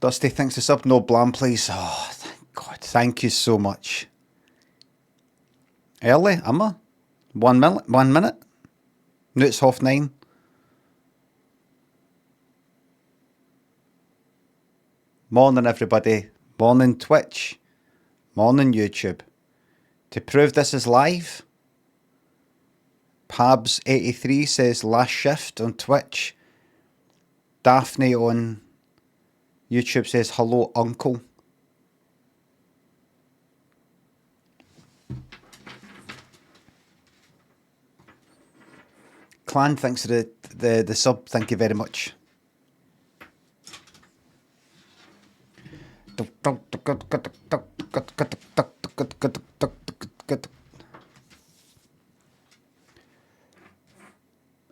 Dusty thinks it's up. No blam, please. Oh, thank God. Thank you so much. Early, am I? 1 minute? 1 minute? No, it's 9:30. Morning, everybody. Morning, Twitch. Morning, YouTube. To prove this is live, Pabs83 says last shift on Twitch. Daphne on YouTube says hello, uncle. Clan, thanks for the sub. Thank you very much.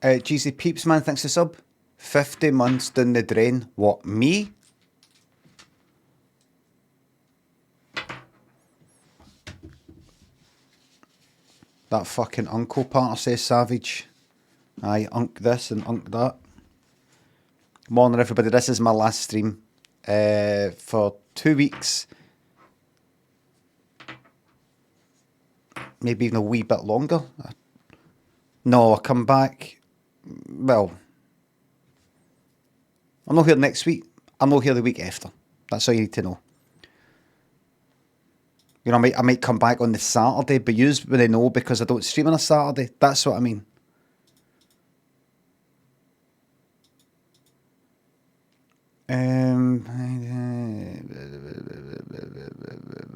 GC Peeps, man, thanks for sub. 50 months down the drain. What, me? That fucking uncle part, says Savage. Aye, unk this and unk that. Morning, everybody. This is my last stream for 2 weeks. Maybe even a wee bit longer. No, I'll come back. Well, I'm not here next week. I'm not here the week after. That's all you need to know. You know, I might come back on the Saturday, but you would know because I don't stream on a Saturday. That's what I mean.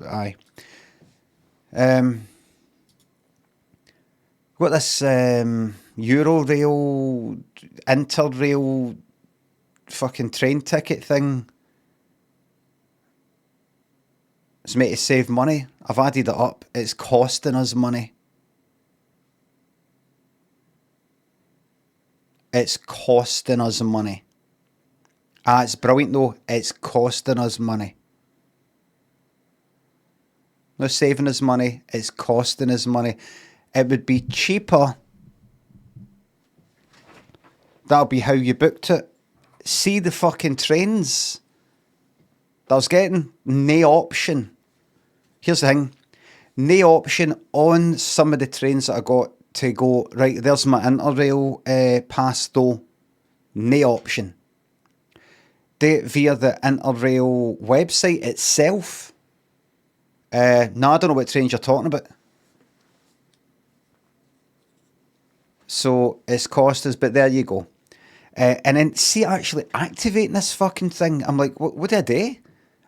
Aye. Got this Eurorail, Interrail fucking train ticket thing. It's made to save money. I've added it up. It's costing us money. It's costing us money. Ah, it's brilliant though. It's costing us money. Not saving us money. It's costing us money. It would be cheaper. That'll be how you booked it. See the fucking trains that I was getting? No option. Here's the thing. No option on some of the trains that I got to go, right, there's my Interrail pass though. No option. Do it via the Interrail website itself. No, I don't know what trains you're talking about. So it's cost us, but there you go. And then see actually activating this fucking thing. I'm like, what do I do?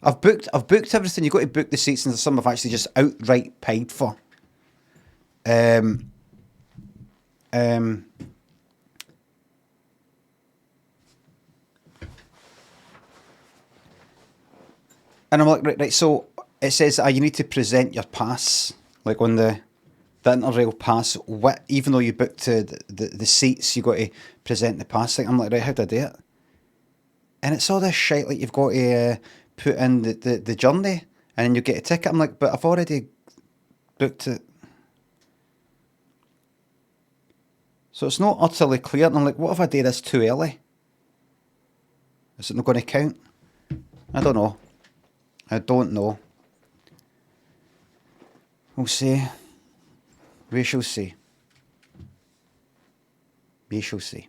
I've booked everything. You've got to book the seats, and some I've actually just outright paid for. And I'm like, right, so it says you need to present your pass, like on the Interrail pass, even though you booked the seats, you got to present the pass. Like, I'm like, right, how do I do it? And it's all this shit, like you've got to put in the journey, and then you get a ticket. I'm like, but I've already booked it. So it's not utterly clear. And I'm like, what if I do this too early? Is it not going to count? I don't know. I don't know. We'll see. We shall see. We shall see.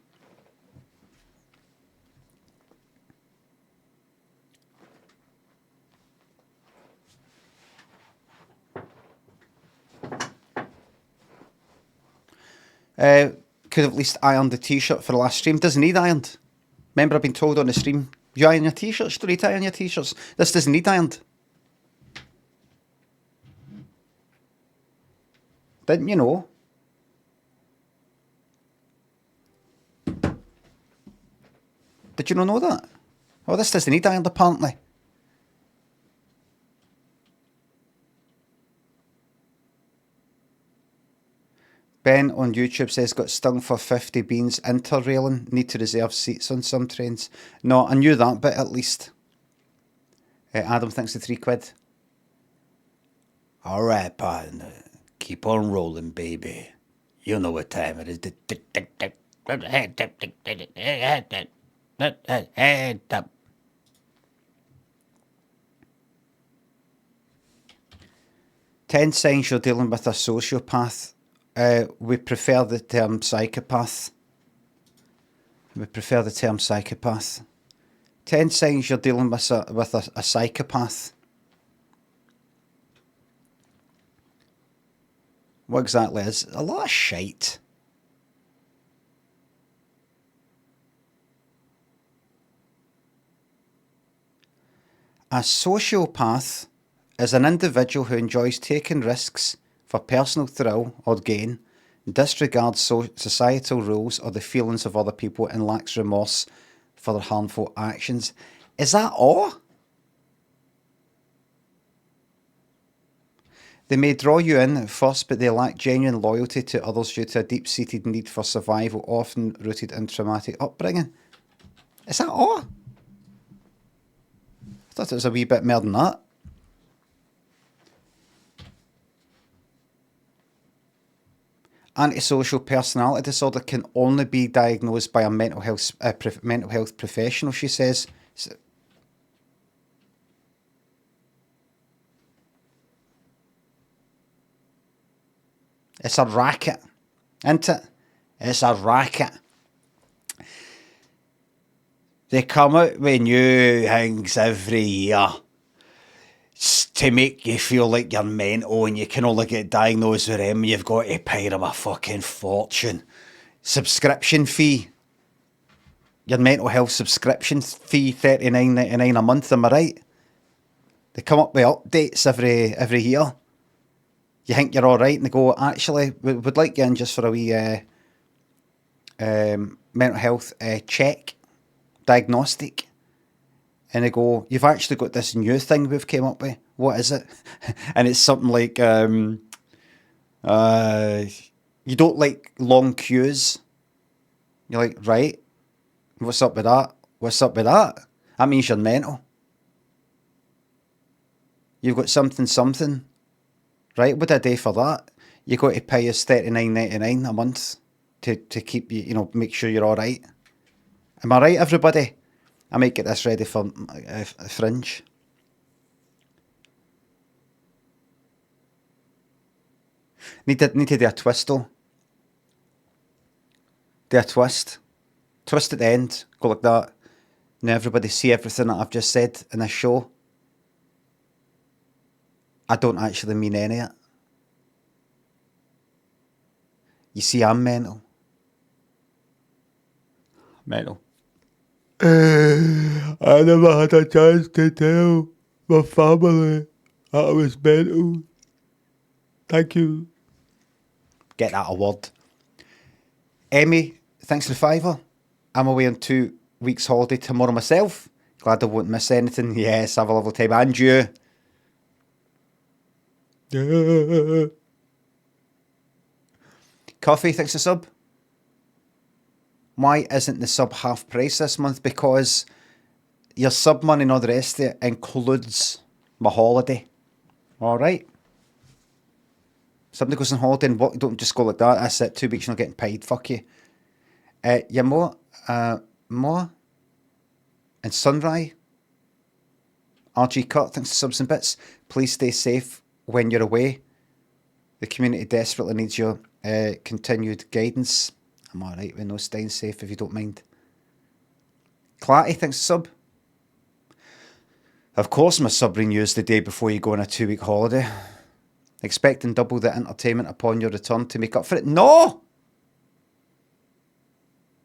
Could have at least ironed the t-shirt for the last stream. Doesn't need ironed. Remember, I've been told on the stream, you iron your t-shirts, you don't need to iron your t-shirts. This doesn't need ironed. Didn't you know? Did you not know that? Oh, this doesn't need ironed apparently. Ben on YouTube says got stung for 50 beans interrailing. Need to reserve seats on some trains. No, I knew that bit at least. Adam thinks the £3. Alright, partner. Keep on rolling, baby. You know what time it is. Head up. 10 signs you're dealing with a sociopath. We prefer the term psychopath. We prefer the term psychopath. 10 signs you're dealing with a psychopath. What exactly is? A lot of shite. A sociopath is an individual who enjoys taking risks for personal thrill or gain, disregards societal rules or the feelings of other people, and lacks remorse for their harmful actions. Is that all? They may draw you in at first, but they lack genuine loyalty to others due to a deep-seated need for survival, often rooted in traumatic upbringing. Is that all? I thought it was a wee bit more than that. Antisocial personality disorder can only be diagnosed by a mental health professional, she says. It's a racket, isn't it? It's a racket. They come out with new things every year to make you feel like you're mental and you can only get diagnosed with them. You've got to pay them a fucking fortune. Subscription fee. Your mental health subscription fee, $39.99 a month, am I right? They come up with updates every year. You think you're all right, and they go, actually, we'd like you in just for a wee mental health check, diagnostic. And they go, you've actually got this new thing we've came up with. What is it? And it's something like, you don't like long queues. You're like, right, what's up with that? What's up with that? That means you're mental. You've got something. Right, what do I do for that? You got to pay us $39.99 a month to keep you, make sure you're all right. Am I right, everybody? I might get this ready for Fringe. Need to do a twist though. Do a twist. Twist at the end. Go like that. Now everybody see everything that I've just said in this show. I don't actually mean any of it. You see, I'm mental. Mental. I never had a chance to tell my family that I was mental. Thank you. Get that award. Emmy, thanks for the $5. I'm away on 2 weeks holiday tomorrow myself. Glad I won't miss anything. Yes, have a lovely time. And you. Coffee, thanks for sub. Why isn't the sub half price this month? Because your sub money and all the rest of it includes my holiday. Alright. Somebody goes on holiday and what, don't just go like that. That's it, 2 weeks you're not getting paid. Fuck you. Yeah, more and Sunrise. RG Cut, thanks for subs and bits. Please stay safe when you're away. The community desperately needs your continued guidance. I'm alright with no staying safe if you don't mind. Clatty, thanks for sub. Of course my sub renews the day before you go on a 2-week holiday. Expecting double the entertainment upon your return to make up for it. No!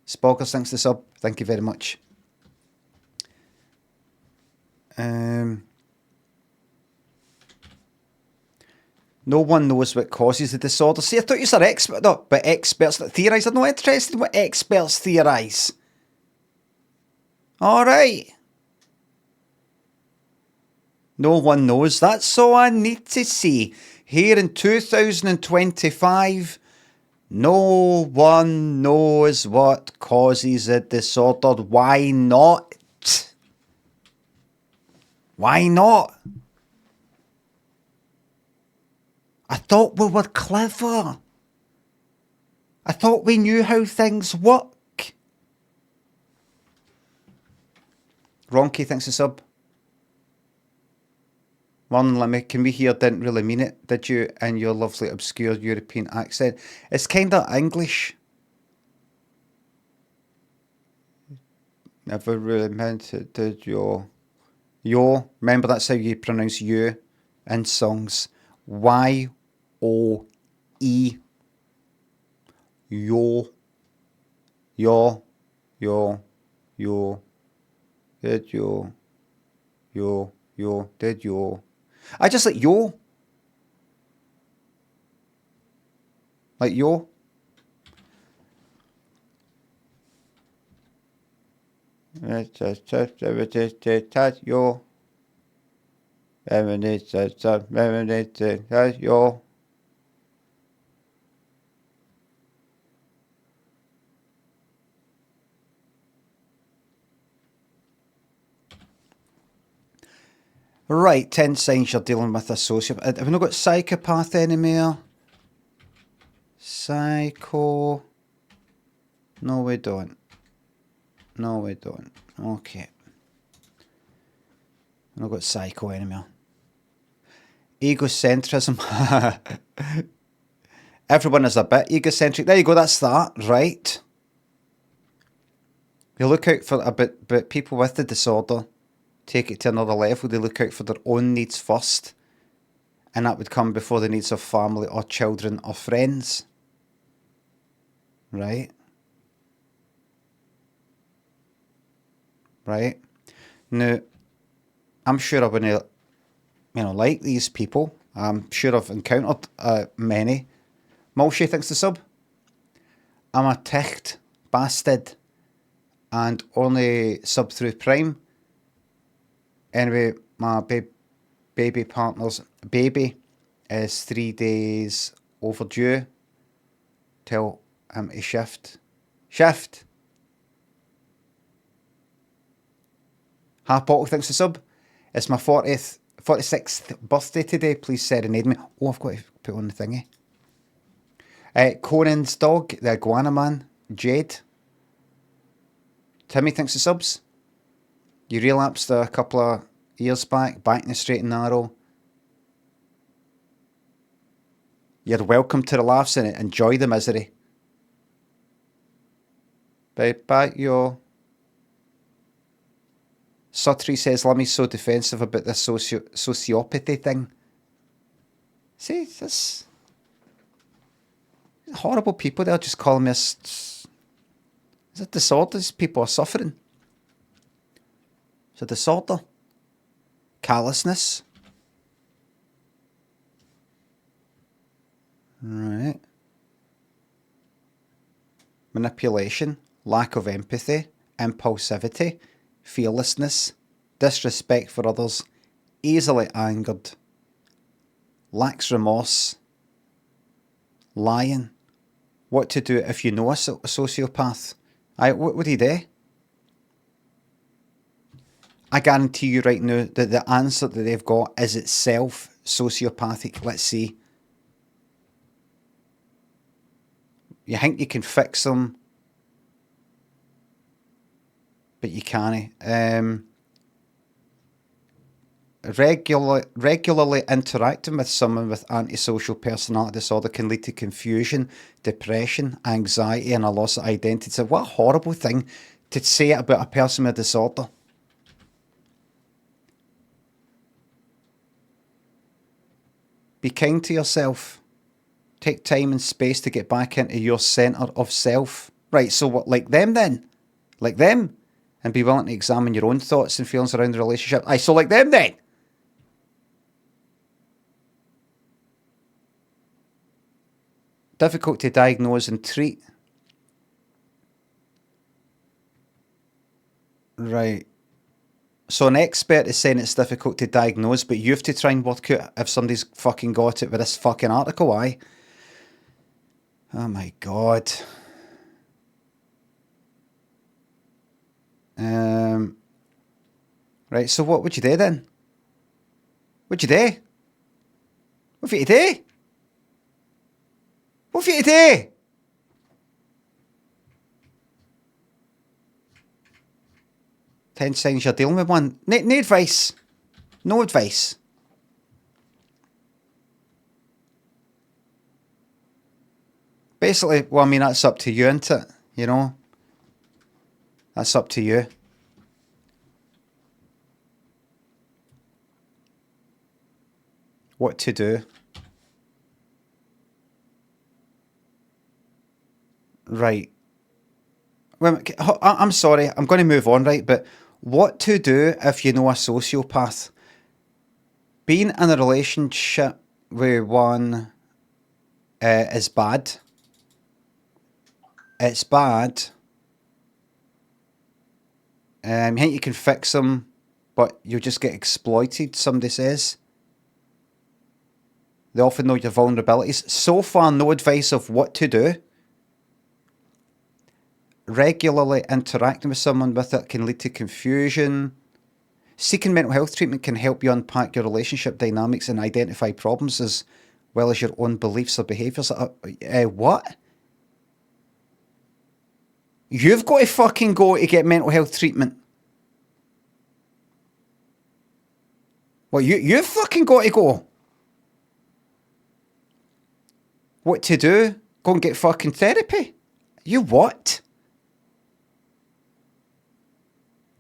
Spoggers, thanks for sub. Thank you very much. No one knows what causes the disorder. See, I thought you were expert, no, but experts that theorise. I'm not interested in what experts theorise. Alright. No one knows. That's all I need to see. Here in 2025, no one knows what causes a disorder. Why not? Why not? I thought we were clever. I thought we knew how things work. Ronky, thanks for sub. Morning, Limmy. Can we hear didn't really mean it, did you? In your lovely obscure European accent. It's kind of English. Never really meant it, did you? Yo. Remember, that's how you pronounce you in songs. Y-O-E. Yo. Yo. Yo. Yo. Did you? Yo. Yo. Did you? I just like yo. Like yo. Yo. Yo. Right, 10 signs you're dealing with a sociopath. Have we not got psychopath anymore? Psycho. No, we don't. No, we don't. Okay. We've not got psycho anymore. Egocentrism. Everyone is a bit egocentric. There you go, that's that, right? They look out for a bit, but people with the disorder take it to another level. They look out for their own needs first, and that would come before the needs of family or children or friends. Right? Right? Now, I'm sure I wouldn't, like these people. I'm sure I've encountered many. Mulshy, thanks to sub. I'm a ticht bastard and only sub through Prime. Anyway, my baby partner's baby is 3 days overdue. Tell him to shift. Shift! Half bottle, thanks to sub. It's my 46th birthday today. Please serenade me. Oh, I've got to put on the thingy. Conan's dog, the iguana man, Jade. Timmy, thanks to subs. You relapsed a couple of years back in the straight and narrow. You're welcome to the laughs and enjoy the misery. Bye, yo. Suttree says, Limmy's so defensive about this sociopathy thing. See, this horrible people. They're just calling me it's a disorder. These people are suffering. It's a disorder. Callousness. Right. Manipulation. Lack of empathy. Impulsivity. Fearlessness. Disrespect for others. Easily angered. Lacks remorse. Lying. What to do if you know a sociopath. What would he do? I guarantee you right now that the answer that they've got is itself sociopathic. Let's see. You think you can fix them, but you can't. Regularly interacting with someone with antisocial personality disorder can lead to confusion, depression, anxiety, and a loss of identity. What a horrible thing to say about a person with a disorder. Be kind to yourself. Take time and space to get back into your centre of self. Right, so what, like them then? Like them? And be willing to examine your own thoughts and feelings around the relationship. Aye, so like them then? Difficult to diagnose and treat. Right. So an expert is saying it's difficult to diagnose, but you have to try and work out if somebody's fucking got it with this fucking article, aye? Oh my God. Right, so what would you do then? What'd you do? What have you to do? What have you to do? Ten signs you're dealing with one. No advice. No advice. basically, well, I mean, that's up to you, isn't it? You know? That's up to you. What to do. Right. Well, I'm sorry, I'm going to move on, right? But what to do if you know a sociopath? Being in a relationship with one is bad. It's bad. You think you can fix them, but you'll just get exploited, somebody says. They often know your vulnerabilities. So far, no advice of what to do. Regularly interacting with someone with it can lead to confusion. Seeking mental health treatment can help you unpack your relationship dynamics and identify problems as well as your own beliefs or behaviours. What? You've got to fucking go to get mental health treatment. Well, you've fucking got to go. What to do? Go and get fucking therapy? You what?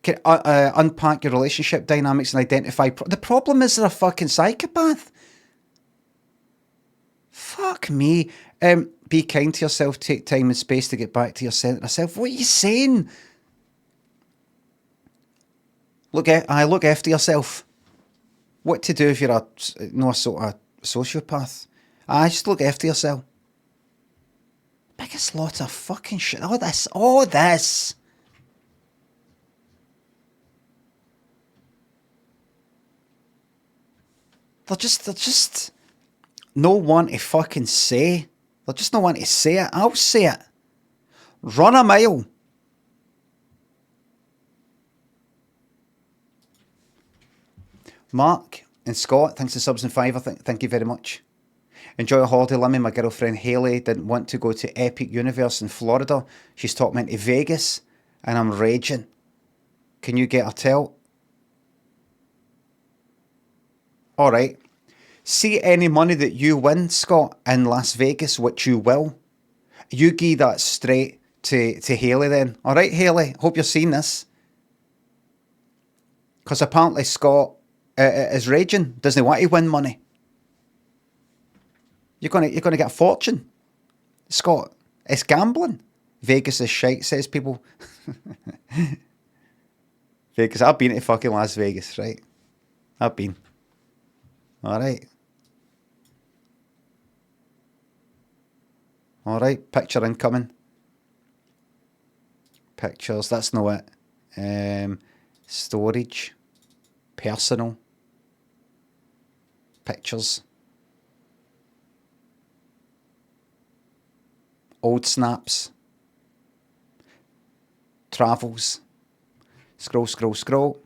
Can unpack your relationship dynamics and identify... the problem is they're a fucking psychopath. Fuck me. Be kind to yourself. Take time and space to get back to your centre of self. What are you saying? Look after yourself. What to do if you're a sociopath? Just look after yourself. Biggest lot of fucking shit. All this. They're just no one to fucking say. They're just no one to say it. I'll say it. Run a mile. Mark and Scott, thanks to subs and five. Thank you very much. Enjoy a holiday, Limmy. My girlfriend Haley didn't want to go to Epic Universe in Florida. She's talked me into Vegas, and I'm raging. Can you get her tilt? Alright. See any money that you win, Scott, in Las Vegas, which you will, you give that straight to Haley then. Alright, Haley, hope you're seeing this. Because apparently Scott is raging, doesn't want to win money. You're gonna get a fortune. Scott, it's gambling. Vegas is shite, says people. Vegas, I've been to fucking Las Vegas, right? I've been. Alright. Alright, picture incoming. Pictures, that's not it. Storage. Personal. Pictures. Old snaps. Travels. Scroll. Scroll.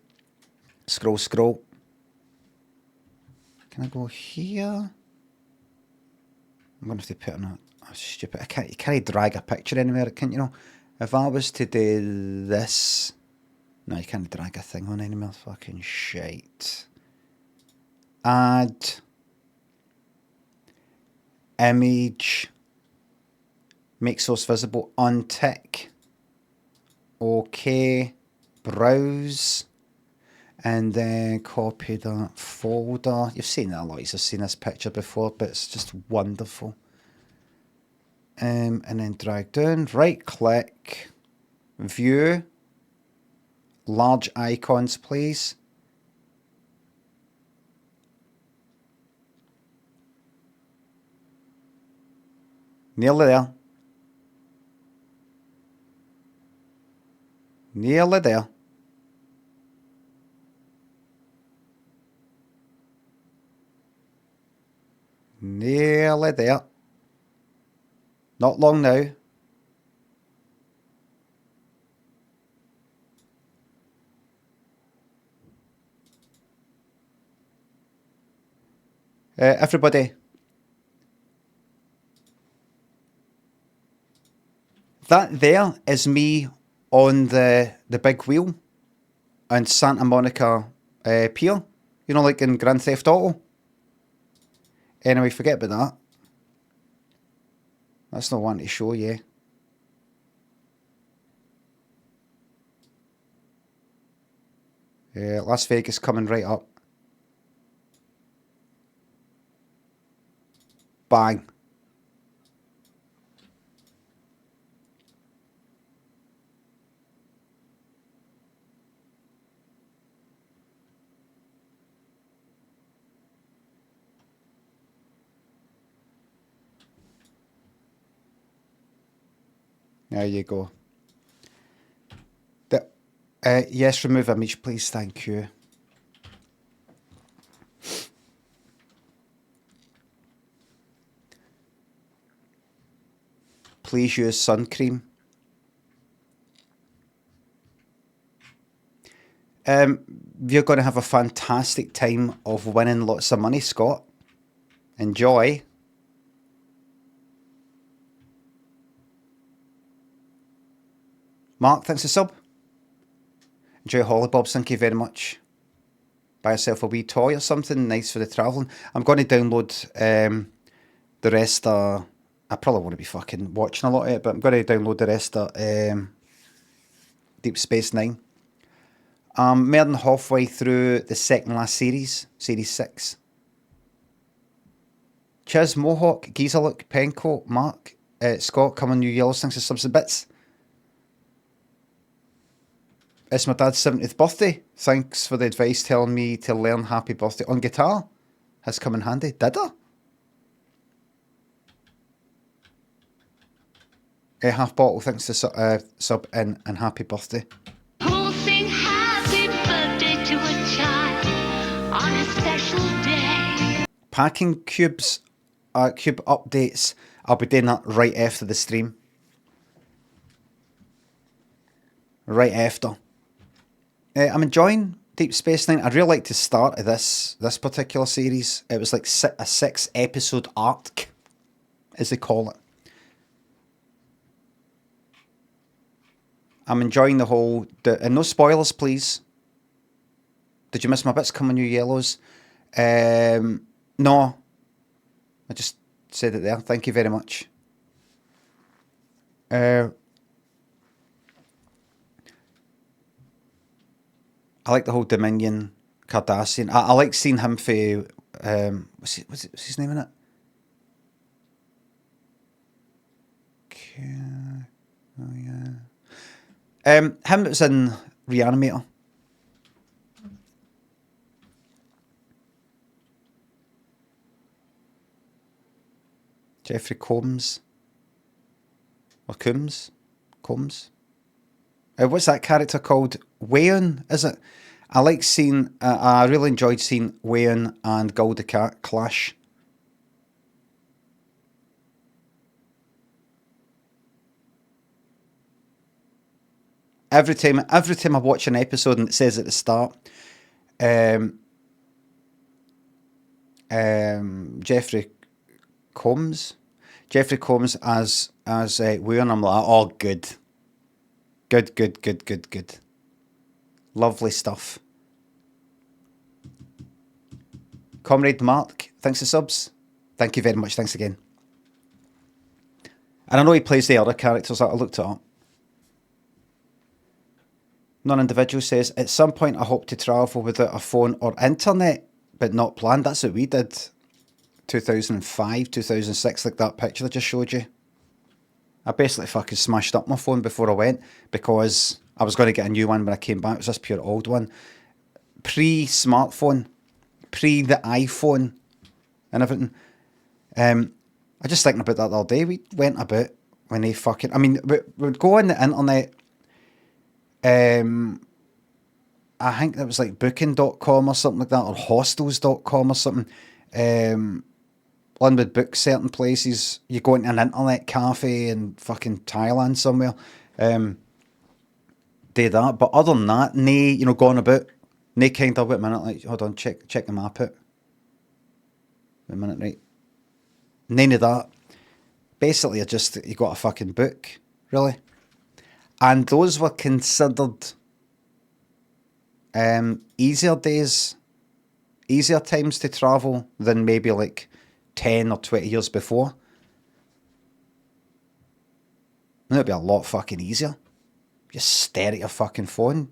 Can I go here? I'm going to have to put in a stupid... you can't drag a picture anywhere, can you know? If I was to do this... No, you can't drag a thing on anywhere. Fucking shite. Add. Image. Make source visible. Untick. OK. Browse. And then copy that folder. You've seen that a lot. You've seen this picture before, but it's just wonderful. And then drag down. Right click. View. Large icons, please. Nearly there. Nearly there. Nearly there. Not long now. Everybody. That there is me on the big wheel on Santa Monica Pier. You know, like in Grand Theft Auto. Anyway, forget about that. That's not one to show you. Yeah, Las Vegas coming right up. Bang. There you go. Yes, remove image, please. Thank you. Please use sun cream. You're going to have a fantastic time of winning lots of money, Scott. Enjoy. Mark, thanks for sub. Enjoy Hollybobs, thank you very much. Buy yourself a wee toy or something nice for the travelling. I'm going to download the rest of... I probably won't be fucking watching a lot of it, but I'm going to download the rest of Deep Space Nine. I'm more than halfway through the second last series, Series 6. Chiz, Mohawk, Geezer Look, Penco, Mark, Scott, Coming New Yellows, thanks for subs and bits. It's my dad's 70th birthday. Thanks for the advice telling me to learn Happy Birthday on guitar. Has come in handy. Did I? Half Bottle, thanks to sub in and Happy Birthday. Who'll sing happy birthday to a child on a special day? Packing cubes, cube updates. I'll be doing that right after the stream. Right after. I'm enjoying Deep Space Nine. I'd really like to start this particular series. It was like a 6-episode arc, as they call it. I'm enjoying the whole... and no spoilers, please. Did you miss my bits, Coming New Yellows? No. I just said it there. Thank you very much. I like the whole Dominion Cardassian. I like seeing him for... what's his name in it? Oh, yeah. Him that was in Reanimator. Jeffrey Combs. Or Combs? Combs? What's that character called? Wayne, is it? I like seeing... I really enjoyed seeing Wayne and Gul Dukat clash. Every time I watch an episode and it says at the start, Jeffrey Combs as Wayne, I'm like, oh, good. Good. Lovely stuff. Comrade Mark, thanks for subs. Thank you very much. Thanks again. And I know he plays the other characters that I looked it up. Non-individual says, at some point I hope to travel without a phone or internet, but not planned. That's what we did. 2005, 2006, like that picture I just showed you. I basically fucking smashed up my phone before I went because I was going to get a new one when I came back. It was this pure old one. Pre-smartphone. Pre the iPhone and everything. I just thinking about that the other day. We went about when they fucking... I mean, we'd go on the internet. I think that was like booking.com or something like that, or hostels.com or something. One would book certain places. You go into an internet cafe in fucking Thailand somewhere. Do that. But other than that, going about, kind of, wait a minute, like, hold on, check the map out. Wait a minute, right. None of that. Basically, you got a fucking book, really. And those were considered easier times to travel than maybe like 10 or 20 years before. It'd be a lot fucking easier. Just stare at your fucking phone.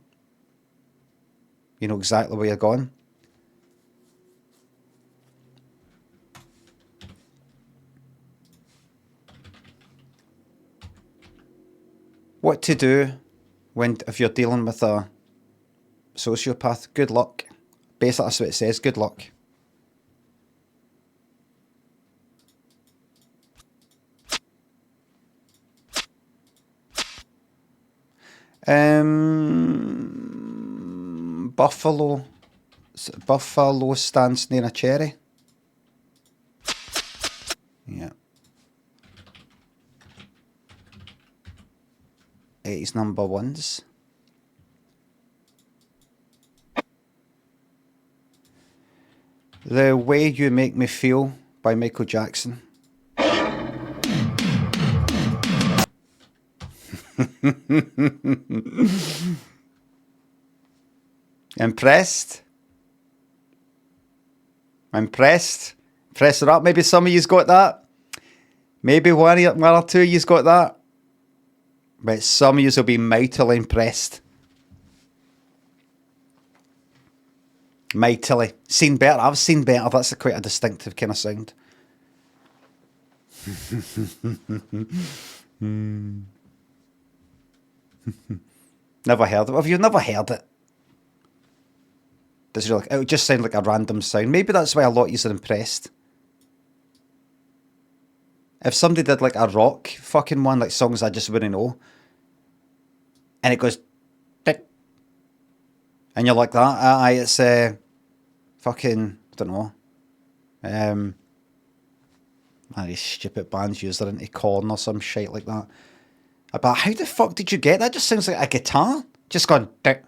You know exactly where you're going. What to do if you're dealing with a sociopath? Good luck. Basically, that's what it says. Good luck. Buffalo stands near a cherry. Yeah. 80s number ones. The Way You Make Me Feel by Michael Jackson. Impressed? Impressed? Press it up. Maybe some of you's got that. Maybe one or two of you's got that. But some of you will be mightily impressed. Mightily. Seen better. I've seen better. That's quite a distinctive kind of sound. Never heard it. Have you never heard it? It would just sound like a random sound. Maybe that's why a lot of you are impressed. If somebody did like a rock fucking one, like songs I just wouldn't know, and it goes, tick, and you're like that, it's fucking, I don't know, these stupid bands use it into corn or some shit like that. But how the fuck did you get that? Just sounds like a guitar, just gone, tick.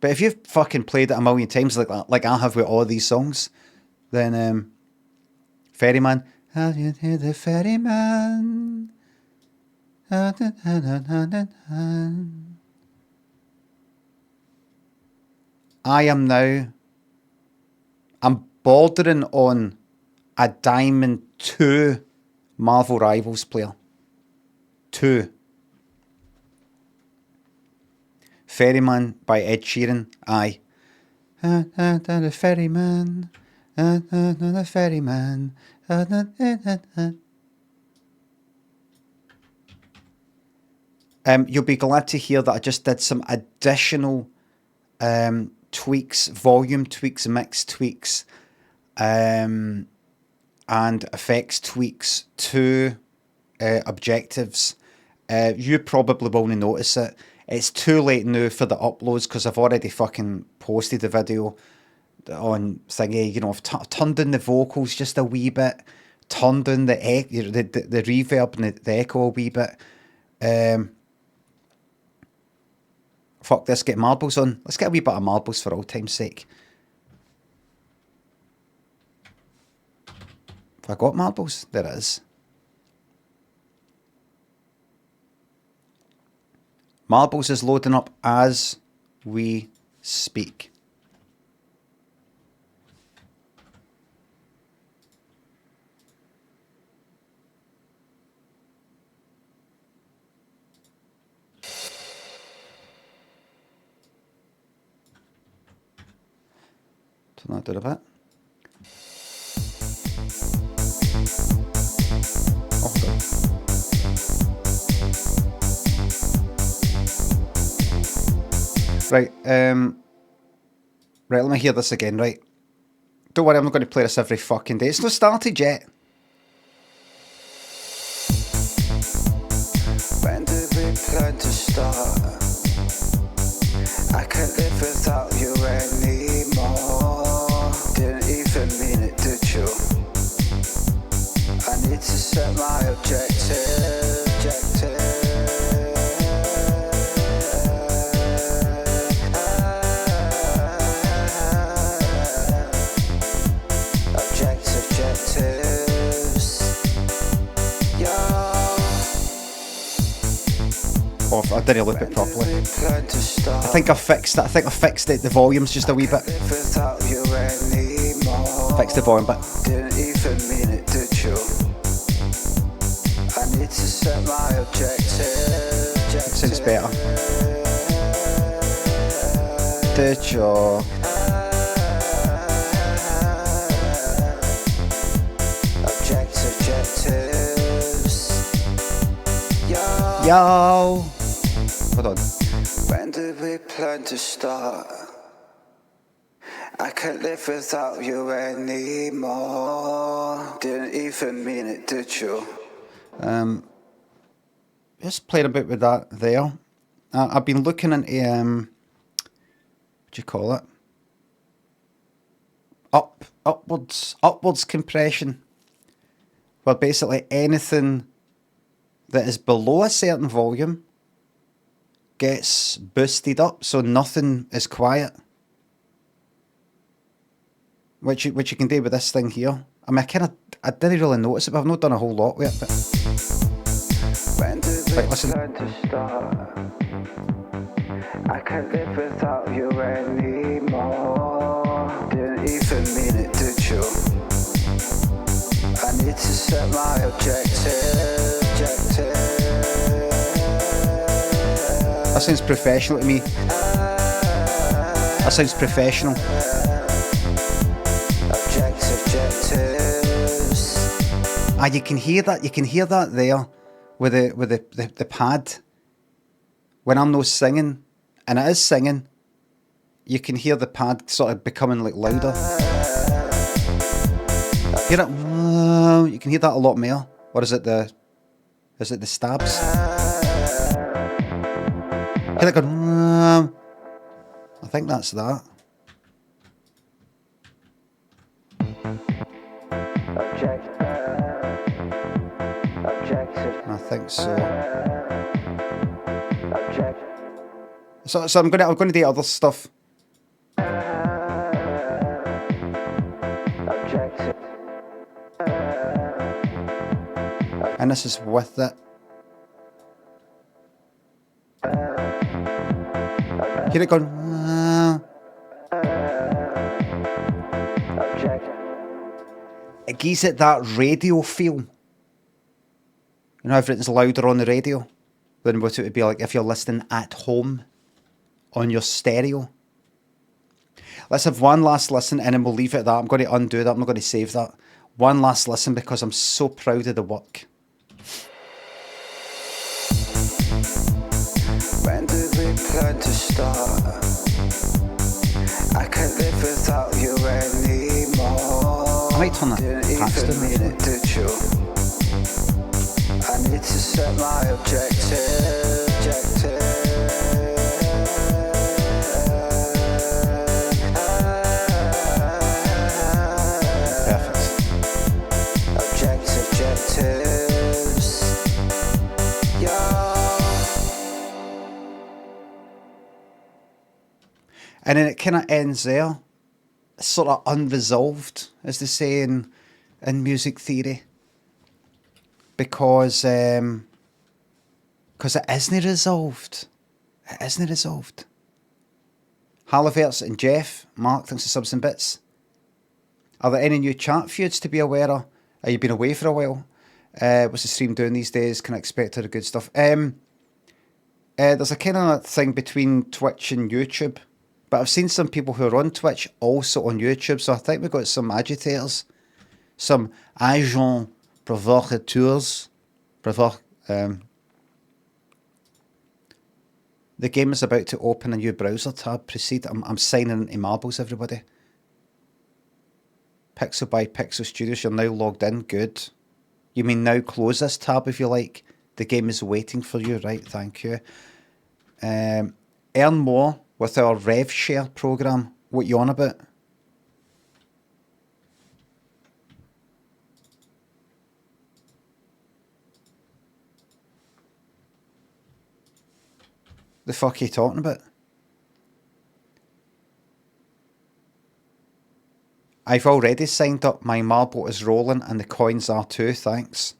But if you've fucking played it a million times like I have with all these songs, then Ferryman, how do you hear the ferryman? I'm bordering on a Diamond 2 Marvel Rivals player. 2. Ferryman by Ed Sheeran. Aye. The ferryman. The ferryman. You'll be glad to hear that I just did some additional tweaks, volume tweaks, mix tweaks, and effects tweaks to objectives. You probably won't notice it. It's too late now for the uploads because I've already fucking posted the video on thingy. You know, I've turned in the vocals just a wee bit, turned in the reverb and the echo a wee bit. Fuck this, get marbles on. Let's get a wee bit of marbles for old time's sake. Have I got marbles? There it is. Marbles is loading up as we speak. Turn that down a bit. Oh, hold on. Right, let me hear this again, right? Don't worry, I'm not going to play this every fucking day. It's not started yet. When did we plan to start? I can't live without you anymore. Didn't even mean it, did you? I need to set my objective. I didn't loop it properly. I think I fixed it. I think I fixed it. The volume's just a wee bit. Fixed the volume bit. Didn't even mean it, did you? I need to set my objective. Sounds better. Did you? Objectives. Yo. Hold on. When did we plan to start? I can't live without you anymore. Didn't even mean it, did you? Just playing a bit with that there. I've been looking into what do you call it? Upwards compression. Where basically anything that is below a certain volume gets boosted up, so nothing is quiet. Which you can do with this thing here. I mean, I didn't really notice it, but I've not done a whole lot with it. But like, listen. I can't live without you anymore. Didn't even mean it, did you? I need to set my objective. That sounds professional to me. That sounds professional. You can hear that. You can hear that there with the pad. When I'm not singing, and it is singing, you can hear the pad sort of becoming like louder. Hear it? You can hear that a lot more. Or is it the stabs? Hear it going? I think that's that. I think so. So I'm gonna do other stuff. And this is with it. Hear it going. It gives it that radio feel. You know, everything's louder on the radio than what it would be like if you're listening at home on your stereo. Let's have one last listen and then we'll leave it at that. I'm going to undo that. I'm not going to save that. One last listen because I'm so proud of the work. When did we plan to start? I can't live without you anymore. I might turn that patch down. Did you? I need to set my objective. Perfect. Objectives. And then it kind of ends there. Sort of unresolved, as they say in music theory. Because it isn't resolved. It isn't resolved. Halliverts and Jeff, Mark, thanks for subs and bits. Are there any new chat feuds to be aware of? Have you been away for a while? What's the stream doing these days? Can I expect other good stuff? There's a kind of thing between Twitch and YouTube. But I've seen some people who are on Twitch also on YouTube. So I think we've got some agitators. Some agents provocateurs. The game is about to open a new browser tab. Proceed. I'm signing into marbles, everybody. Pixel by Pixel Studios. You're now logged in. Good. You mean now close this tab if you like. The game is waiting for you. Right, thank you. Earn more with our Rev Share program. What you on about? The fuck are you talking about? I've already signed up. My marble is rolling and the coins are too, thanks.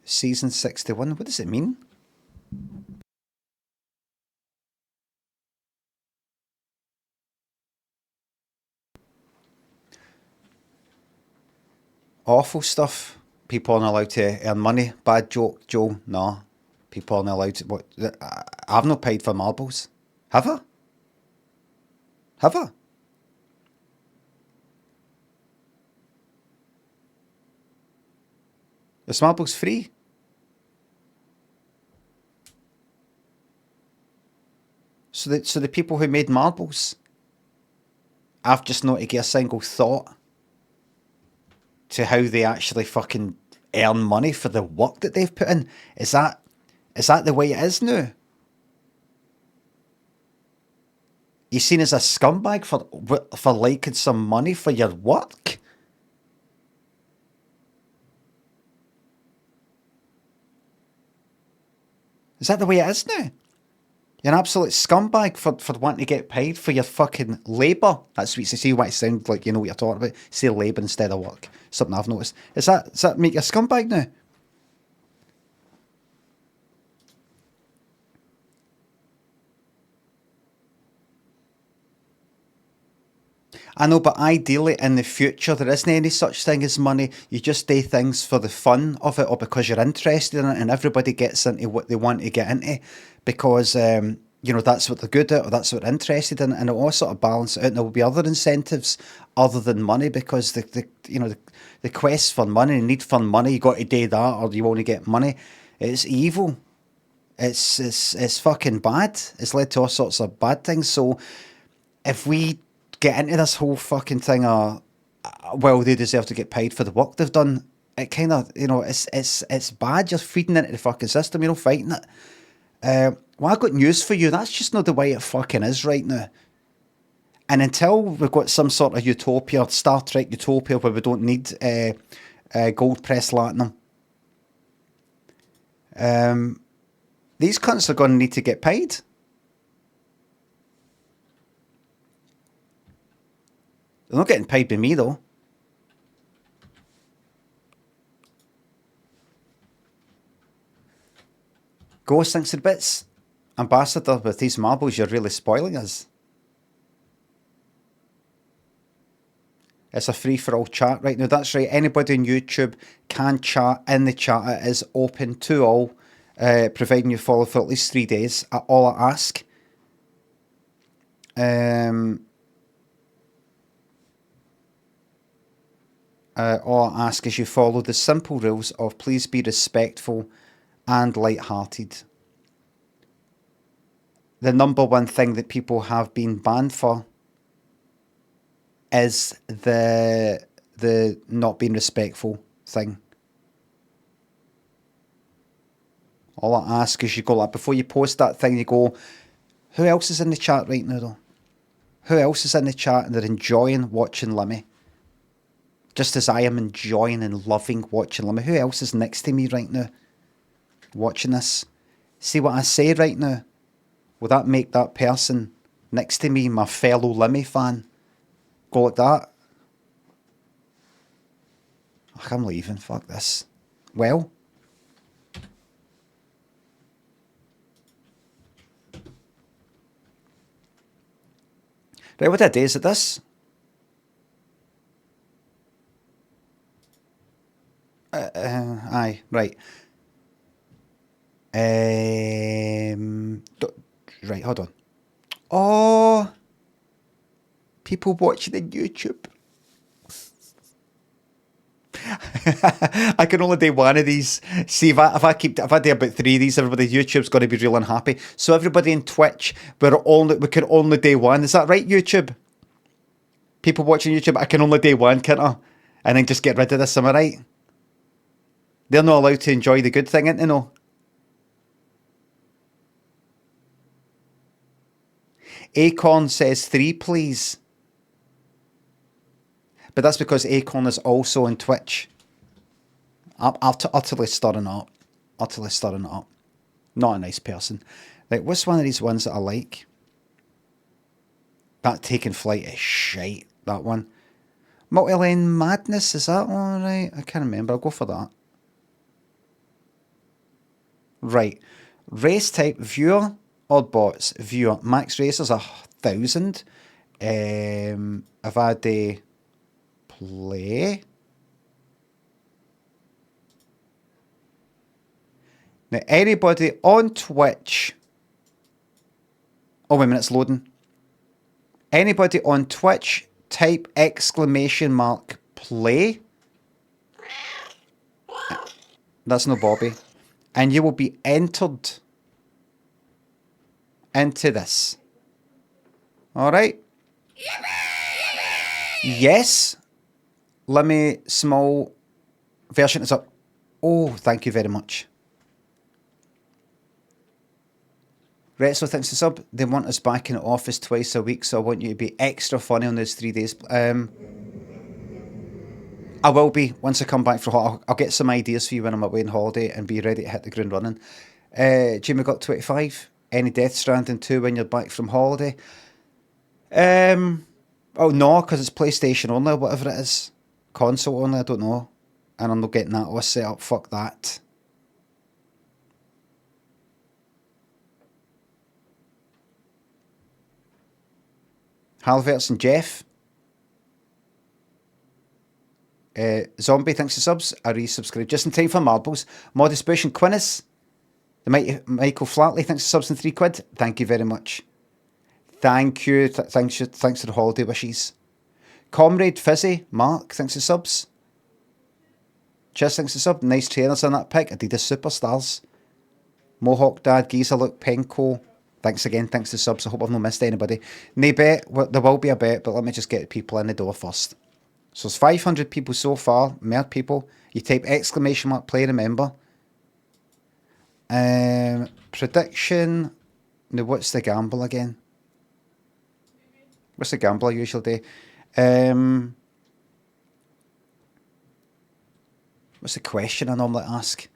Season 61, what does it mean? Awful stuff. People aren't allowed to earn money. Bad joke, Joe. No. People aren't allowed to... What? I've not paid for marbles. Have I? Have I? Is marbles free? So the people who made marbles, I've just not to give a single thought to how they actually fucking earn money for the work that they've put in. Is that the way it is now? You seen as a scumbag for liking some money for your work? Is that the way it is now? You're an absolute scumbag for wanting to get paid for your fucking labour. That's what you see. What it sounds like, you know what you're talking about. Say labour instead of work. Something I've noticed. Does that make you a scumbag now? I know, but ideally in the future there isn't any such thing as money. You just do things for the fun of it or because you're interested in it, and everybody gets into what they want to get into because you know, that's what they're good at or that's what they're interested in, and it will sort of balance it out. And there will be other incentives other than money because the quest for money, the need for money, you got to do that or you want to get money. It's evil. It's fucking bad. It's led to all sorts of bad things. So if we get into this whole fucking thing of, well, they deserve to get paid for the work they've done, it kind of, you know, it's bad. You're feeding into the fucking system, you know, fighting it. Well, I've got news for you. That's just not the way it fucking is right now. And until we've got some sort of utopia, Star Trek utopia, where we don't need gold press platinum, these cunts are going to need to get paid. They're not getting paid by me, though. Ghost thinks of bits. Ambassador, with these marbles, you're really spoiling us. It's a free-for-all chat right now. That's right. Anybody on YouTube can chat in the chat. It is open to all, providing you follow for at least 3 days. All I ask. All I ask is you follow the simple rules of please be respectful and light-hearted. The number one thing that people have been banned for is the not being respectful thing. All I ask is you go, like, before you post that thing, you go, who else is in the chat right now, though? Who else is in the chat and they're enjoying watching Limmy? Just as I am enjoying and loving watching Limmy. Who else is next to me right now watching this? See what I say right now? Will that make that person next to me, my fellow Limmy fan, go like that? Ugh, I'm leaving. Fuck this. Well. Right, what day is it this? Aye, right. Right, hold on. Oh, people watching on YouTube. I can only do one of these. See, if I do about 3 of these, everybody YouTube's going to be real unhappy. So everybody in Twitch, we can only do one. Is that right, YouTube? People watching YouTube, I can only do one, can't I? And then just get rid of this. Am I right? They're not allowed to enjoy the good thing, ain't they? No. Acorn says 3, please. But that's because Acorn is also on Twitch. I'm utterly stirring it up. Utterly stirring it up. Not a nice person. Like, what's one of these ones that I like? That Taking Flight is shite, that one. Multi-Lane Madness, is that one right? I can't remember. I'll go for that. Right. Race type viewer or bots? Viewer. Max race is 1,000. If I do play. Now, anybody on Twitch... Oh, wait a minute, it's loading. Anybody on Twitch, type !play. That's no Bobby. And you will be entered into this. Alright? Yes. Limmy, small version is up. Oh, thank you very much. Retso thinks to sub. They want us back in the office twice a week, so I want you to be extra funny on those 3 days. I will be once I come back from holiday. I'll get some ideas for you when I'm away on holiday and be ready to hit the ground running. Jimmy got 25. Any Death Stranding 2 when you're back from holiday? Oh no, because it's PlayStation only or whatever it is. Console only, I don't know. And I'm not getting that all set up. Fuck that. Halverts and Jeff. Zombie, thanks for subs. I resubscribed just in time for marbles. Modest Bush and Quinnis. The Michael Flatley, thanks for subs and £3. Thank you very much. Thank you. Thanks for the holiday wishes. Comrade Fizzy, Mark, thanks for subs. Cheers, thanks for sub. Nice trainers on that pick. Adidas Superstars. Mohawk Dad, Geezer Look, Penco. Thanks again, thanks for subs. I hope I've not missed anybody. No bet, there will be a bet, but let me just get people in the door first. So it's 500 people so far, more people. You type !play, remember. Prediction. Now, what's the gamble again? What's the gamble I usually do? What's the question I normally ask?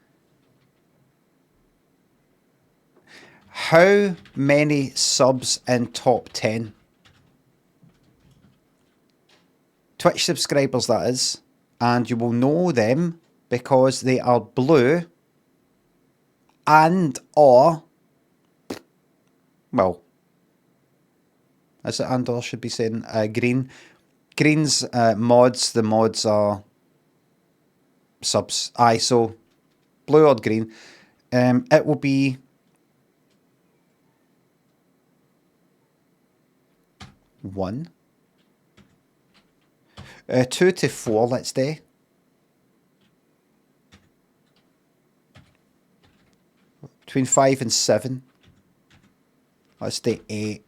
How many subs in top 10? Twitch subscribers, that is. And you will know them because they are blue and or... Well, is it and or should be saying green. Green's mods. The mods are subs. Aye, so blue or green. It will be... One. 2 to 4, let's do. Between 5 and 7. Let's do 8,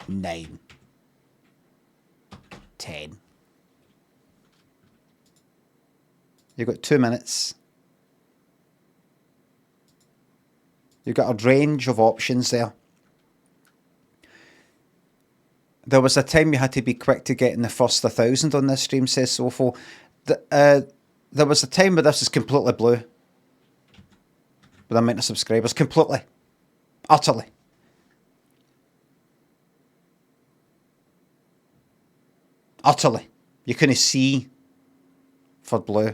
9, 10. You've got 2 minutes. You've got a range of options there. There was a time you had to be quick to get in the first 1,000 on this stream, says Sofo. There was a time where this is completely blue. With the amount of subscribers. Completely. Utterly. Utterly. You couldn't see for blue.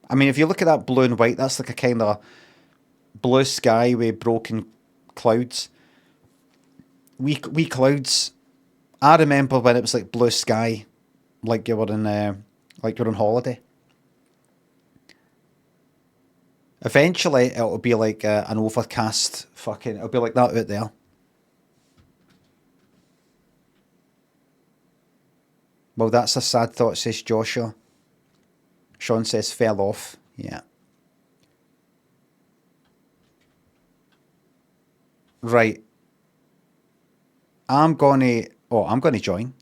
I mean, if you look at that blue and white, that's like a kind of blue sky with broken clouds. Wee clouds. I remember when it was like blue sky, like you were in, like you're on holiday. Eventually, it'll be like an overcast fucking... It'll be like that out there. Well, that's a sad thought, says Joshua. Sean says fell off. Yeah. Right. I'm going to join.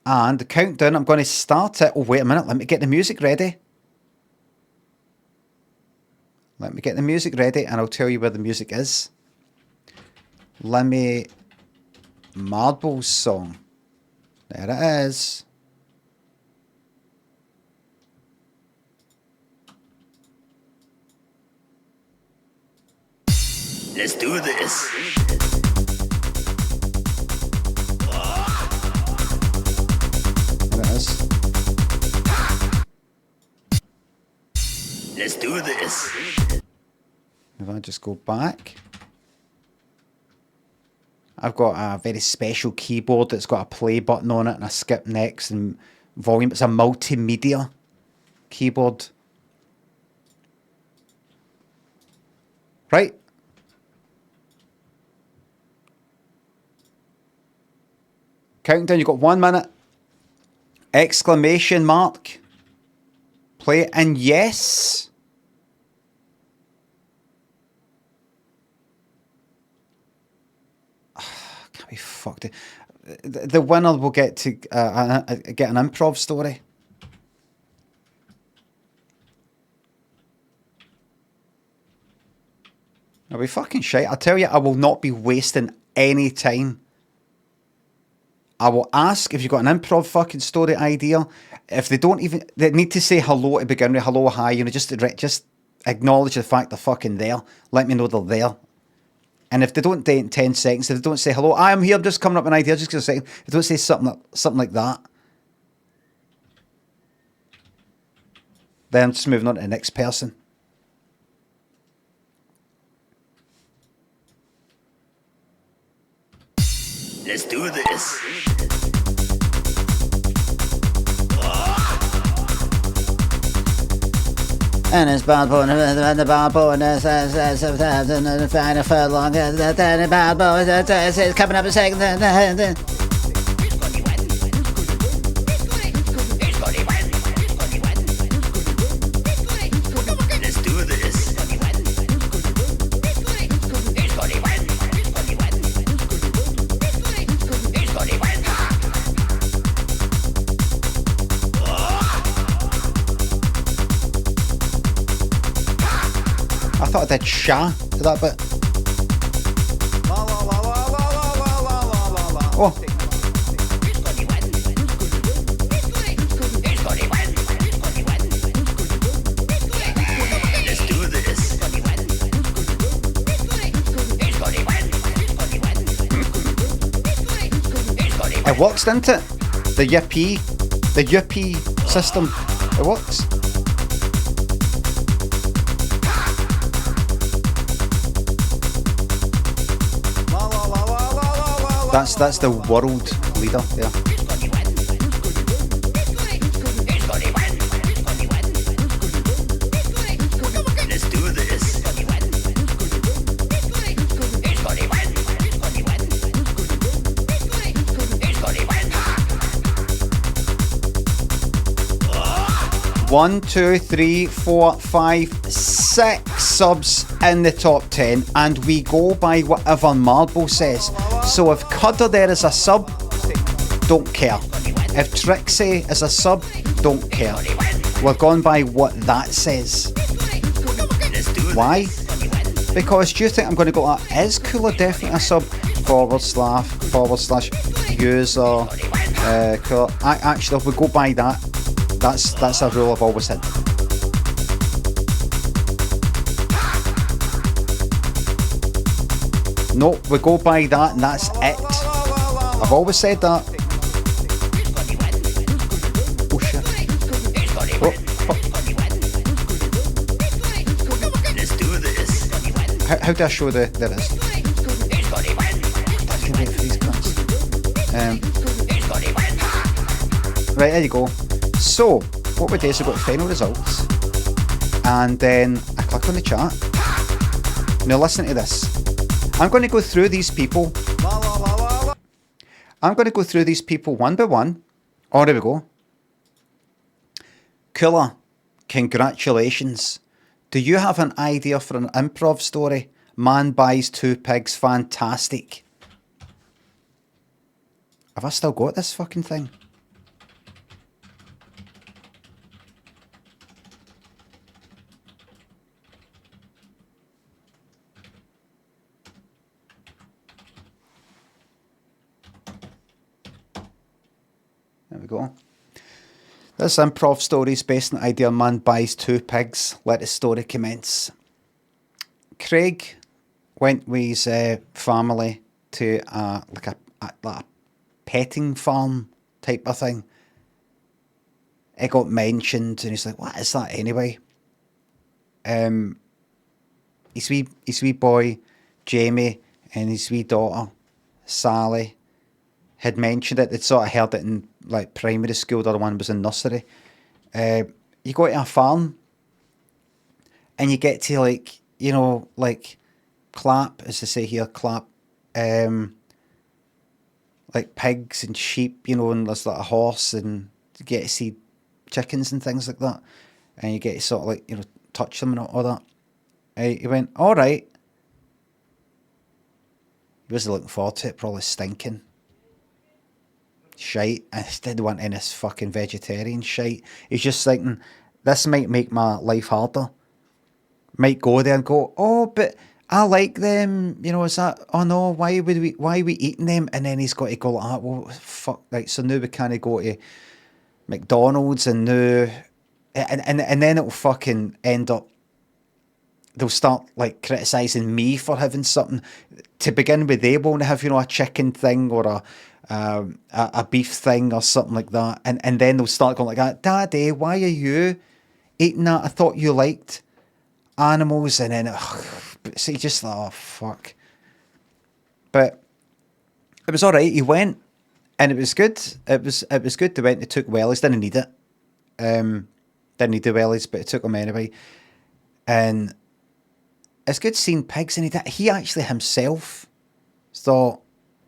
And the countdown, I'm going to start it. Oh, wait a minute. Let me get the music ready. Let me get the music ready and I'll tell you where the music is. Limmy Marbles song. There it is. Let's do this. There it is. Let's do this. If I just go back. I've got a very special keyboard that's got a play button on it and a skip next and volume. It's a multimedia keyboard. Right? Countdown, you've got 1 minute. Exclamation mark. Play it, and yes. Can't be fucked. The winner will get to get an improv story. I'll be fucking shite. I tell you, I will not be wasting any time. I will ask if you've got an improv fucking story idea. If they don't even, they need to say hello to begin with. Hello, hi. You know, just acknowledge the fact they're fucking there. Let me know they're there. And if they don't do it in 10 seconds, if they don't say hello, I'm here, I'm just coming up with an idea, just give us a second. If they don't say something like that, then I'm just moving on to the next person. Let's do this. And it's bad boy, and the bad boy, and the final furlong, and the bad boy, it's coming up a second. Let's do this. I thought I did sha to that bit. Oh. Let's do this. It works, doesn't it? The yippee system. It works. That's the world leader there. Let's do this. 1, 2, 3, 4, 5, 6 subs in the top 10, and we go by whatever Marble says. So if Cudder there is a sub, don't care. If Trixie is a sub, don't care. We're going by what that says. Why? Because do you think I'm going to go, is Cooler definitely a sub? / user Cooler. Actually, if we go by that, that's a rule I've always had. No, we go by that and that's it. I've always said that. Oh shit. Oh, fuck. Let's do this. How do I show there is? I can wait for these guns. Right, there you go. So, what we do is we go to final results, and then I click on the chat. Now listen to this. I'm going to go through these people. I'm going to go through these people one by one. Oh, there we go. Cooler, congratulations. Do you have an idea for an improv story? Man buys 2 pigs, fantastic. Have I still got this fucking thing? There we go. This improv story is based on the idea man buys 2 pigs. Let the story commence. Craig went with his family to like a petting farm type of thing. It got mentioned and he's like, what is that anyway? His wee boy, Jamie, and his wee daughter, Sally, had mentioned it. They'd sort of heard it in like primary school. The other one was in nursery. You go to a farm and you get to like, you know, like clap, as they say here, clap, like pigs and sheep, you know, and there's like a horse, and you get to see chickens and things like that. And you get to sort of like, you know, touch them and all that. He went, all right. He wasn't looking forward to it, probably stinking. Shite. I just didn't want any fucking vegetarian shite. He's just thinking, this might make my life harder. Might go there and go, oh, but I like them, you know, is that, oh no, why are we eating them? And then he's got to go like that, well, fuck, like, so now we can't go to McDonald's, and now, and then it'll fucking end up, they'll start like criticising me for having something. To begin with, they won't have, you know, a chicken thing or a beef thing or something like that, and then they'll start going like that, Daddy, why are you eating that? I thought you liked animals. And then so you just thought, oh fuck. But it was all right. He went, and it was good. It was good. They went. They took wellies. Didn't need it. Didn't need the wellies, but it took them anyway. And it's good seeing pigs. And he actually himself thought,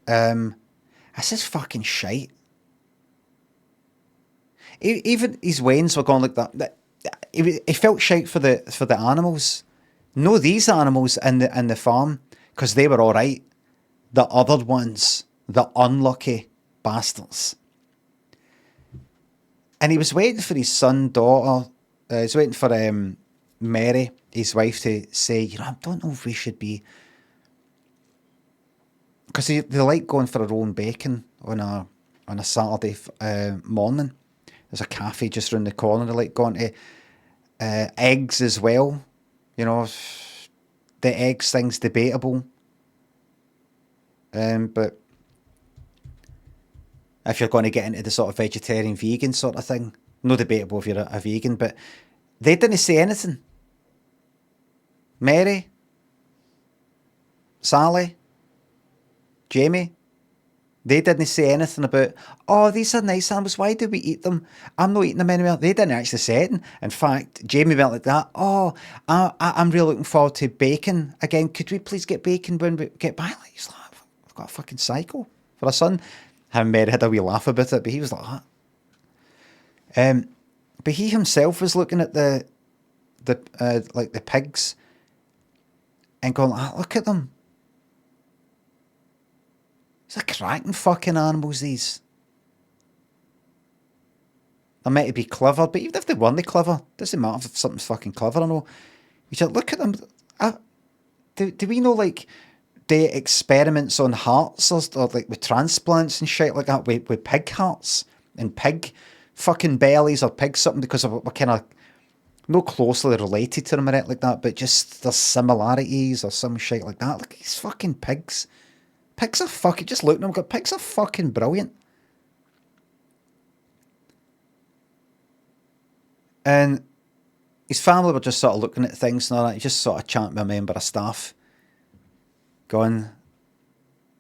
this is fucking shite. Even his wains were going like that. He felt shite for the animals. No, these animals in the farm, because they were all right. The other ones, the unlucky bastards. And he was waiting for his son, daughter. He was waiting for Mary, his wife, to say, you know, I don't know if we should be, because they like going for their own bacon on a Saturday morning. There's a cafe just around the corner. They like going to eggs as well. You know, the eggs thing's debatable. But if you're going to get into the sort of vegetarian, vegan sort of thing, no debatable if you're a vegan, but they didn't say anything. Mary, Sally, Jamie, they didn't say anything about, oh, these are nice animals, why do we eat them? I'm not eating them anymore. They didn't actually say it. In fact, Jamie went like that, oh, I'm really looking forward to bacon again. Could we please get bacon when we get back? He's like, I've got a fucking cycle for a son. Him and Mary had a wee laugh about it, but he was like that. But he himself was looking at the pigs and going, look at them. These are cracking fucking animals, these. They're meant to be clever, but even if they weren't clever, doesn't matter if something's fucking clever or no. You just look at them. Do we know, like, the experiments on hearts or like with transplants and shit like that with pig hearts and pig fucking bellies or pig something, because we're kind of not closely related to them or anything like that, but just there's similarities or some shit like that. Look at these fucking pigs. Pigs are fucking, just look at them, go, pigs are fucking brilliant. And his family were just sort of looking at things and all that. He just sort of chanting with a member of staff, going,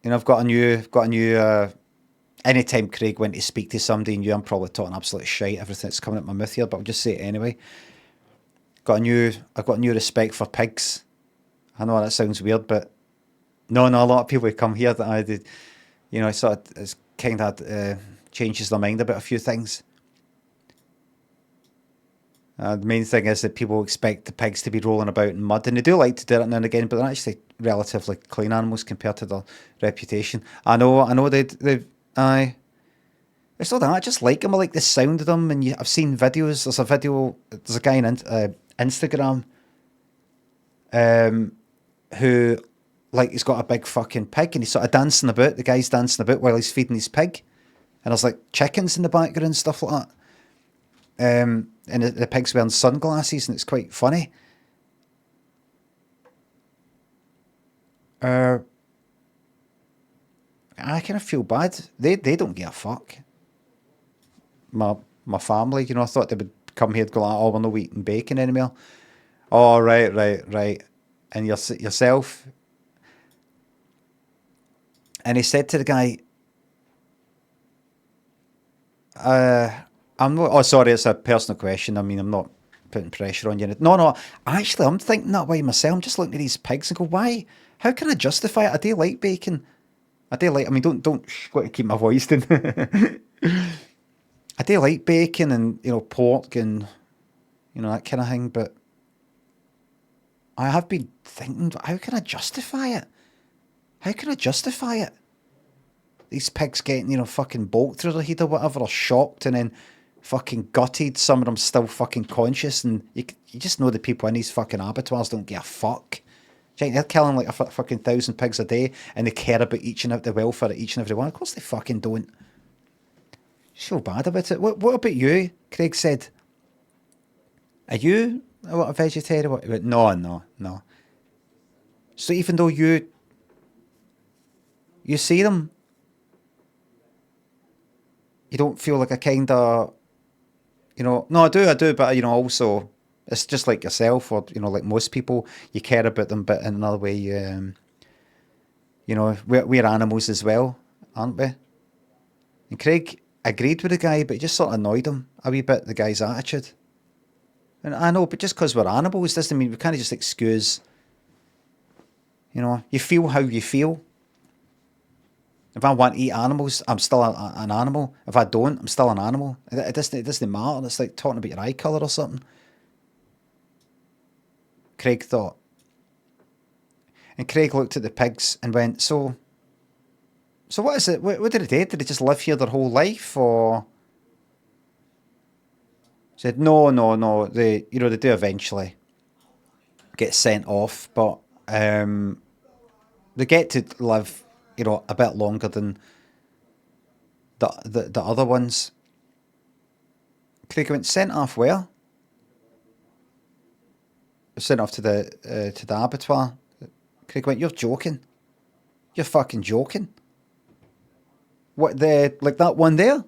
you know, I've got a new, anytime Craig went to speak to somebody, and I'm probably talking absolute shite, everything that's coming out my mouth here, but I'll just say it anyway. I've got a new respect for pigs. I know that sounds weird, but no, a lot of people who come here that I did, you know, sort of, it's kind of changes their mind about a few things. The main thing is that people expect the pigs to be rolling about in mud, and they do like to do it now and again, but they're actually relatively clean animals compared to their reputation. I know it's not that, I just like them, I like the sound of them, and I've seen videos, there's a guy on Instagram who, like, he's got a big fucking pig, and he's sort of dancing about, the guy's dancing about while he's feeding his pig, and there's like chickens in the background and stuff like that. And the pig's wearing sunglasses, and it's quite funny. I kind of feel bad. They don't give a fuck. My family, you know, I thought they would come here and go like, oh, we're not eating bacon anymore. Oh, right. And yourself. And he said to the guy, I'm not. Oh, sorry, it's a personal question. I mean, I'm not putting pressure on you. No. Actually, I'm thinking that way myself. I'm just looking at these pigs and go, why? How can I justify it? I do like bacon. I do like. I mean, don't got to keep my voice down. I do like bacon and pork and that kind of thing. But I have been thinking, how can I justify it? How can I justify it? These pigs getting, fucking bolted through the head or whatever, or shocked and then fucking gutted. Some of them still fucking conscious, and you just know the people in these fucking abattoirs don't give a fuck. Do you think they're killing like a fucking 1,000 pigs a day, and they care about the welfare of each and every one? Of course they fucking don't. So bad about it. What about you? Craig said, are you a vegetarian? He went, no. So even though you see them, you don't feel like a kind of, no, I do, but, also, it's just like yourself, or, like most people, you care about them, but in another way, we're animals as well, aren't we? And Craig agreed with the guy, but he just sort of annoyed him a wee bit, the guy's attitude. And I know, but just because we're animals doesn't mean we can't just excuse, you feel how you feel. If I want to eat animals, I'm still an animal. If I don't, I'm still an animal. It doesn't matter. It's like talking about your eye colour or something. Craig thought. And Craig looked at the pigs and went, so what is it? What did they do? Did they just live here their whole life? Or said, no. They do eventually get sent off, but they get to live a bit longer than the other ones. Craig went, sent off where? Sent off to the abattoir. Craig went, you're joking. You're fucking joking. What, like that one there?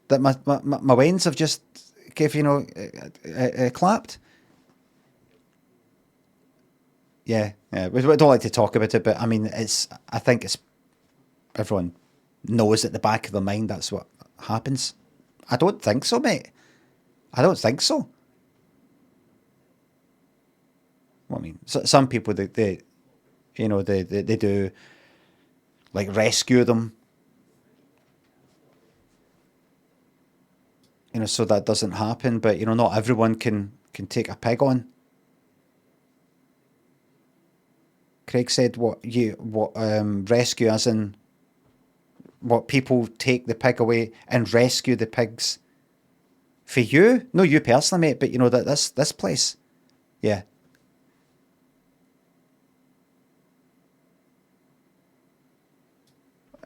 That my wens have just gave, clapped? Yeah. We don't like to talk about it, but I mean, I think everyone knows at the back of their mind that's what happens. I don't think so, mate. I don't think so. Well, I mean, some people, they do, like, rescue them, so that doesn't happen, but, not everyone can take a pig on. Craig said, rescue as in what, people take the pig away and rescue the pigs for you? No, you personally, mate, but that this place. Yeah.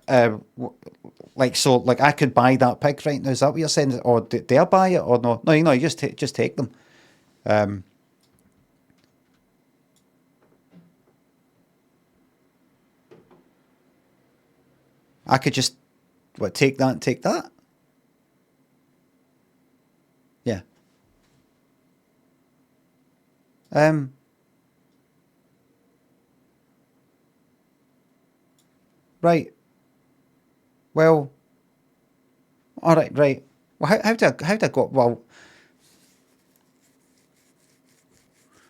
Like I could buy that pig right now. Is that what you're saying? Or do I buy it or no? No, you just take them. I could just take that and take that. Yeah. Right. Well. All right. Right. Well, how do I go? Well,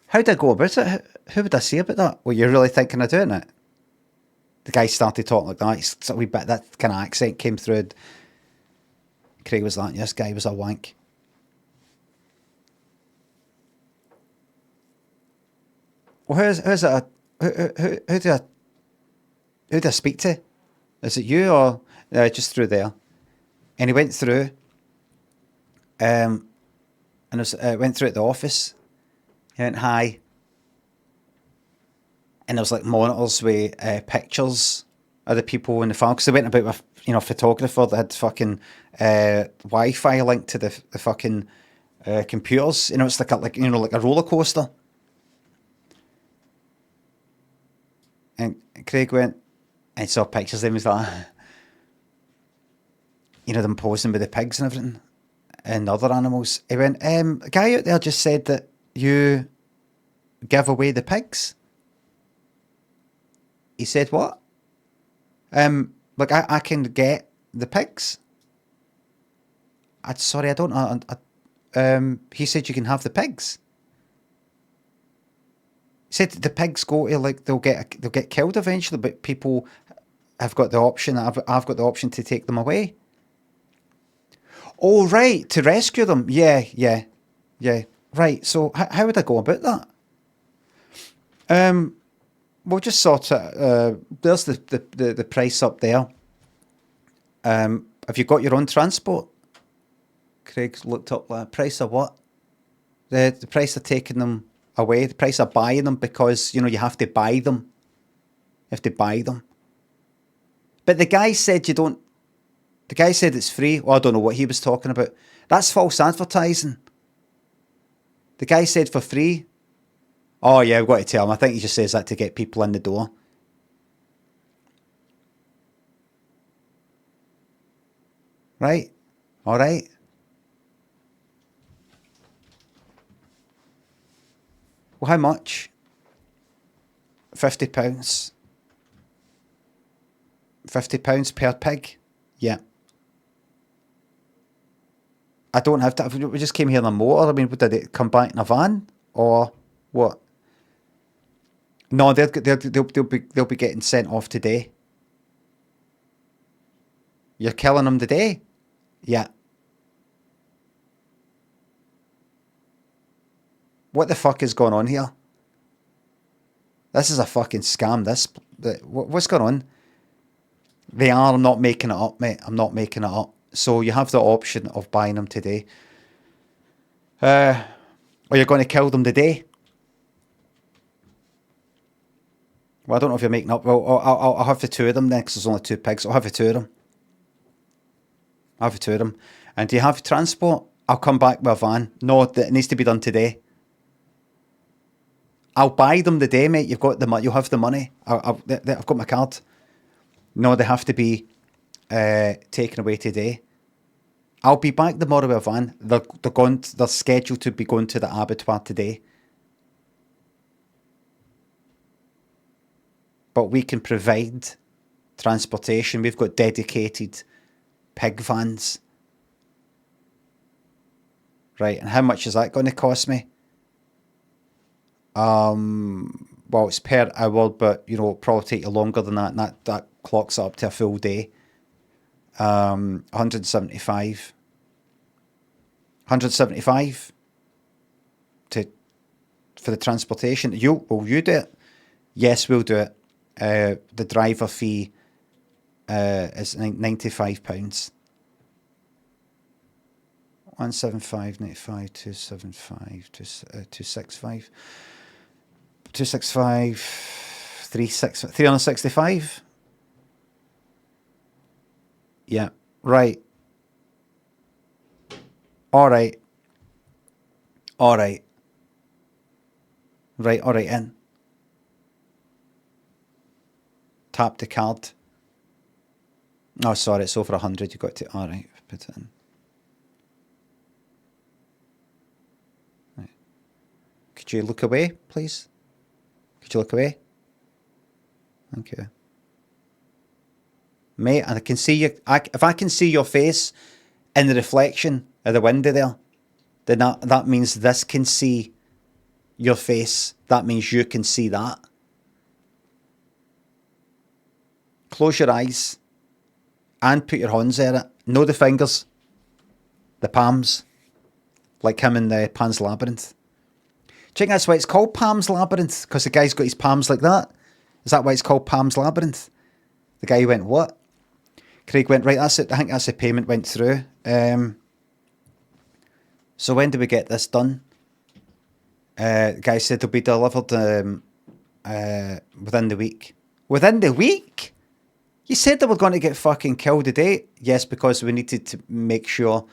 how do I go about it? Who would I say about that? Well, you're really thinking of doing it? The guy started talking like that. It's a wee bit, that kind of accent came through. Craig was like, this guy was a wank. Well, who do I speak to? Is it you or just through there? And he went through, and went through at the office. He went, hi. And there was like monitors with pictures of the people in the farm, because they went about with a photographer that had fucking Wi-Fi linked to the fucking computers. It's like a roller coaster. And Craig went and saw pictures of him. He was like, them posing with the pigs and everything and other animals. He went, a guy out there just said that you give away the pigs. He said, what? Like I can get the pigs. Sorry, I don't know. He said you can have the pigs. He said the pigs go to, like, they'll get killed eventually, but people have got the option. I've got the option to take them away. Oh, right, to rescue them. Yeah. Right. So how would I go about that? We'll just sort it. There's the price up there. Have you got your own transport? Craig looked up price of what? The price of taking them away, the price of buying them, because you have to buy them. You have to buy them. But the guy said you don't. The guy said it's free. Well, I don't know what he was talking about. That's false advertising. The guy said for free. Oh yeah, we've got to tell him. I think he just says that to get people in the door. Right? All right. Well, how much? £50. £50 per pig? Yeah. I don't have to. We just came here in a motor. I mean, did it come back in a van or what? No, they'll be getting sent off today. You're killing them today? Yeah. What the fuck is going on here? This is a fucking scam. What's going on? They are. I'm not making it up, mate. I'm not making it up. So you have the option of buying them today. Or you're going to kill them today. Well, I don't know if you're making up. Well, I'll have the two of them then, because there's only two pigs. I'll have the two of them. And do you have transport? I'll come back with a van. No, it needs to be done today. I'll buy them the day, mate. You've got the money. You'll have the money. I've got my card. No, they have to be taken away today. I'll be back tomorrow with a van. They're scheduled to be going to the abattoir today. But we can provide transportation. We've got dedicated pig vans. Right, and how much is that going to cost me? Well, it's per hour, but it'll probably take you longer than that, and that clocks up to a full day. 175. 175 for the transportation. Will you do it? Yes, we'll do it. The driver fee is £95. 175, 95, 275, 265, 265, 365. Yeah, right. All right. Right, all right, in. Tap the card. Oh, sorry, it's over 100. You got to. All right, put it in. Right. Could you look away, please? Could you look away? Thank you, mate. And I can see you. If I can see your face in the reflection of the window there, then that means this can see your face. That means you can see that. Close your eyes and put your hands at it. No, the fingers, the palms, like him in the Pan's Labyrinth. Do you think that's why it's called Palm's Labyrinth? Because the guy's got his palms like that? Is that why it's called Palm's Labyrinth? The guy went, what? Craig went, right, that's it. I think that's the payment went through. So when do we get this done? The guy said they'll be delivered within the week. Within the week? You said they were going to get fucking killed today. Yes, because we needed to make sure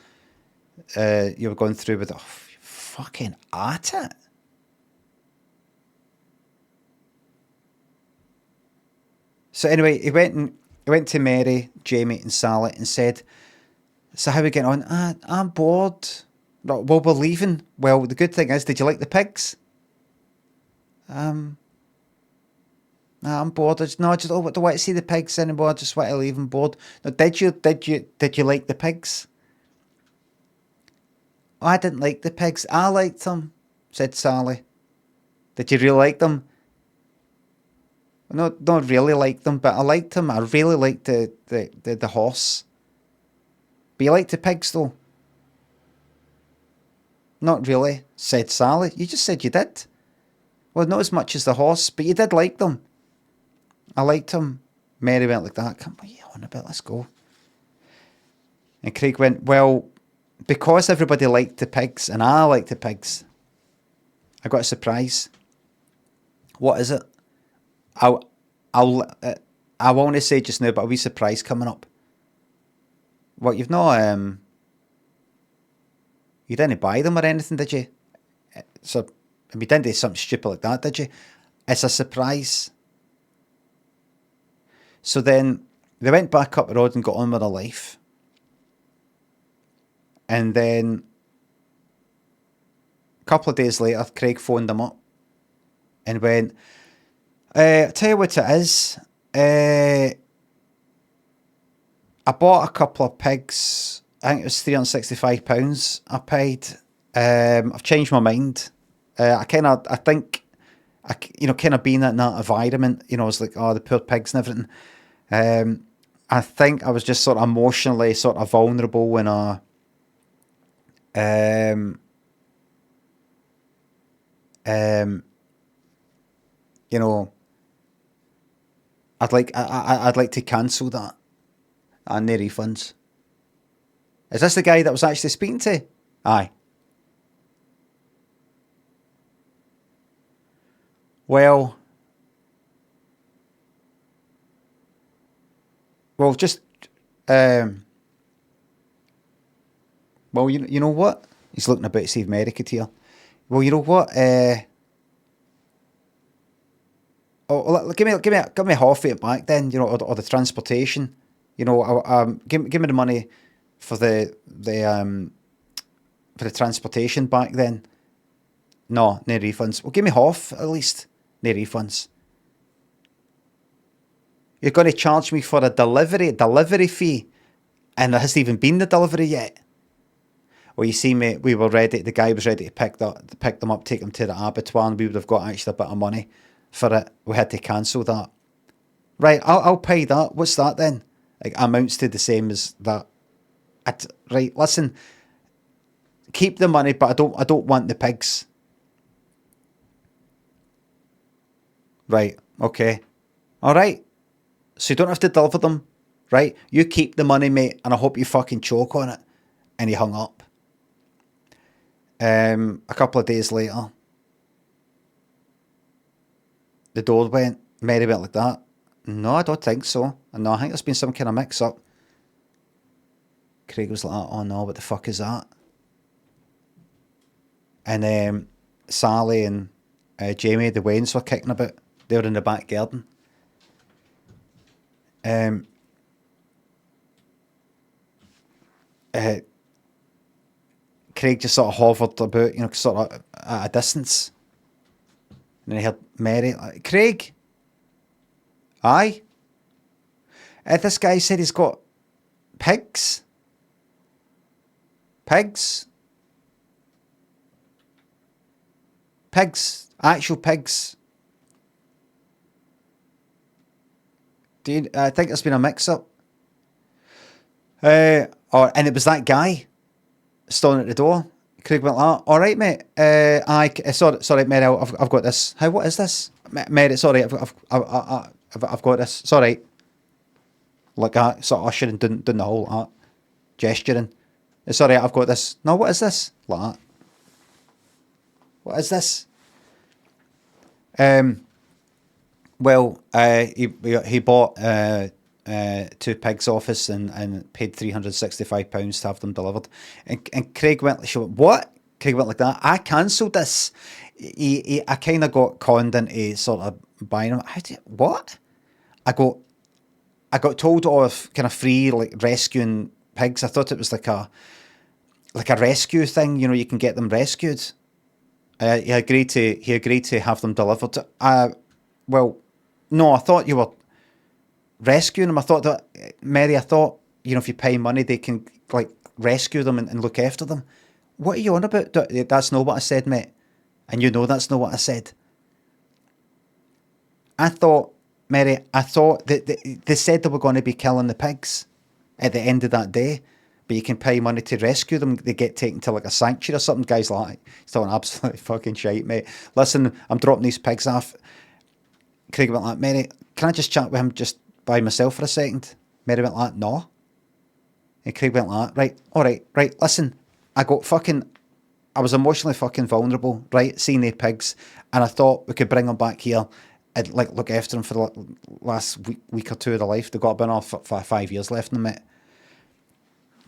you were going through with it. Oh, fucking at it. So anyway, he went to Mary, Jamie and Sally and said, so how are we getting on? I'm bored. Well, we're leaving. Well, the good thing is, did you like the pigs? I'm bored. I just don't want to see the pigs anymore. I just want to leave. I'm bored. No, did you like the pigs? Oh, I didn't like the pigs. I liked them, said Sally. Did you really like them? No, not really like them, but I liked them. I really liked the horse. But you liked the pigs, though? Not really, said Sally. You just said you did. Well, not as much as the horse, but you did like them. I liked them. Mary went like that. Come on a bit, let's go. And Craig went, well, because everybody liked the pigs and I liked the pigs, I got a surprise. What is it? I want to say just now, but a wee surprise coming up. What, you've not, you didn't buy them or anything, did you? So, you didn't do something stupid like that, did you? It's a surprise. So then they went back up the road and got on with their life. And then a couple of days later, Craig phoned them up and went, I'll tell you what it is. I bought a couple of pigs. I think it was £365 I paid. I've changed my mind. I think, kind of being in that environment, I was like, oh, the poor pigs and everything. I think I was just sort of emotionally sort of vulnerable when I'd like to cancel that and no refunds. Is this the guy that was actually speaking to? Aye. Well, just, well, you know what? He's looking about to see if Mary could hear. Well, you know what? Give me half of it back then, or the transportation. Give me the money for the transportation back then. No refunds. Well, give me half at least. No refunds. You're going to charge me for a delivery fee, and there hasn't even been the delivery yet. Well, you see, mate, we were ready. The guy was ready to pick them up, take them to the abattoir, and we would have got actually a bit of money for it. We had to cancel that. Right, I'll pay that. What's that then? Like, amounts to the same as that. Right, listen. Keep the money, but I don't want the pigs. Right, okay. All right. So you don't have to deliver them, right? You keep the money, mate, and I hope you fucking choke on it. And he hung up. A couple of days later, the door went. Mary went like that. No, I don't think so. No, I think there's been some kind of mix-up. Craig was like, oh no, what the fuck is that? And Sally and Jamie, the Waynes, were kicking about. They were in the back garden. Craig just sort of hovered about, sort of at a distance. And then he heard Mary, like, Craig? Aye? This guy said he's got pigs. Pigs? Pigs. Actual pigs. I think there's been a mix-up. And it was that guy standing at the door. Craig went like, all right, mate. Sorry, Mary, I've got this. How? What is this, Mary? Sorry, I've got this. Sorry. Like that, sort of ushering, doing the whole gesturing. Sorry, I've got this. No, what is this? Like that. What is this? Well, he bought 2 pigs off us and paid £365 to have them delivered. And Craig went like, what? Craig went like that. I cancelled this. I kind of got conned into sort of buying them. What? I got told of kind of free, like, rescuing pigs. I thought it was like a rescue thing. You can get them rescued. He agreed to have them delivered. Well, no, I thought you were rescuing them. I thought that, Mary, if you pay money, they can, like, rescue them and look after them. what are you on about? That's not what I said, mate. And you know that's not what I said. I thought, Mary, that they said they were going to be killing the pigs at the end of that day, but you can pay money to rescue them. They get taken to like a sanctuary or something. Guys like, it's all an absolute fucking shite, mate. Listen, I'm dropping these pigs off. Craig went like, Mary, can I just chat with him just by myself for a second? Mary went like, no. And Craig went like, right, all right, listen, I was emotionally fucking vulnerable, right, seeing the pigs, and I thought we could bring them back here and like look after them for the last week or two of their life. They've got about off for 5 years left in them, mate.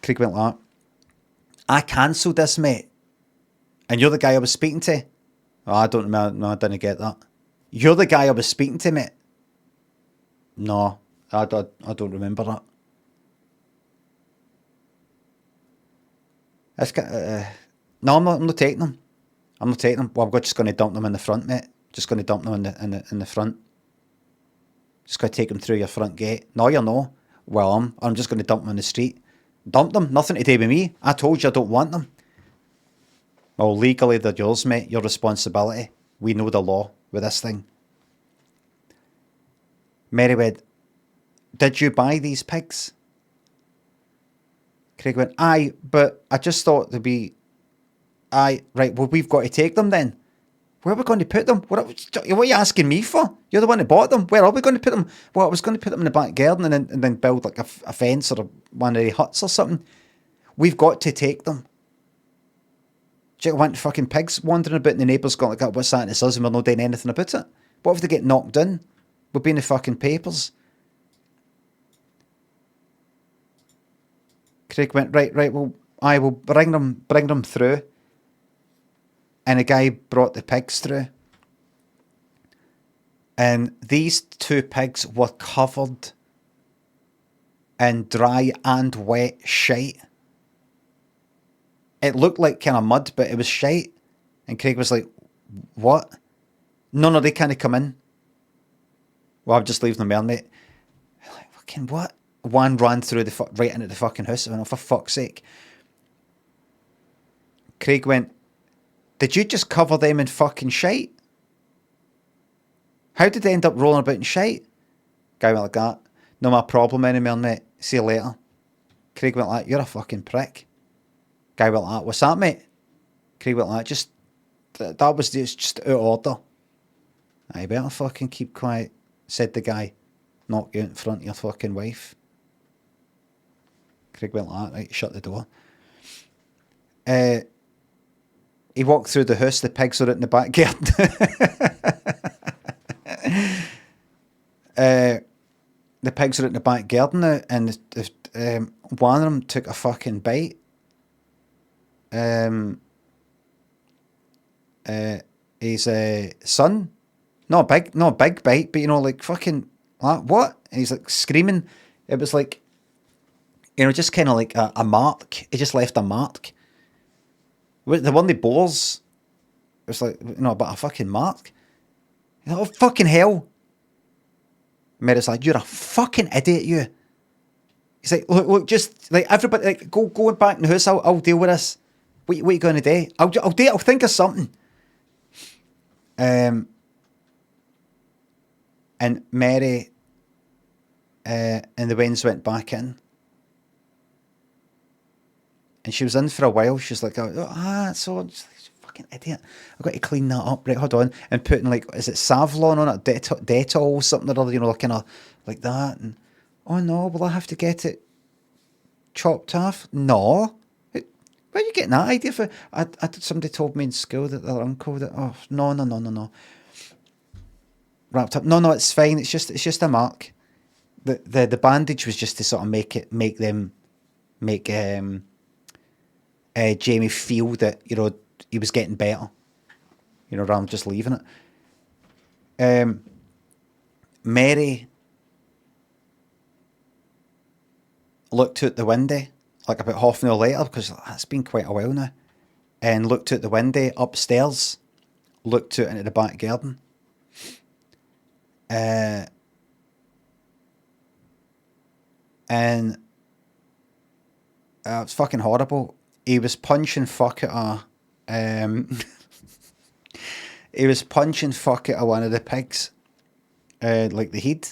Craig went like, I cancelled this, mate. And you're the guy I was speaking to? Oh, I don't remember. No, I didn't get that. You're the guy I was speaking to, mate? No, I don't remember that. That's no, I'm not taking them. I'm not taking them. Well, I'm just going to dump them in the front, mate. Just going to dump them in the front. Just going to take them through your front gate. No, you're no. Well, I'm just going to dump them in the street. Dump them. Nothing to do with me. I told you I don't want them. Well, legally they're yours, mate. Your responsibility. We know the law with this thing. Mary went, did you buy these pigs? Craig went, aye, but I just thought they'd be... Aye, right, well, we've got to take them then. Where are we going to put them? What are you asking me for? You're the one that bought them. Where are we going to put them? Well, I was going to put them in the back garden and then build like a fence or one of the huts or something. We've got to take them. Do you want fucking pigs wandering about and the neighbours got like, what's that and it's us and we're not doing anything about it? What if they get knocked in? We'll be in the fucking papers. Craig went, right, well, I will bring them through. And a guy brought the pigs through. And these two pigs were covered in dry and wet shite. It looked like kind of mud, but it was shite. And Craig was like, what? No, they can't come in. Well, I'm just leaving them there, mate. Like, fucking what? One ran through right into the fucking house. I went, oh, for fuck's sake. Craig went, did you just cover them in fucking shite? How did they end up rolling about in shite? Guy went like that. No my problem anymore, mate. See you later. Craig went like, you're a fucking prick. Guy went like, what's that, mate? Craig went like, that was just out of order. I better fucking keep quiet, said the guy. Knock you out in front of your fucking wife. Craig went like that, right, shut the door. He walked through the house, the pigs were out in the back garden. The pigs are out in the back garden now, and one of them took a fucking bite. His son, not a big bite, but you know, like fucking, like, what? And he's like screaming. It was like, you know, just kind of like a mark. He just left a mark. The one that boars, it was like, you know, about a fucking mark. Oh, fucking hell. Mary's like, you're a fucking idiot, you. He's like, look, just, like, everybody, like, go back in the house, I'll deal with this. What are you going to do? I'll do it, I'll think of something. And Mary and the Waynes went back in. And she was in for a while. She's like, so fucking idiot. I've got to clean that up. Right, hold on. And putting like, is it Savlon on it? Dettol, something or other, you know, kind of like that. And, oh no, will I have to get it chopped off? No. Where are you getting that idea for? Somebody told me in school that their uncle, no. Wrapped up. No, it's fine. It's just a mark. The bandage was just to sort of make Jamie feel that, you know, he was getting better, you know, rather than just leaving it. Mary looked out the window like about half an hour later, because it's been quite a while now, and looked out the window upstairs, looked out into the back garden. And it's fucking horrible. he was punching fuck at he was punching fuck at one of the pigs, like the head,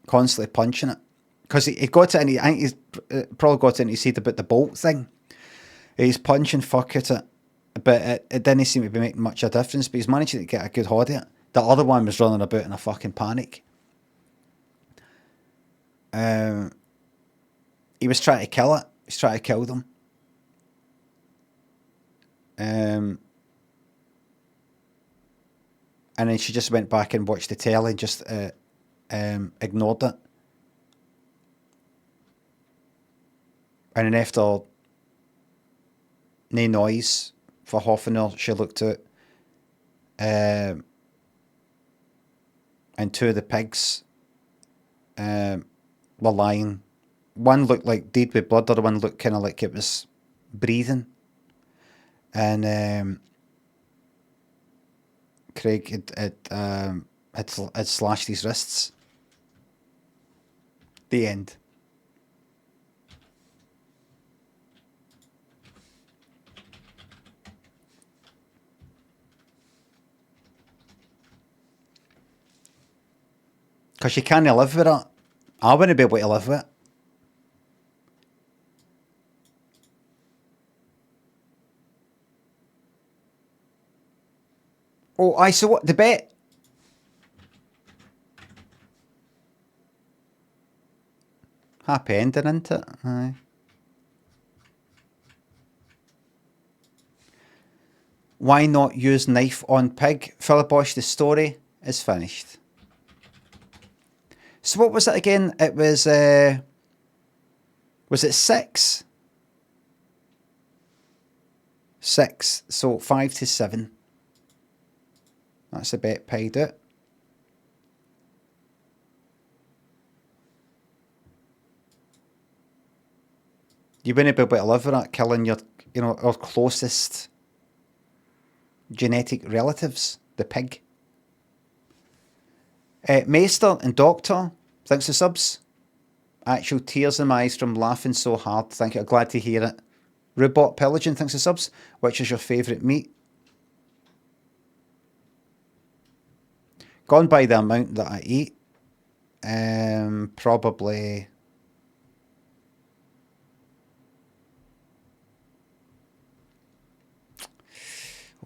constantly punching it. Because he got it in, I think he's probably got it in his head about the bolt thing. He's punching fuck at it, but it didn't seem to be making much of a difference, but he's managing to get a good hold of it. The other one was running about in a fucking panic. He was trying to kill it. He was trying to kill them. And then she just went back and watched the telly and just ignored it. And then after no noise for half an hour, she looked out. And two of the pigs were lying. One looked like dead with blood, the other one looked kind of like it was breathing. And Craig had slashed his wrists. The end. Because you can't live with it. I wouldn't be able to live with it. Oh, I so what the bet? Happy ending, isn't it? Aye. Why not use knife on pig? Philibosh, the story is finished. So what was it again? It was it 6? 6. So 5 to 7. That's a bet paid out. You wouldn't be able to live with that, killing your, our closest genetic relatives, the pig. Maester and Doctor, thanks for subs. Actual tears in my eyes from laughing so hard. Thank you, I'm glad to hear it. Rubot Pelican, thanks for subs. Which is your favourite meat? Gone by the amount that I eat. Probably...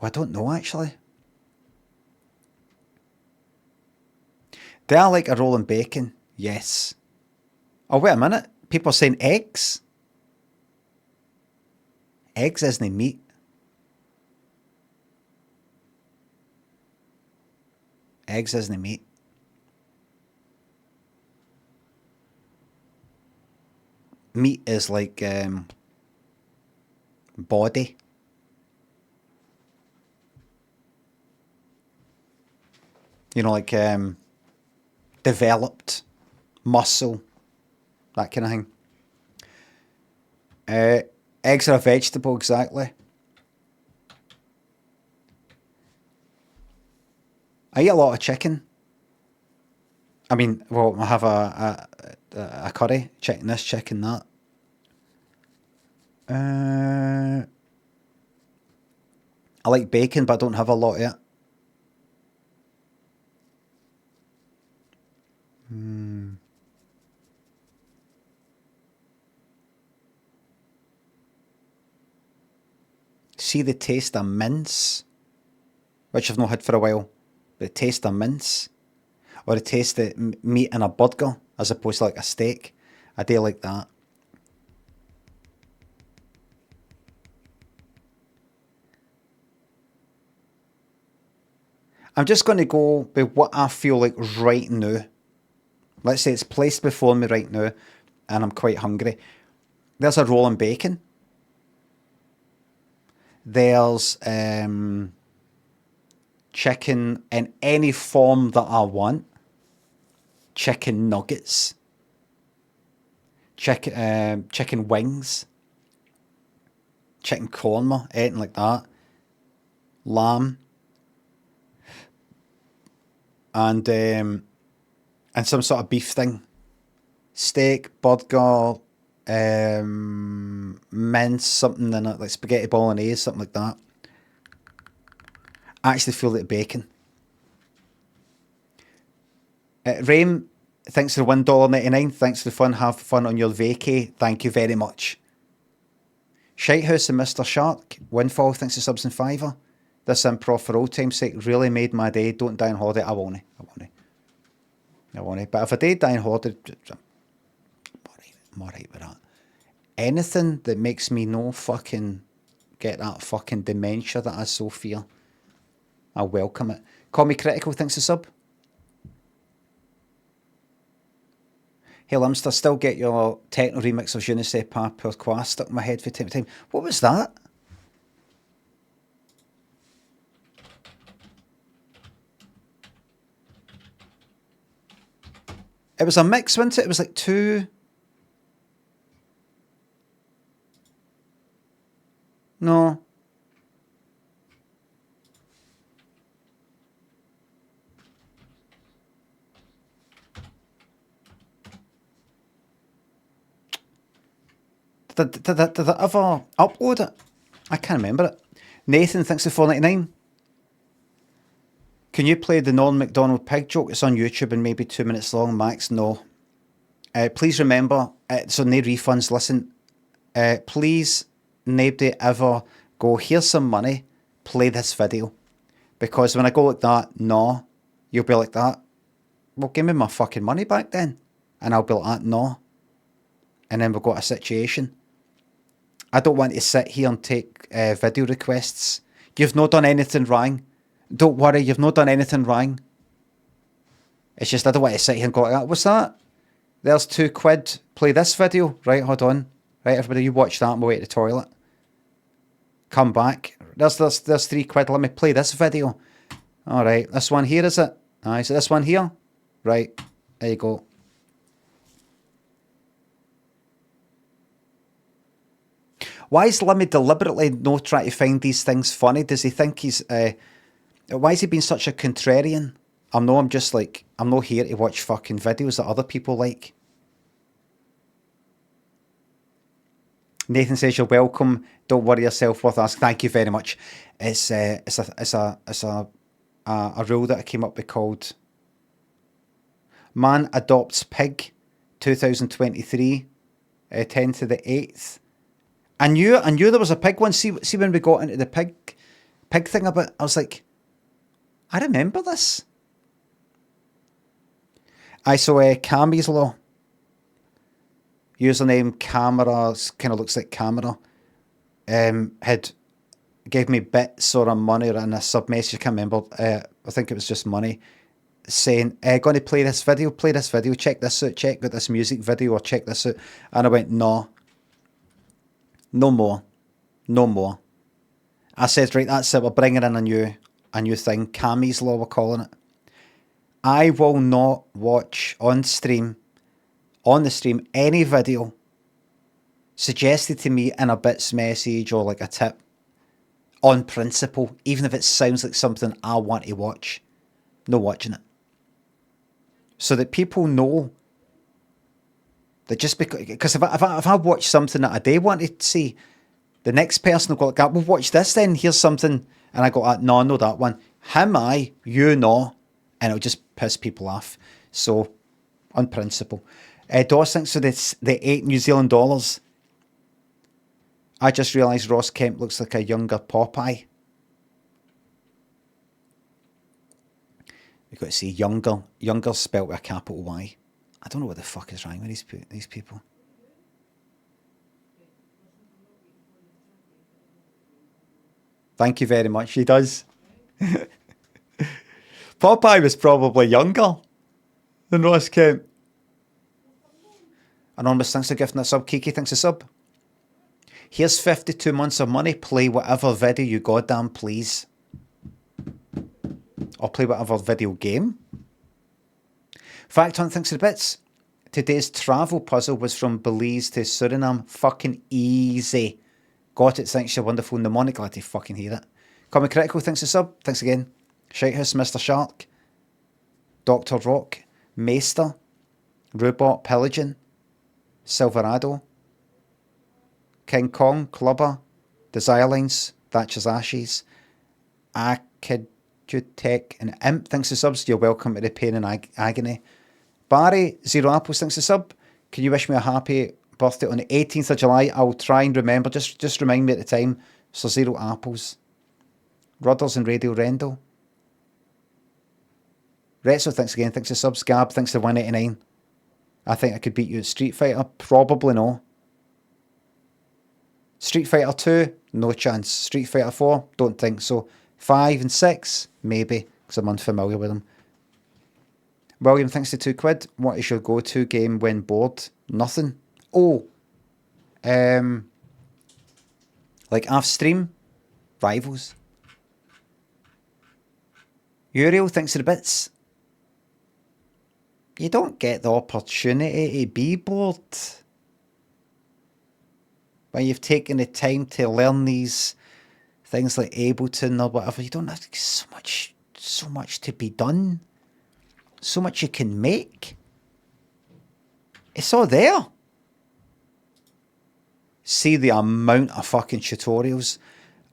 I don't know, actually. Do I like a rolling bacon? Yes. Oh, wait a minute. People are saying eggs? Eggs isn't meat. Eggs isn't meat. Meat is like body. Like developed muscle, that kind of thing. Eggs are a vegetable, exactly. I eat a lot of chicken. I mean, well, I have a curry, chicken this, chicken that. I like bacon, but I don't have a lot of it. See the taste of mince, which I've not had for a while. The taste of mince, or the taste of meat in a burger as opposed to like a steak. I do like that. I'm just going to go with what I feel like right now. Let's say it's placed before me right now and I'm quite hungry. There's a rolling bacon. There's chicken in any form that I want. Chicken nuggets. Chicken wings. Chicken korma, anything like that. Lamb. And some sort of beef thing. Steak, burger, mince something in it, like spaghetti bolognese, something like that. I actually feel like bacon. Raim, thanks for the $1.99. Thanks for the fun. Have fun on your vacay. Thank you very much. Shitehouse and Mr. Shark. Windfall, thanks for subs and fiver. This improv for old time's sake really made my day. Don't die on holiday. I won't. But if I did die on holiday, I'm alright with that. Anything that makes me no fucking get that fucking dementia that I so fear, I welcome it. Call me critical, thanks for sub. Hey Limster, still get your techno remix of Je ne sais pas pourquoi stuck in my head for time to time. What was that? It was a mix, wasn't it? It was like two... No. Did I ever upload it? I can't remember it. Nathan, thanks for $4.99. Can you play the non-McDonald pig joke? It's on YouTube and maybe 2 minutes long, max. No. Please remember, so no refunds, listen. Please, nobody ever go, here's some money, play this video. Because when I go like that, no, you'll be like that. Well, give me my fucking money back then. And I'll be like that, no. And then we've got a situation. I don't want to sit here and take video requests. You've not done anything wrong. Don't worry, you've not done anything wrong. It's just I don't want to sit here and go like that. What's that? There's £2. Play this video. Right, hold on. Right, everybody, you watch that on my way to the toilet. Come back. There's £3. Let me play this video. All right, this one here, is it? Aye, so this one here? Right, there you go. Why is Limmy deliberately not trying to find these things funny? Does he think he's... why has he been such a contrarian? I'm not here to watch fucking videos that other people like. Nathan says you're welcome. Don't worry yourself worth asking. Thank you very much. It's a rule that I came up with called Man Adopts Pig 2023 10 to the 8th. I knew there was a pig one. See when we got into the pig thing a bit, I was like, I remember this. I saw Cammy's Law. Username camera, kind of looks like camera. Had gave me bits or a money or in a sub message, I can't remember. I think it was just money. Saying, going to play this video, check this out, check out this music video or check this out. And I went, no. No more. I said, right, that's it, we're bringing in a new thing. Cammy's Law, we're calling it. I will not watch on the stream, any video suggested to me in a bits message or like a tip on principle, even if it sounds like something I want to watch. No watching it. So that people know that just because if I watch something that I do want to see, the next person will go like, we'll watch this then, here's something, and I go, no, that one. Him, you know, and it'll just piss people off. So, on principle. Doss thinks so the $8 New Zealand dollars. I just realised Ross Kemp looks like a younger Popeye. We've got to see younger spelt with a capital Y. I don't know what the fuck is wrong with these people. Thank you very much. He does. Popeye was probably younger than Ross Kemp. Anonymous thanks for gifting a sub. Kiki thanks a sub. Here's 52 months of money. Play whatever video you goddamn please. Or play whatever video game. Fact Hunt thinks of the bits. Today's travel puzzle was from Belize to Suriname. Fucking easy. Got it, thanks, you're wonderful mnemonic. Glad to fucking hear it. Comic Critical thanks a sub. Thanks again. Shitehouse, Mr. Shark. Dr. Rock. Maester. Robot Pelican. Silverado. King Kong, Clubber, Desire Lines, Thatcher's Ashes, Akidutech, and Imp, thanks to subs. You're welcome to the pain and agony. Barry, Zero Apples, thanks to sub. Can you wish me a happy birthday on the 18th of July? I'll try and remember. Just remind me at the time. So Zero Apples. Rudders and Radio Rendell. Retso, thanks again. Thanks to subs. Gab, thanks to 189. I think I could beat you at Street Fighter. Probably no. Street Fighter 2, no chance. Street Fighter 4, don't think so. 5 and 6, maybe, because I'm unfamiliar with them. William, thanks to £2. What is your go-to game when bored? Nothing. Oh, like off-stream, Rivals. Uriel, thanks to the bits. You don't get the opportunity to be bored when you've taken the time to learn these things like Ableton or whatever. You don't have so much to be done. So much you can make. It's all there. See the amount of fucking tutorials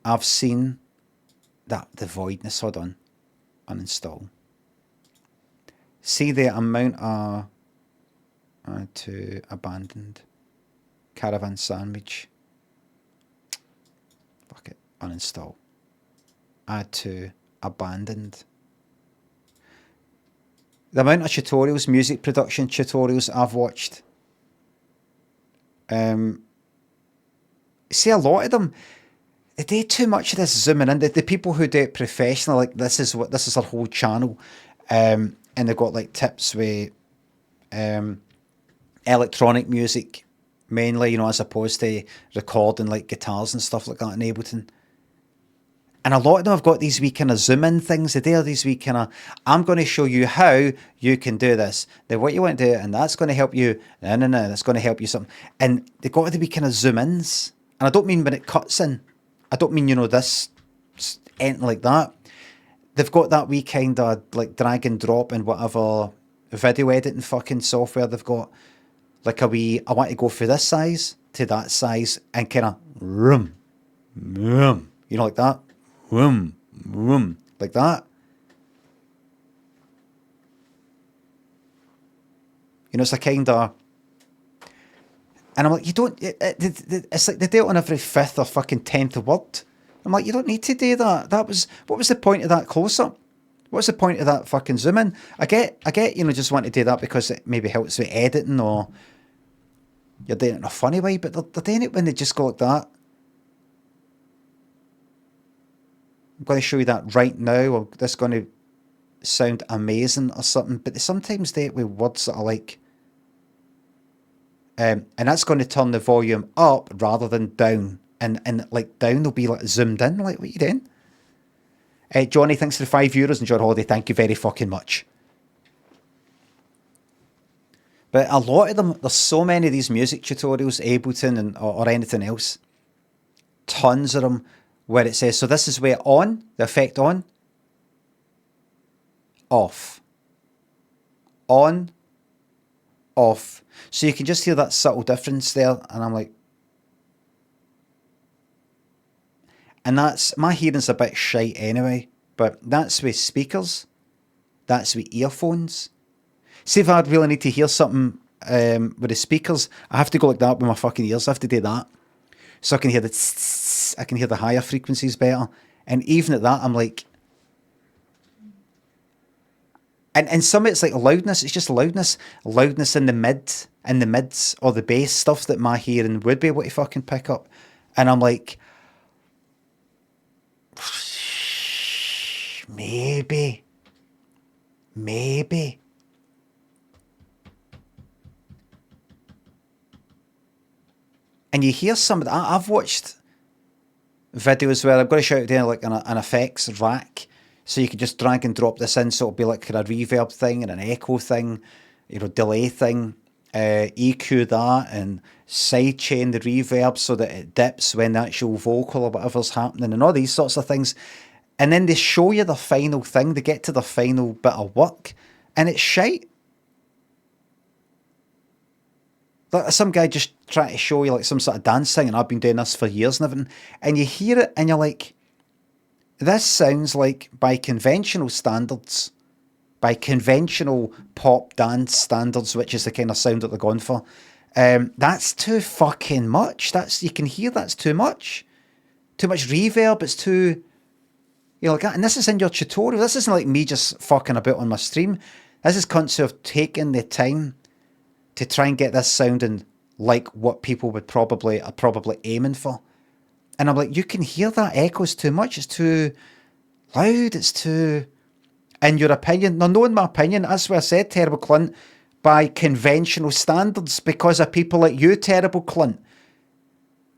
I've seen. That the voidness, hold on. Uninstall. See the amount of to abandoned. Caravan sandwich. Fuck it. Uninstall. Add to abandoned. The amount of tutorials, music production tutorials I've watched. See, a lot of them, they do too much of this zooming in. The people who do it professionally, like this is their whole channel, and they've got like tips with electronic music mainly, as opposed to recording like guitars and stuff like that in Ableton. And a lot of them have got these wee kind of zoom in things. They are these wee kind of, I'm going to show you how you can do this. Then what you want to do, and that's going to help you. No, that's going to help you something. And they've got the wee kind of zoom ins. And I don't mean when it cuts in. I don't mean, this, anything like that. They've got that wee kind of like drag and drop and whatever video editing fucking software they've got. Like a wee, I want to go for this size to that size and kind of room, like that. Room, like that. It's a kind of, and I'm like, you don't. It's like they do it on every 5th or fucking 10th word. I'm like, you don't need to do that. What was the point of that close up? What's the point of that fucking zoom in? I get, just want to do that because it maybe helps with editing or you're doing it in a funny way, but they're doing it when they just go like that. I'm going to show you that right now, or this is going to sound amazing or something, but they sometimes do it with words that are like, and that's going to turn the volume up rather than down, and like down will be like zoomed in. Like, what are you doing? Johnny, thanks for the €5 and John Holiday, thank you very fucking much. But a lot of them, there's so many of these music tutorials, Ableton or anything else, tons of them, where it says, so this is where on, the effect on, off, on, off. So you can just hear that subtle difference there, and I'm like, and that's, my hearing's a bit shite anyway, but that's with speakers, that's with earphones. See, if I really need to hear something with the speakers, I have to go like that with my fucking ears, I have to do that. So I can hear I can hear the higher frequencies better. And even at that, I'm like, and some of it's like loudness, it's just loudness in the mids or the bass, stuff that my hearing would be able to fucking pick up. And I'm like, maybe. And you hear some of that. I've watched videos where I've got to shout down like an effects rack, so you can just drag and drop this in, so it'll be like a reverb thing and an echo thing, delay thing, EQ that, and sidechain the reverb so that it dips when the actual vocal or whatever's happening, and all these sorts of things. And then they show you the final thing. They get to the final bit of work, and it's shite. Like some guy just trying to show you like some sort of dance thing, and I've been doing this for years and everything, and you hear it and you're like, this sounds like, by conventional standards, by conventional pop dance standards, which is the kind of sound that they're going for, that's too fucking much. You can hear that's too much. Too much reverb, it's too, like that. And this is in your tutorial. This isn't like me just fucking about on my stream. This is cunts who have taken the time to try and get this sounding like what people are probably aiming for. And I'm like, you can hear that echoes too much. It's too loud. It's too, in your opinion. Now, knowing my opinion, that's why I said terrible cunt, by conventional standards, because of people like you, terrible cunt.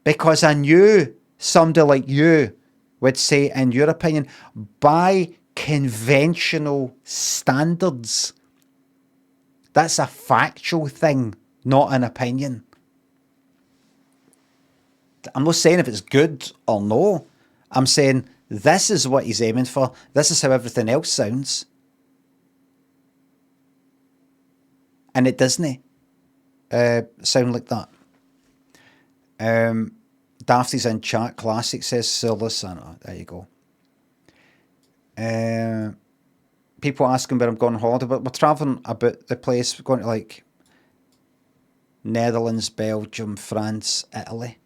Because I knew somebody like you would say, in your opinion, by conventional standards. That's a factual thing, not an opinion. I'm not saying if it's good or no. I'm saying this is what he's aiming for. This is how everything else sounds. And it doesn't sound like that. Dafty's in chat. Classic says Silas. I know. There you go. People asking where I'm going on holiday, but we're travelling about the place. We're going to like Netherlands, Belgium, France, Italy.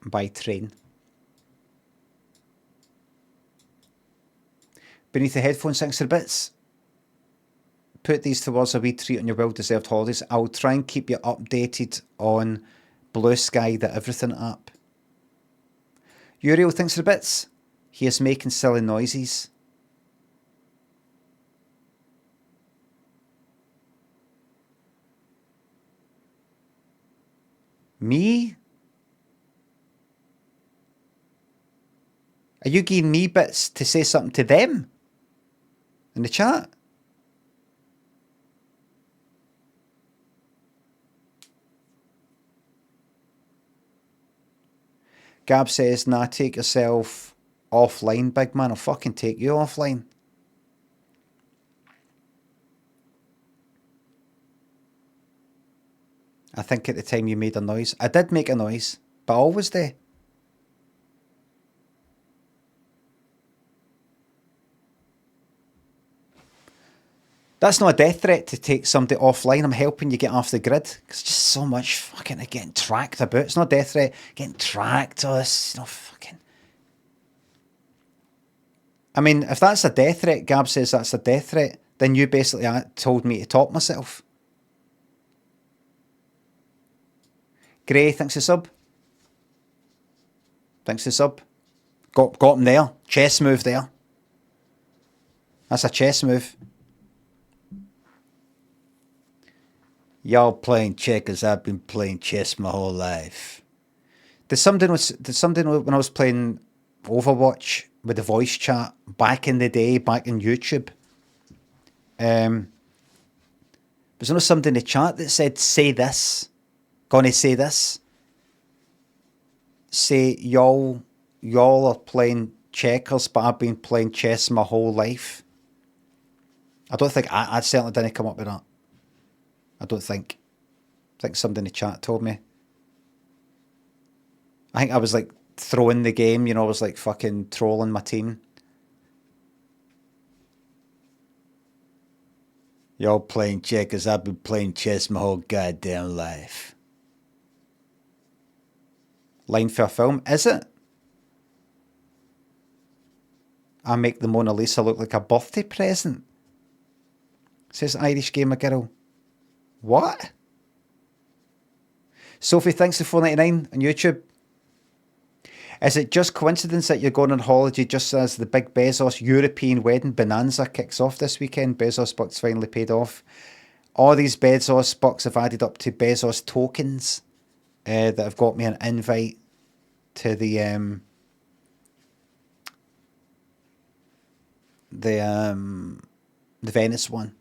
By train. Beneath the headphones, thanks for the bits. Put these towards a wee treat on your well-deserved holidays. I'll try and keep you updated on Blue Sky, the Everything app. Uriel, thanks for the bits. He is making silly noises. Me? Are you giving me bits to say something to them? In the chat? Gab says, nah, take yourself offline, big man. I'll fucking take you offline. I think at the time you made a noise. I did make a noise, but I always do. That's not a death threat to take somebody offline. I'm helping you get off the grid. It's just so much fucking getting tracked about. It's not a death threat. Getting tracked. Oh, it's not fucking... I mean, if that's a death threat, Gab says that's a death threat, then you basically told me to top myself. Gray, thanks for sub. Thanks for sub. Got him there. Chess move there. That's a chess move. Y'all playing checkers, I've been playing chess my whole life. Did somebody when I was playing Overwatch with the voice chat back in the day, back in YouTube, was there somebody in the chat that said, say this? Gonna say this? Say, y'all are playing checkers, but I've been playing chess my whole life. I don't think, I certainly didn't come up with that. I don't think. I think somebody in the chat told me. I think I was like throwing the game, I was like fucking trolling my team. Y'all playing checkers, I've been playing chess my whole goddamn life. Line for a film, is it? I make the Mona Lisa look like a birthday present. Says Irish Gamer Girl. What? Sophie, thanks for $4.99 on YouTube. Is it just coincidence that you're going on holiday just as the big Bezos European wedding bonanza kicks off this weekend? Bezos bucks finally paid off. All these Bezos bucks have added up to Bezos tokens that have got me an invite to the Venice one.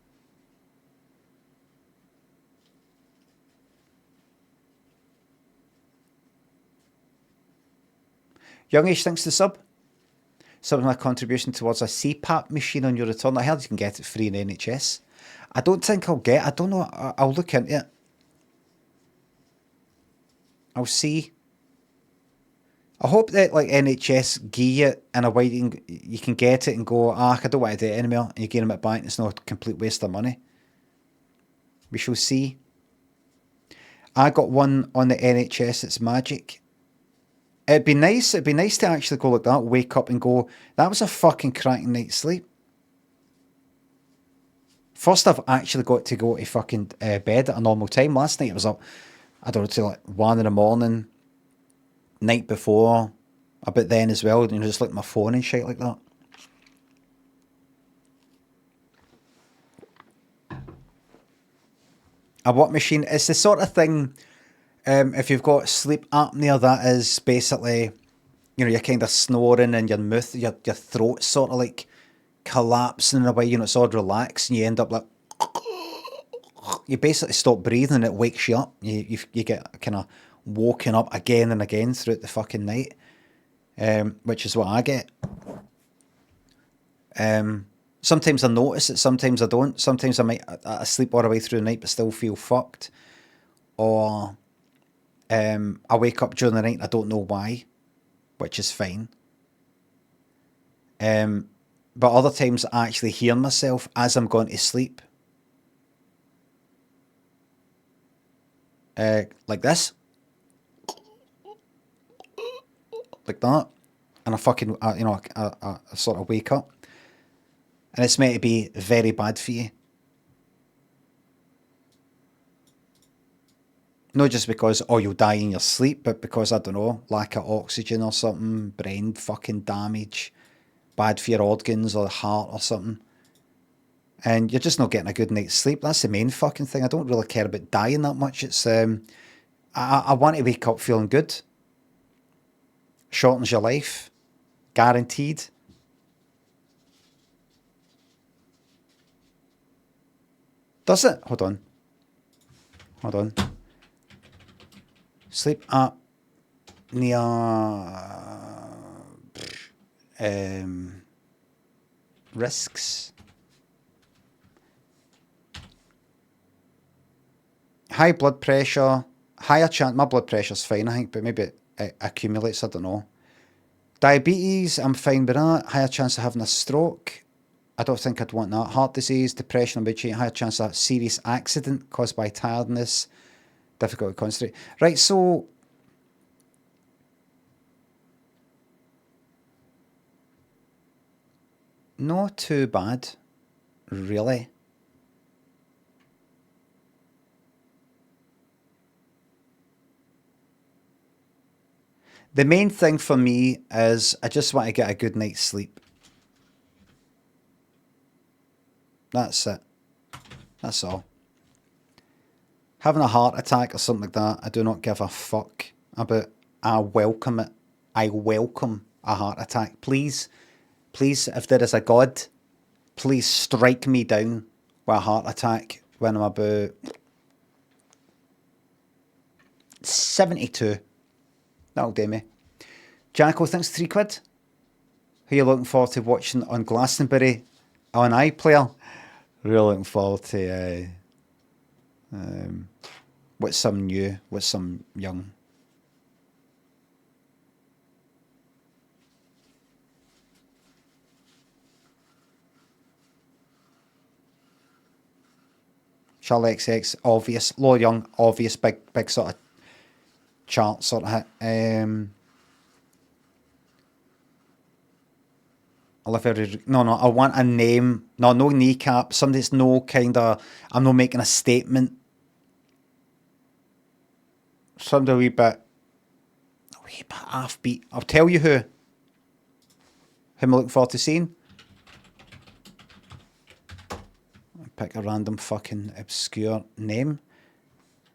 Youngish, thanks to sub. Sub my contribution towards a CPAP machine on your return. I heard you can get it free in NHS. I don't think I'll get. I don't know. I'll look into it. I'll see. I hope that like NHS give you it in a way you can get it and go, I don't want to do it anymore, and you get them it back and it's not a complete waste of money. We shall see. I got one on the NHS, it's magic. It'd be nice to actually go like that, wake up and go, that was a fucking cracking night's sleep. First I've actually got to go to fucking bed at a normal time. Last night I was up, I don't know, till like 1 in the morning. Night before, a bit then as well, just like my phone and shit like that. A what machine? It's the sort of thing, if you've got sleep apnea, that is basically, you're kind of snoring and your mouth, your throat's sort of like collapsing in a way, it's all relaxed and you end up like, you basically stop breathing and it wakes you up. You get kind of woken up again and again throughout the fucking night, which is what I get. Sometimes I notice it, sometimes I don't. Sometimes I sleep all the way through the night but still feel fucked. Or I wake up during the night and I don't know why, which is fine. But other times I actually hear myself as I'm going to sleep. Like this. Like that, and I fucking, I sort of wake up, and it's meant to be very bad for you. Not just because, you'll die in your sleep, but because, I don't know, lack of oxygen or something, brain fucking damage, bad for your organs or the heart or something. And you're just not getting a good night's sleep. That's the main fucking thing. I don't really care about dying that much. It's, I want to wake up feeling good. Shortens your life. Guaranteed. Does it? Hold on. Sleep apnea. Risks. High blood pressure. Higher chance. My blood pressure's fine, I think, but maybe it accumulates, I don't know. Diabetes, I'm fine with that. Higher chance of having a stroke. I don't think I'd want that. Heart disease, depression, obesity, higher chance of serious accident caused by tiredness. Difficult to concentrate. Right, so not too bad, really. The main thing for me is I just want to get a good night's sleep. That's it. That's all. Having a heart attack or something like that, I do not give a fuck about. I welcome it. I welcome a heart attack. Please, if there is a God, please strike me down with a heart attack when I'm about 72. That'll do me. Jacko, thanks £3. Who are you looking forward to watching on Glastonbury on iPlayer? Really looking forward to what's some new, what's some young. Charlie XX, obvious. Low Young, obvious, big sort of chart sort of hit. No, I want a name. No kneecap. Somebody that's no kind of, I'm not making a statement. Somebody a wee bit offbeat. I'll tell you who I'm looking forward to seeing. Pick a random fucking obscure name.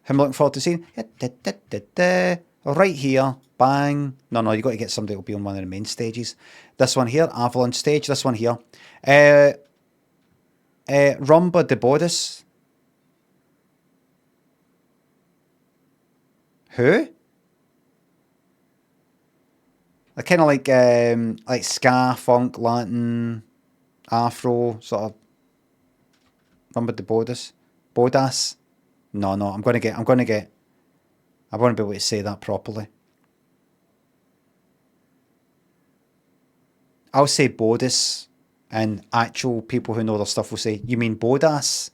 I'm looking forward to seeing. Right here. Bang. No, you got to get somebody who'll be on one of the main stages. This one here, Avalon stage. This one here. Rumba de Bodis. Who? They're kind of like ska, funk, Latin, Afro, sort of. Remember the Bodas? Bodas? No, I want to be able to say that properly. I'll say Bodas, and actual people who know their stuff will say, you mean Bodas?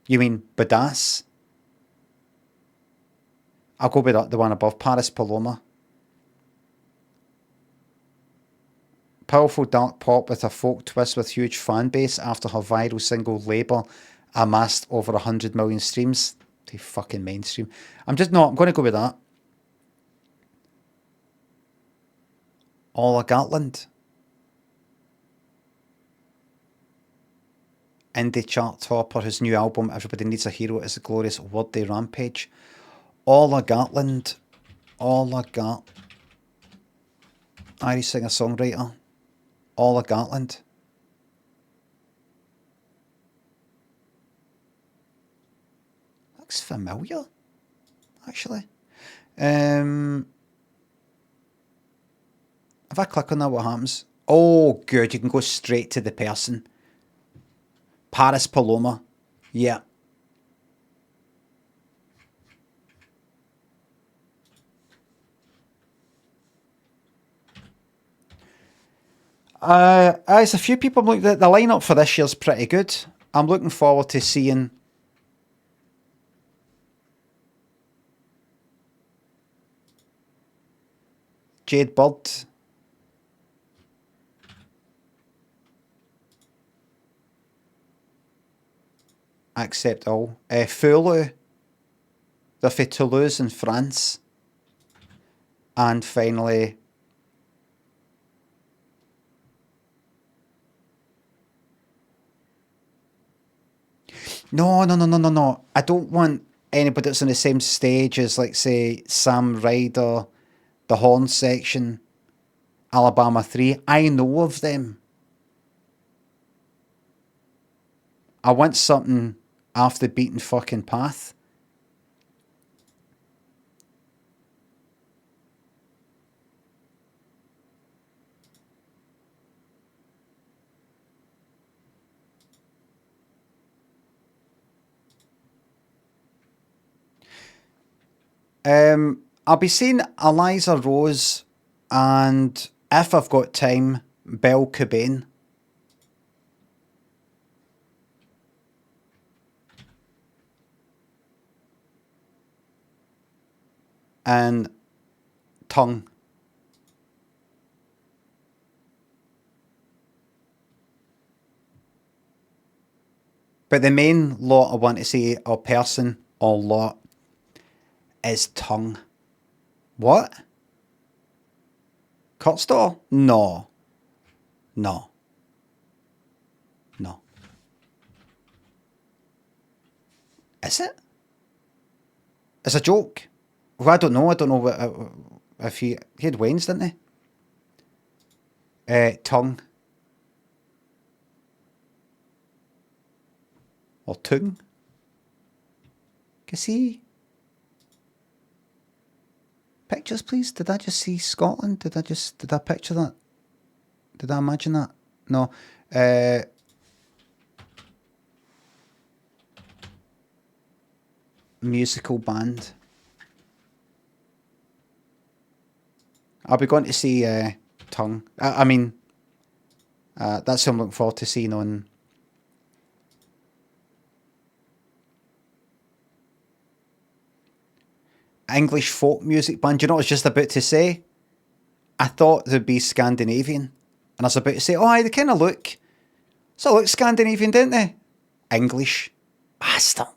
You mean Badass? I'll go with the one above, Paris Paloma. Powerful dark pop with a folk twist with huge fan base after her viral single Labour amassed over 100 million streams. They fucking mainstream. I'm going to go with that. Ola Gatland. Indie chart topper, whose new album Everybody Needs a Hero is a glorious word-day rampage. Ola Gatland. Irish singer-songwriter. Ola Gatland. Looks familiar, actually. If I click on that, what happens? Oh, good. You can go straight to the person. Paris Paloma. Yeah. There's a few people. Look, the lineup for this year's pretty good. I'm looking forward to seeing Jade Bird. Accept all. Fulu. They're for Toulouse in France. And finally, No. I don't want anybody that's on the same stage as, like, say, Sam Ryder, the horn section, Alabama 3. I know of them. I want something off the beaten fucking path. I'll be seeing Eliza Rose and, if I've got time, Belle Cobain. And Tongue. But the main lot I want to see, or person, or lot, is Tongue. What? Kurtstall? No. Is it? It's a joke. Well, I don't know what, if he had Wayne's, didn't he? Tongue. Or Tung. Can see pictures, please? Did I just see Scotland? Did I picture that? Did I imagine that? No. Musical band. I'll be going to see Tongue. I mean, that's what I'm looking forward to seeing on English folk music band. You know what I was just about to say? I thought they'd be Scandinavian. And I was about to say, oh, they kind of look. So look Scandinavian, didn't they? English. Bastard.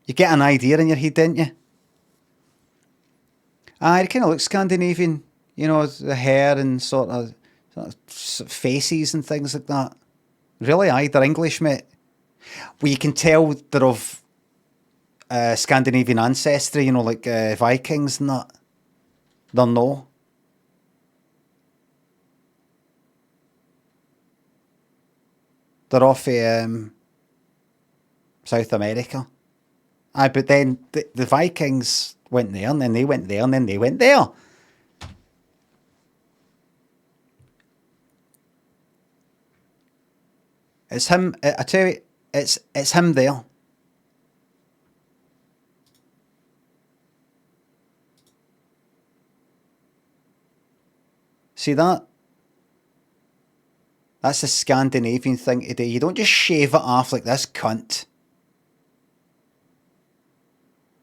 You get an idea in your head, didn't you? They kind of look Scandinavian. You know, the hair and sort of faces and things like that. Really, they're English, mate. Well, you can tell they're of Scandinavian ancestry, you know, like Vikings and that. They're no. They're off South America. But then the Vikings went there, and then they went there, and then they went there. It's him. I tell you, it's him there. See that? That's the Scandinavian thing to do. You don't just shave it off like this cunt.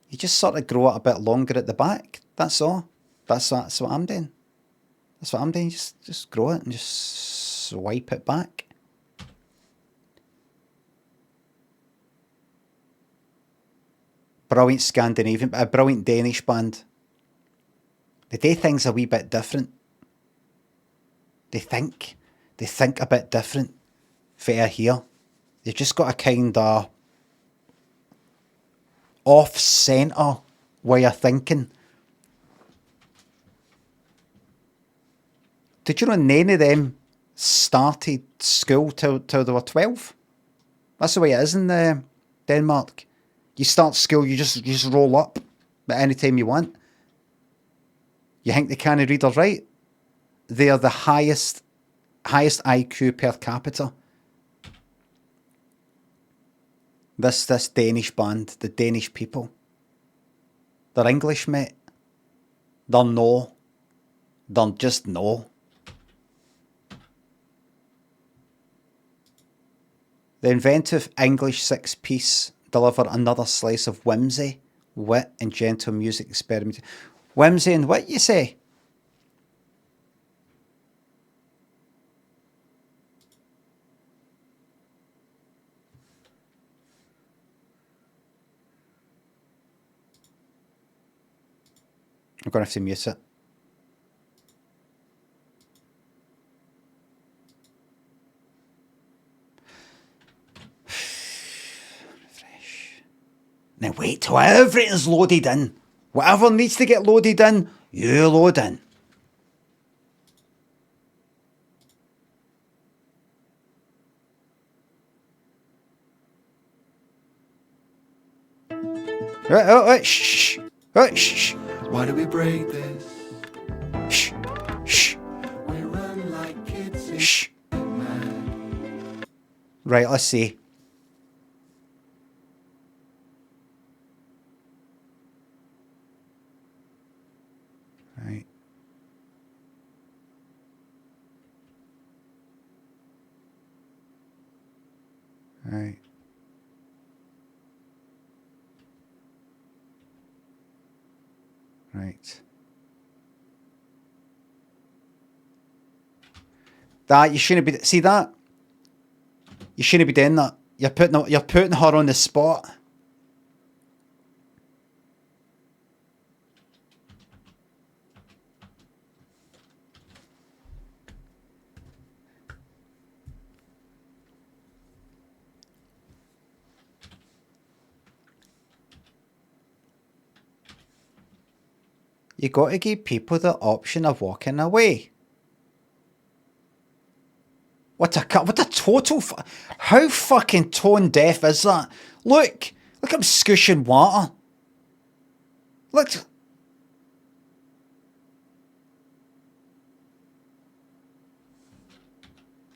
You just sort of grow it a bit longer at the back. That's all. That's what I'm doing. That's what I'm doing. Just grow it and just swipe it back. Brilliant Scandinavian, a brilliant Danish band. They do things a wee bit different. They think a bit different for here. They've just got a kind of off-centre way of thinking. Did you know none of them started school till they were 12? That's the way it is in Denmark. You start school, you just roll up at any time you want. You think they can't read or write? They are the highest IQ per capita. This Danish band, the Danish people. They're English, mate. They're no. They're just no. The inventive English six-piece deliver another slice of whimsy, wit, and gentle music experiment. Whimsy and wit, you say? I'm going to have to mute it. Refresh. Now wait till everything's loaded in. Whatever needs to get loaded in, you load in. Right, shh. Right, shh. Why do we break this? Shh. Shh. We run like kids in Shh. mad. Right, let's see. Right. Right. Right. That you shouldn't be. See that? You shouldn't be doing that. You're putting her on the spot. You got to give people the option of walking away. What a total... How fucking tone deaf is that? Look I'm squishing water. Look.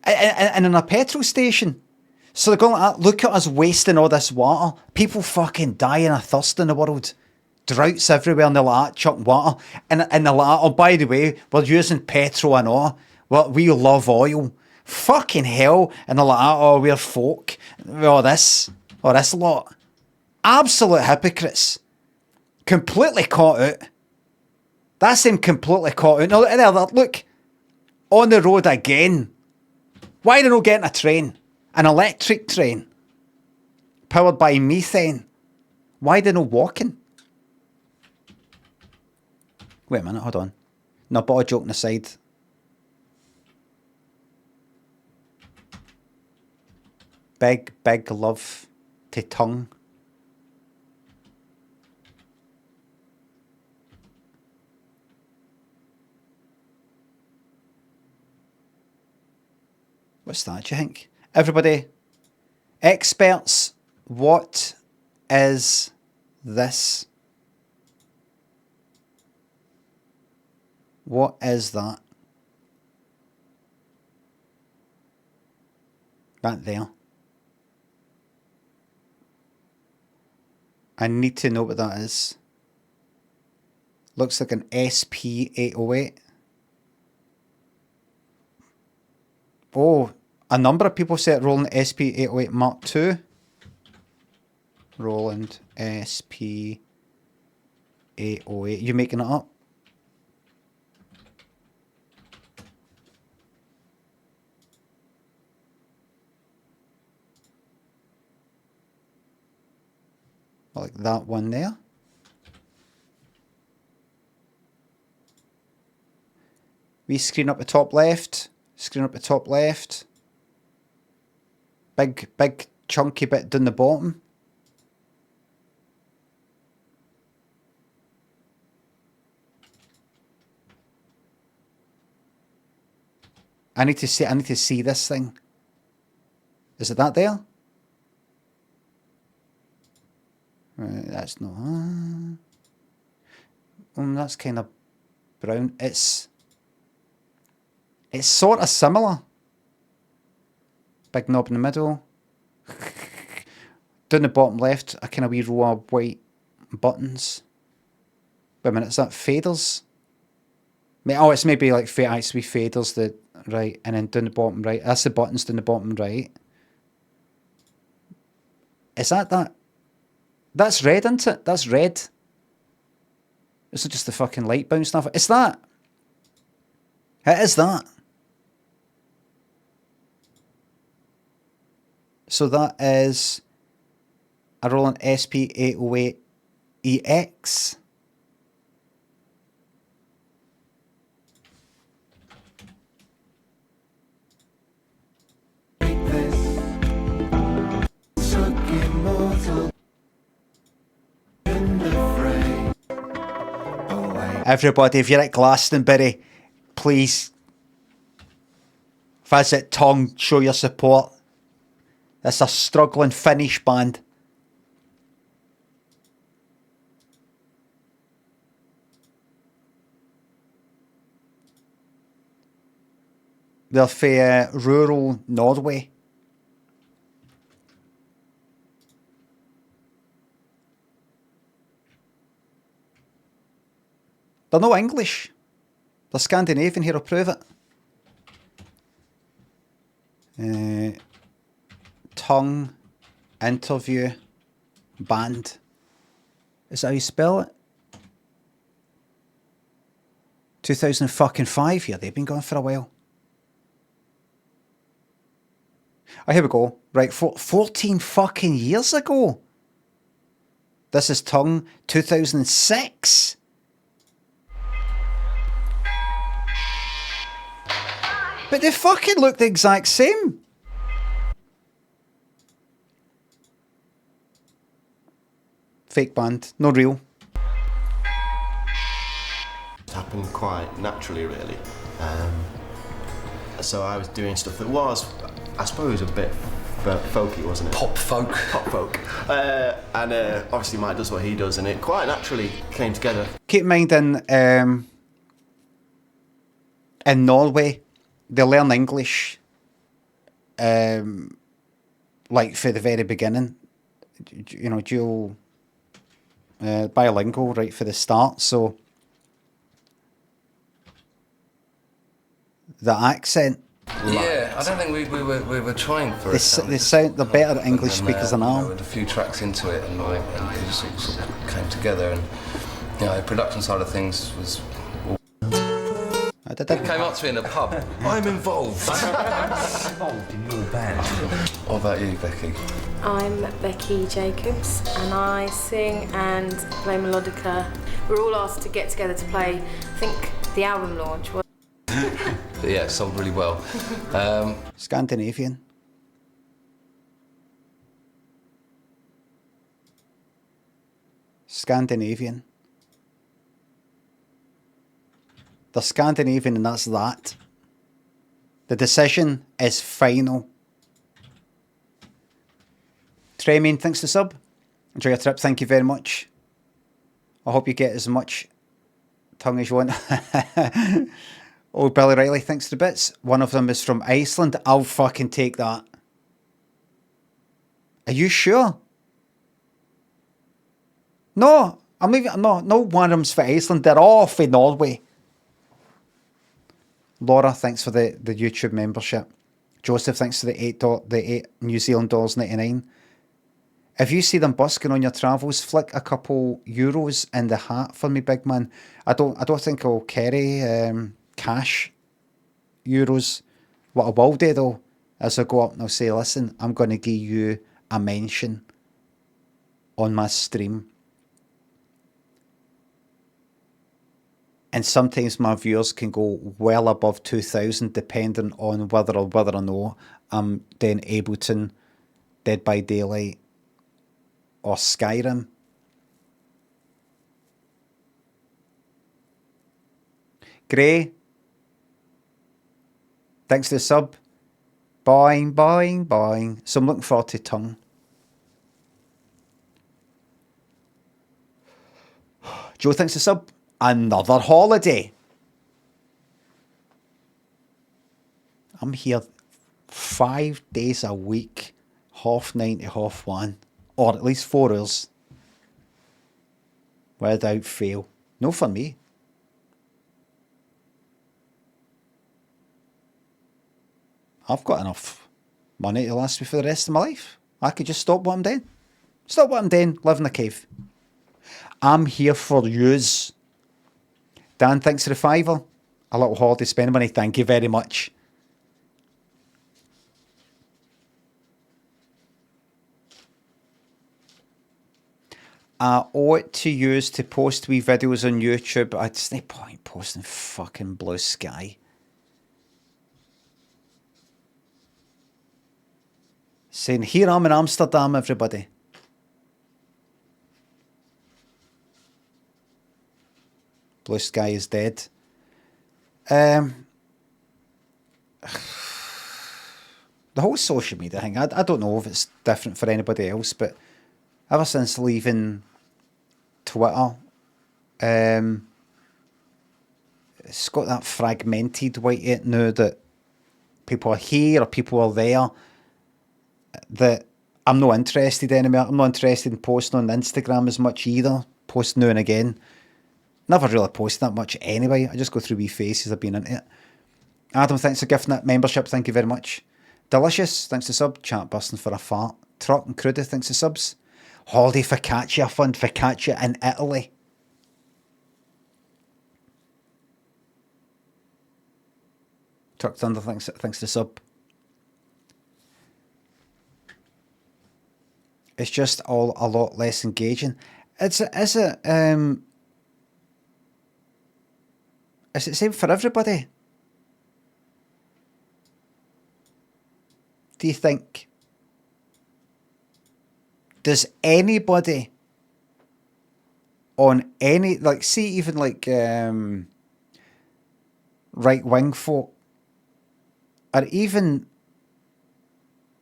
And in a petrol station. So they're going like that, look at us wasting all this water. People fucking dying of thirst in the world. Droughts everywhere and they're like chucking water. And they're like, oh, by the way, we're using petrol and all. Well, we love oil. Fucking hell. And they're like, oh, we're folk. All this lot. Absolute hypocrites. Completely caught out. That's them completely caught out. Now, look. On the road again. Why are they not getting a train? An electric train. Powered by methane. Why are they not walking? Wait a minute, hold on. No, but all joking aside. Big love to tongue. What's that, do you think? Everybody, experts, what is this? What is that? That there. I need to know what that is. Looks like an SP808. Oh, a number of people say it Roland SP808 Mark II. Roland SP808. You making it up? Like that one there. Wee screen up the top left. Screen up the top left. Big chunky bit down the bottom. I need to see this thing. Is it that there? Right, that's not. That's kind of brown. It's sort of similar. Big knob in the middle. Down the bottom left, a kind of wee row of white buttons. Wait a minute, is that faders? Oh, it's maybe like actually faders that right, and then down the bottom right. That's the buttons down the bottom right. Is that? That's red, isn't it? That's red. It's not just the fucking light bouncing off it. It's that. It is that. So that is a Roland SP808EX. Break this. Stuck immortal in the fray. Oh, wait. Everybody, if you're at Glastonbury, please visit Tongue, show your support. It's a struggling Finnish band. They're from rural Norway. They're no English. They're Scandinavian. Here, I'll prove it. Tongue interview band. Is that how you spell it? 2005. Yeah, they've been going for a while. Oh, here we go. Right, 14 fucking years ago. This is Tongue, 2006. But they fucking look the exact same. Fake band, not real. It happened quite naturally, really. So I was doing stuff that was, I suppose, a bit folky, wasn't it? Pop folk. Pop folk. And obviously Mike does what he does, and it quite naturally came together. Keep in mind in Norway, they learn English like for the very beginning. You know, dual bilingual right for the start, so the accent. Yeah, I don't think we were trying for it. They're better English speakers than I. With a few tracks into it, and it just sort of came together, and the production side of things was. It Came up to me in a pub. I'm involved. Involved in your band. What about you, Becky? I'm Becky Jacobs, and I sing and play melodica. We're all asked to get together to play, I think, the album launch. But yeah, it sold really well. Scandinavian. Scandinavian. They're Scandinavian, and that's that. The decision is final. Tremaine, thanks to sub. Enjoy your trip, thank you very much. I hope you get as much tongue as you want. Oh, Billy Riley, thanks to the bits. One of them is from Iceland. I'll fucking take that. Are you sure? No, I'm leaving. No, no one of them's for Iceland. They're all for Norway. Laura, thanks for the YouTube membership. Joseph, thanks for the eight New Zealand dollars 99. If you see them busking on your travels, flick a couple euros in the hat for me, big man. I don't think I'll carry cash euros. What I will do though, is I go up and I'll say, listen, I'm going to give you a mention on my stream. And sometimes my viewers can go well above 2,000 depending on whether or no I'm doing Ableton, Dead by Daylight, or Skyrim. Gray, thanks to the sub. Boing, boing, boing. So I'm looking forward to Tongue. Joe, thanks to sub. Another holiday. I'm here 5 days a week, 9:30 to 1:30, or at least 4 hours, without fail. No for me. I've got enough money to last me for the rest of my life. I could just stop what I'm doing. Stop what I'm doing, live in a cave. I'm here for yous. Dan, thanks for the £5. A little holiday spending money, thank you very much. I ought to use to post wee videos on YouTube. It's no point posting fucking Blue Sky. Saying, here I'm in Amsterdam, everybody. Blue Sky is dead. The whole social media thing, I don't know if it's different for anybody else, but ever since leaving Twitter, it's got that fragmented way it now that people are here or people are there, that I'm not interested anymore. I'm not interested in posting on Instagram as much either. Post now and again. Never really posted that much anyway. I just go through wee faces I've been into it. Adam, thanks for gifting that membership. Thank you very much. Delicious, thanks to sub. Chat busting for a fart. Truck and Cruda, thanks to subs. Holiday Focaccia Fund, Focaccia in Italy. Truck Thunder, thanks to sub. It's just all a lot less engaging. Is it the same for everybody? Do you think? Does anybody on any, like, see even like right wing folk, or even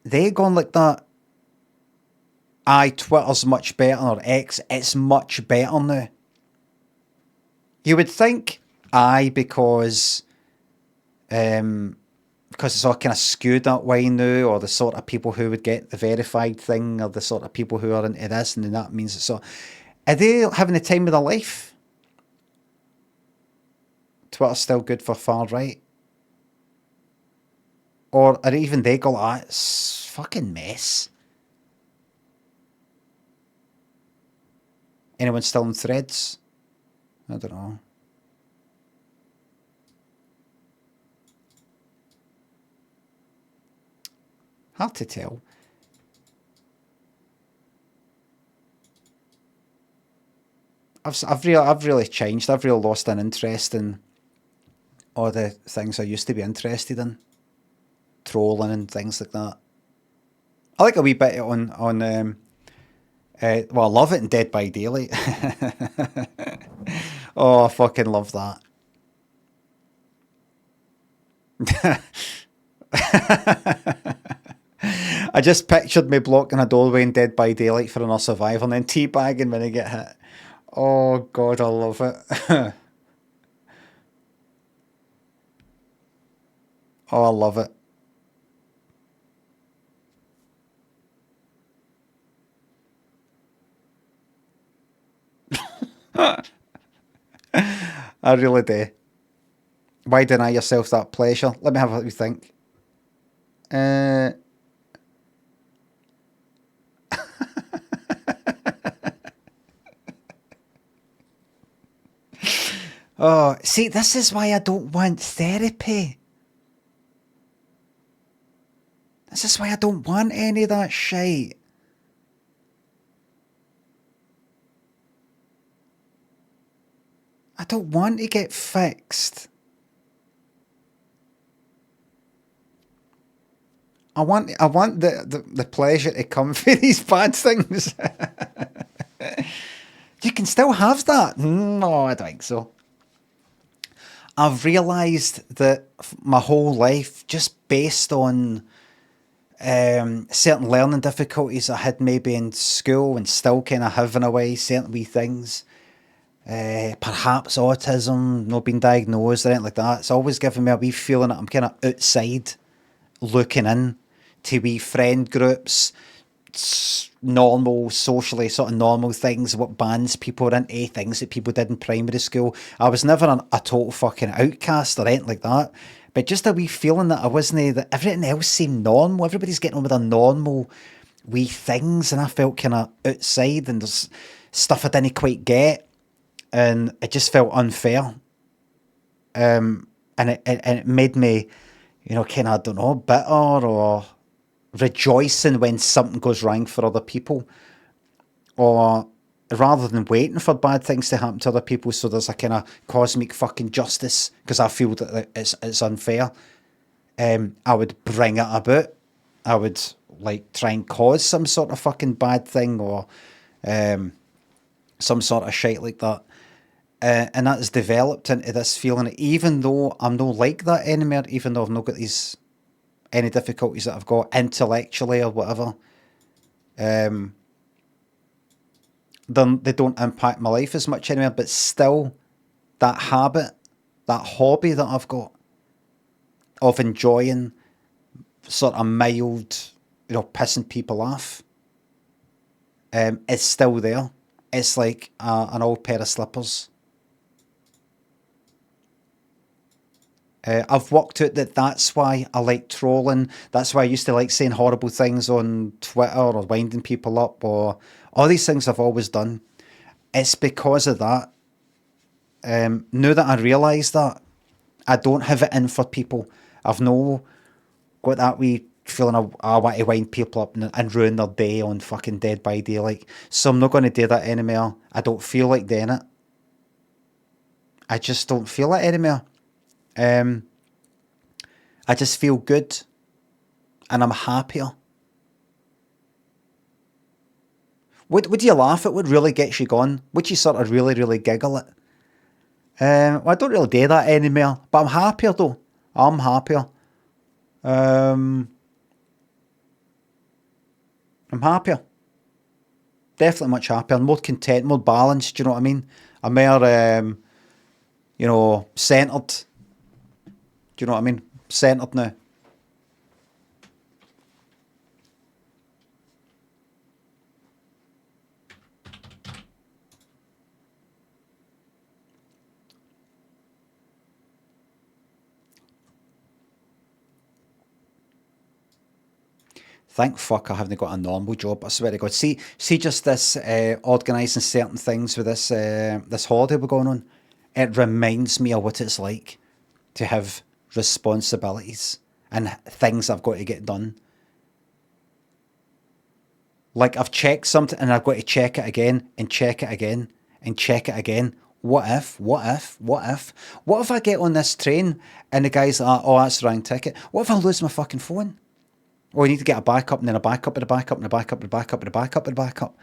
they gone like that? Aye, Twitter's much better, or X, it's much better now. You would think, aye, because it's all kind of skewed that way now, or the sort of people who would get the verified thing, or the sort of people who are into this, and then that means it's so. Are they having the time of their life? Twitter's still good for far right, or are even they go, ah, it's fucking mess. Anyone still in Threads? I don't know. Hard to tell. I've really changed. I've really lost an interest in all the things I used to be interested in, trolling and things like that. I like a wee bit on well, I love it in Dead by Daylight. Oh, I fucking love that. I just pictured me blocking a doorway in Dead by Daylight for another survivor and then teabagging when I get hit. Oh, God, I love it. Oh, I love it. I really do. Why deny yourself that pleasure? Let me have a think. Oh, see, this is why I don't want therapy. This is why I don't want any of that shit. I don't want to get fixed. I want the pleasure to come for these bad things. You can still have that. No, I don't think so. I've realised that my whole life, just based on certain learning difficulties I had maybe in school and still kind of have in a way, certain wee things, perhaps autism, not being diagnosed or anything like that, it's always given me a wee feeling that I'm kind of outside looking in to wee friend groups, normal, socially sort of normal things, what bands people are into, things that people did in primary school. I was never a total fucking outcast or anything like that, but just a wee feeling that I wasn't, that everything else seemed normal. Everybody's getting on with their normal wee things, and I felt kind of outside, and there's stuff I didn't quite get, and it just felt unfair. And it made me, kind of, I don't know, bitter or rejoicing when something goes wrong for other people, or rather than waiting for bad things to happen to other people, so there's a kind of cosmic fucking justice because I feel that it's unfair. I would bring it about. I would try and cause some sort of fucking bad thing or some sort of shit like that. And that has developed into this feeling, even though I'm not like that anymore, even though I've not got any difficulties that I've got intellectually or whatever, then they don't impact my life as much anymore, but still that habit, that hobby that I've got of enjoying sort of mild, pissing people off, is still there. It's like an old pair of slippers. I've worked out that's why I like trolling. That's why I used to like saying horrible things on Twitter or winding people up, or all these things I've always done. It's because of that. Now that I realise that, I don't have it in for people. I've no got that wee feeling I want to wind people up and ruin their day on fucking Dead by Daylight. So I'm not going to do that anymore. I don't feel like doing it. I just don't feel it anymore. I just feel good, and I'm happier. What do you laugh at? What really gets you going? What you sort of really, really giggle at? Well, I don't really do that anymore, but I'm happier though. I'm happier. I'm happier. Definitely much happier. More content, more balanced. Do you know what I mean? I'm more, centered. Do you know what I mean? Centered now. Thank fuck I haven't got a normal job. I swear to God. See just this organising certain things with this holiday we're going on. It reminds me of what it's like to have responsibilities and things I've got to get done. Like I've checked something and I've got to check it again and check it again and check it again. What if I get on this train and the guy's like, oh, that's the wrong ticket? What if I lose my fucking phone? Oh, I need to get a backup and then a backup and a backup and a backup and a backup and a backup and a backup.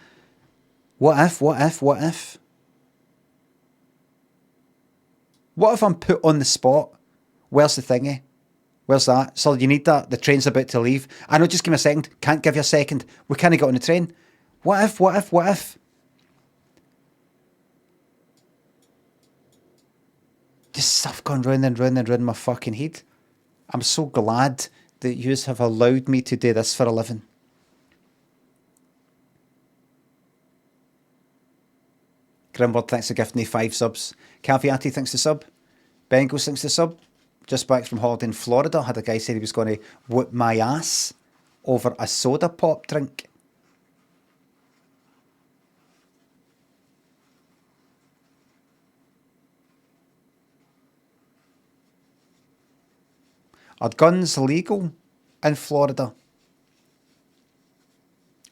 What if? What if I'm put on the spot? Where's the thingy? Where's that? So you need that? The train's about to leave. I know, just give me a second. Can't give you a second. We can't get on the train. What if? Just stuff going round and round and round my fucking head. I'm so glad that you have allowed me to do this for a living. Grimward thanks for gifting me 5 subs. Caviati thanks the sub. Bengals thanks the sub. Just back from holiday in Florida. Had a guy said he was going to whoop my ass over a soda pop drink. Are guns legal in Florida?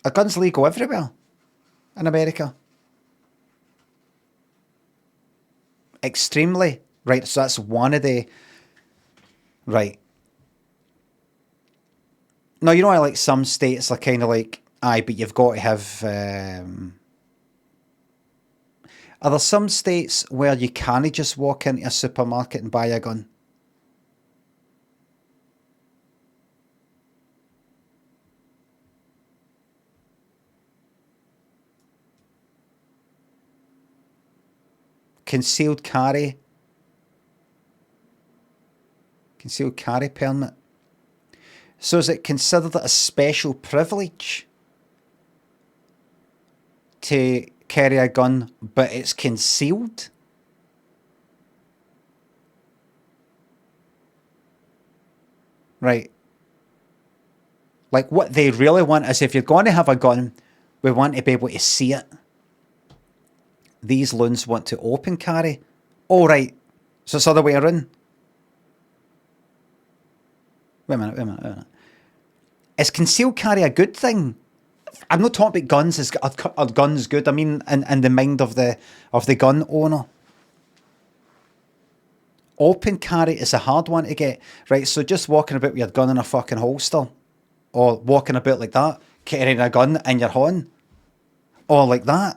Are guns legal everywhere in America? Extremely. Right, so that's one of the... Right. No, you know, I like some states are kind of like, aye, but you've got to have... Are there some states where you can't just walk into a supermarket and buy a gun? Concealed carry permit. So is it considered a special privilege to carry a gun, but it's concealed? Right. Like what they really want is, if you're going to have a gun, we want to be able to see it. These loons want to open carry. Oh, right. So it's the other way around. Wait a minute. Is concealed carry a good thing? I'm not talking about guns. Are guns good? I mean, in the mind of the gun owner. Open carry is a hard one to get. Right, so just walking about with your gun in a fucking holster. Or walking about like that, carrying a gun in your hand. Or like that.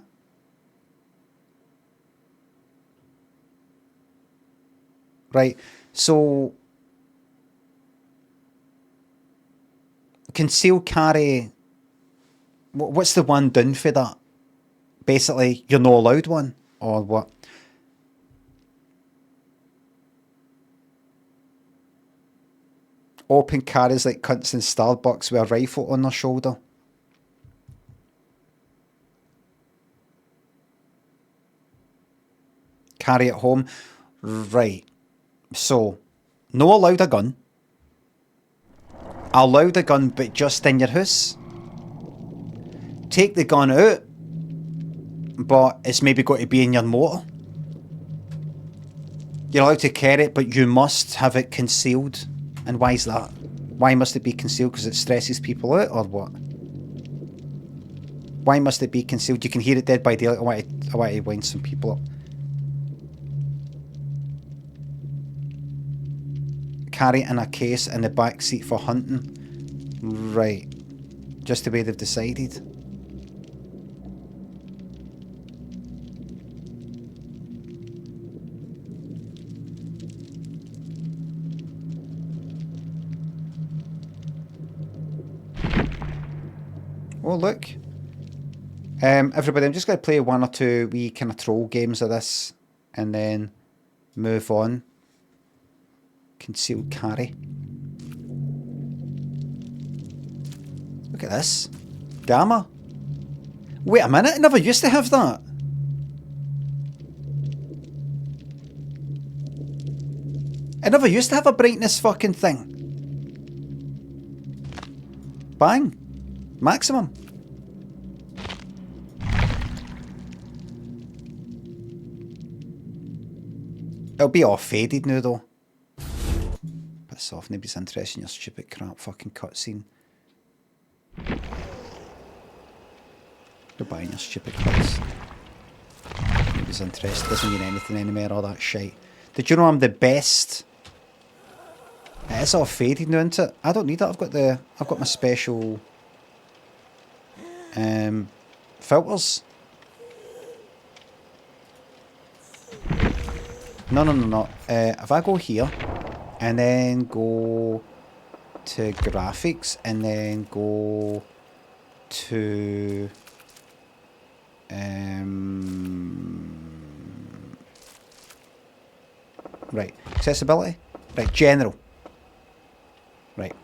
Right, so concealed carry, what's the one done for that? Basically, you're not allowed one, or what? Open carries like cunts in Starbucks with a rifle on their shoulder. Carry at home. Right. So, no allowed a gun. Allowed a gun, but just in your house. Take the gun out, but it's maybe got to be in your motor. You're allowed to carry it, but you must have it concealed. And why is that? Why must it be concealed? Because it stresses people out, or what? Why must it be concealed? You can hear it Dead by Daylight. I want to wind some people up. Carry it in a case in the back seat for hunting. Right. Just the way they've decided. Oh, look. Everybody, I'm just going to play one or two wee kind of troll games of this and then move on. Concealed carry. Look at this. Gamma. Wait a minute, I never used to have that. I never used to have a brightness fucking thing. Bang. Maximum. It'll be all faded now though. Piss off, nobody's interested in your stupid crap fucking cutscene. You're buying your stupid cuts. Nobody's interested, doesn't mean anything anymore, all that shite. Did you know I'm the best? It is all faded now, isn't it? I don't need it, I've got my special filters. No. If I go here and then go to graphics and then go to right, accessibility, right, general, right,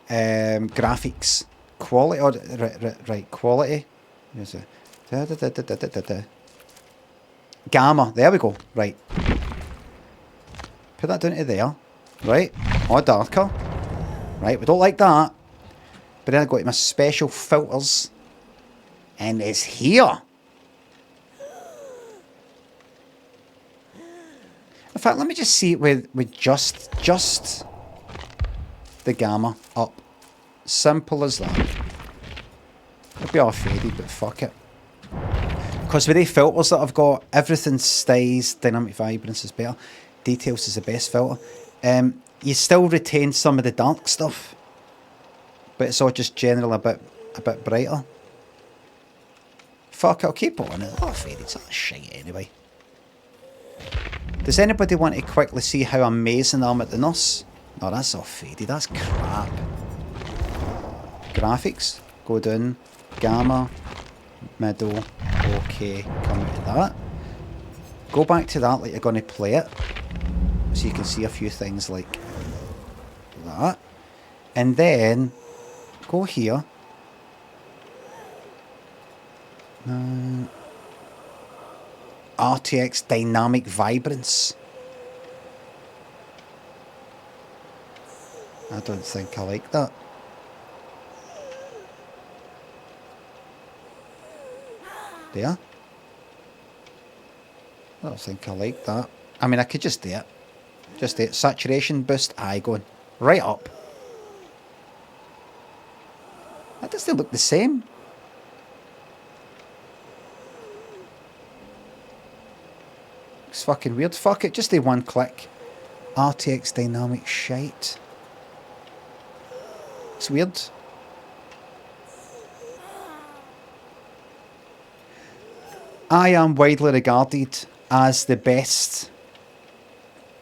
graphics, quality, right, quality. There's a gamma. There we go. Right. Put that down to there. Right. Or darker. Right. We don't like that. But then I go to my special filters. And it's here. In fact, let me just see it with just the gamma up. Simple as that. It'll be all faded, but fuck it. Because with the filters that I've got, everything stays. Dynamic vibrance is better. Details is the best filter. You still retain some of the dark stuff, but it's all just generally a bit brighter. Fuck, I'll keep on it. Oh, faded. It's all shite anyway. Does anybody want to quickly see how amazing I am at the nurse? No, that's all faded. That's crap. Graphics. Go down. Gamma. Middle. Okay. Come out of that. Go back to that like you're going to play it. So you can see a few things like that. And then go here. RTX Dynamic Vibrance. I don't think I like that. There. I don't think I like that. I mean, I could just do it. Just do it. Saturation boost. Aye, going right up. That doesn't look the same. It's fucking weird. Fuck it. Just do one click. RTX Dynamic shite. It's weird. I am widely regarded as the best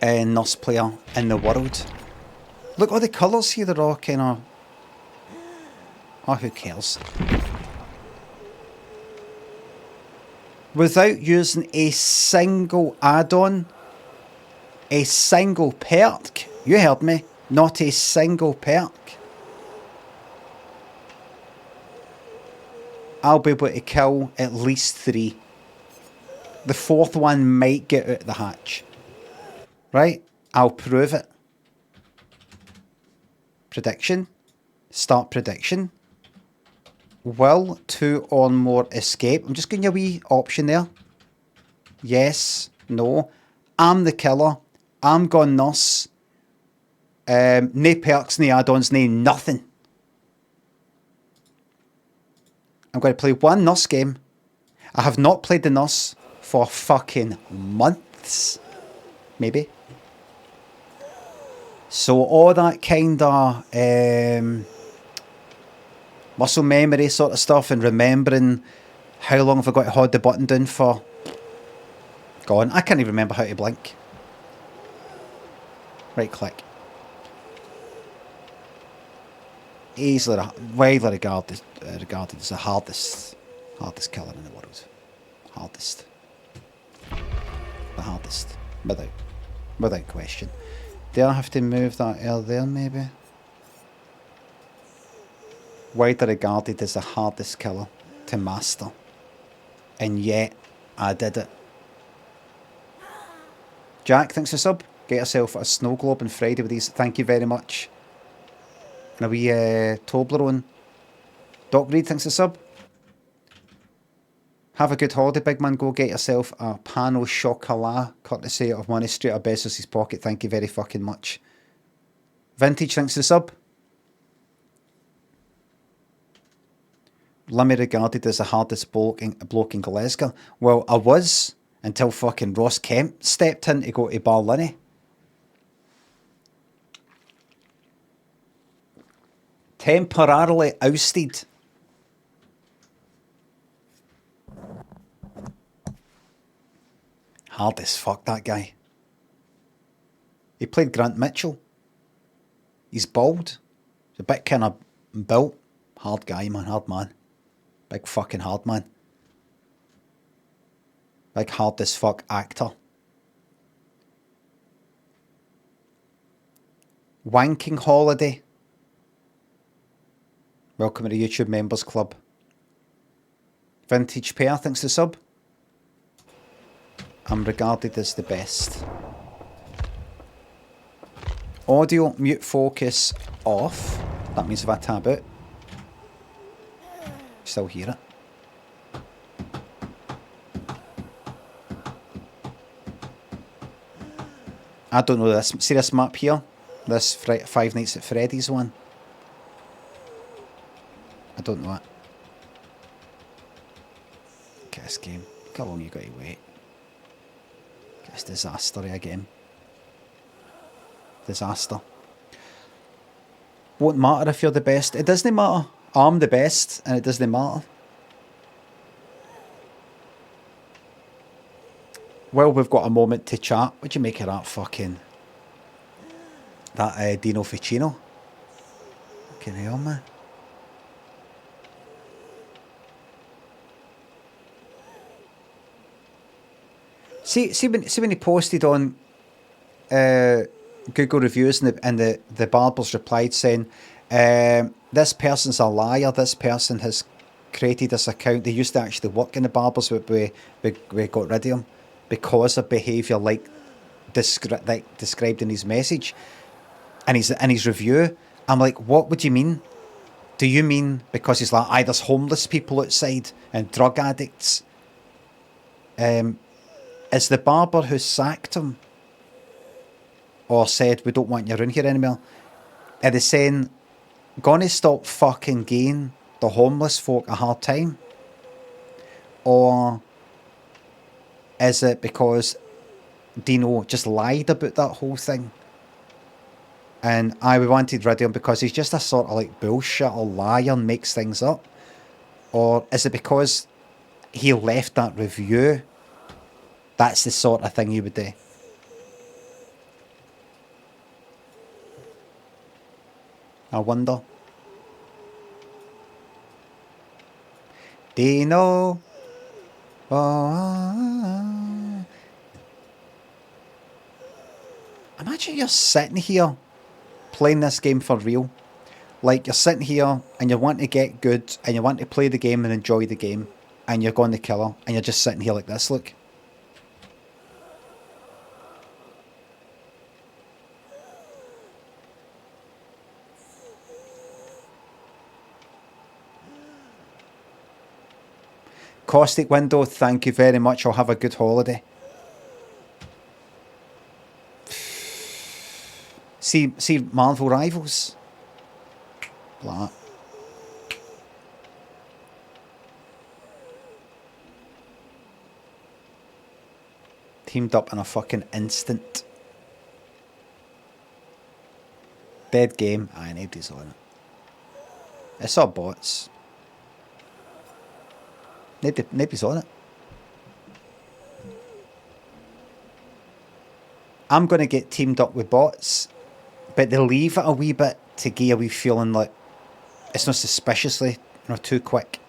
NUS player in the world. Look, all the colours here, they're all kind of... Oh, who cares? Without using a single add-on, a single perk, you heard me, not a single perk, I'll be able to kill at least 3. The 4th one might get out the hatch. Right? I'll prove it. Prediction. Start prediction. Will 2 or more escape? I'm just giving you a wee option there. Yes. No. I'm the killer. I'm gone nurse. No perks, no add-ons, no nothing. I'm going to play one nurse game. I have not played the nurse for fucking months. Maybe. So all that kind of muscle memory sort of stuff and remembering how long have I got to hold the button down for. Gone. I can't even remember how to blink. Right click. Easily, widely regarded as the hardest killer in the world. Hardest. The hardest. Without question. Do I have to move that L there maybe? Widely regarded as the hardest killer to master. And yet, I did it. Jack, thanks for sub. Get yourself a snow globe on Friday with these. Thank you very much. And a wee Toblerone. Doc Reed, thanks for sub. Have a good holiday, big man. Go get yourself a pan au chocolat, courtesy of Money straight out of Bezos' pocket. Thank you very fucking much. Vintage, thanks for the sub. Limmy regarded as the hardest bloke in Glasgow. Well, I was until fucking Ross Kemp stepped in to go to Barlinnie. Temporarily ousted. Hard as fuck, that guy. He played Grant Mitchell. He's bald. He's a bit kind of built. Hard guy, man. Hard man. Big fucking hard man. Big hard as fuck actor. Wanking Holiday. Welcome to the YouTube Members Club. Vintage Pair, thanks to sub. I'm regarded as the best. Audio mute focus off. That means if I tab it, still hear it. I don't know this. See this map here? This Five Nights at Freddy's one? I don't know it. Get this game. Look how long you got to wait. Get this disaster again. Disaster. Won't matter if you're the best. It doesn't matter. I'm the best and it doesn't matter. Well, we've got a moment to chat. What'd you make of that fucking... That Dino Ficino? Fucking hell, man. See when he posted on Google reviews and the barbers replied saying, this person's a liar, this person has created this account. They used to actually work in the barbers, but we got rid of him because of behaviour like described in his message and his review. I'm like, what would you mean? Do you mean because he's like, aye, there's homeless people outside and drug addicts? Is the barber who sacked him or said, we don't want you around here anymore, are they saying, gonna stop fucking giving the homeless folk a hard time? Or is it because Dino just lied about that whole thing? And we wanted rid of him because he's just a sort of like bullshit or liar and makes things up? Or is it because he left that review? That's the sort of thing you would do. I wonder. Dino. Oh. Imagine you're sitting here playing this game for real. Like you're sitting here and you want to get good and you want to play the game and enjoy the game and you're going to kill her and you're just sitting here like this, look. Caustic Window, thank you very much. I'll have a good holiday. See Marvel Rivals. Like that. Teamed up in a fucking instant. Dead game. Aye, nobody's on it. It's all bots. Nobody's on it. I'm going to get teamed up with bots, but they leave it a wee bit to give a wee feeling like it's not suspiciously, too quick.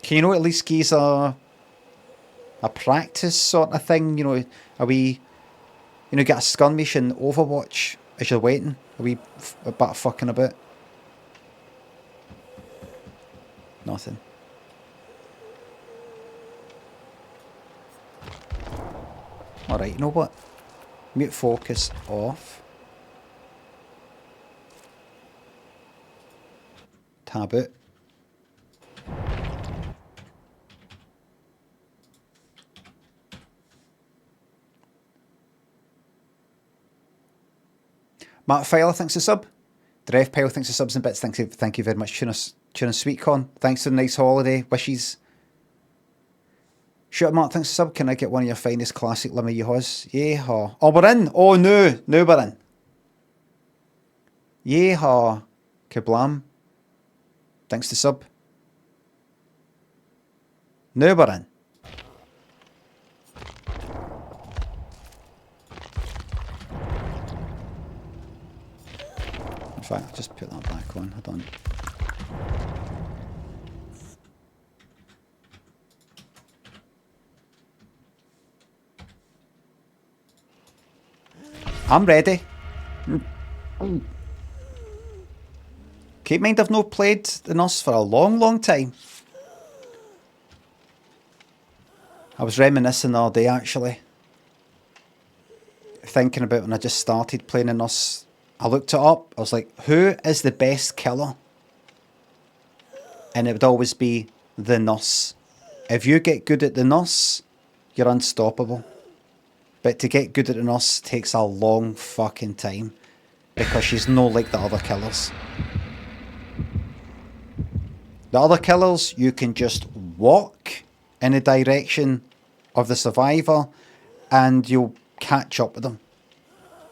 Can at least give a practice sort of thing? A wee, get a skirmish in Overwatch as you're waiting. A wee a bit of fucking about. Nothing. Alright, you know what? Mute focus off. Tab it. Matt Filer thanks a sub. Dref Pile thanks a subs and bits. Thank you very much. Tuna Sweetcorn, thanks for the nice holiday wishes. Shut Mark thanks a sub. Can I get one of your finest classic Limmy Yeehaws? Yeehaw. Oh, we're in. Oh no, now we're in. Yeehaw. Kablam. Thanks to sub. Now we're in. In fact, I'll just put that back on. Hold on. I'm ready. Keep in mind, I've not played the Nurse for a long, long time. I was reminiscing the other day, actually. Thinking about when I just started playing the Nurse. I looked it up. I was like, who is the best killer? And it would always be the Nurse. If you get good at the Nurse, you're unstoppable. But to get good at the Nurse takes a long fucking time. Because she's no like the other killers. The other killers, you can just walk in the direction of the survivor and you'll catch up with them.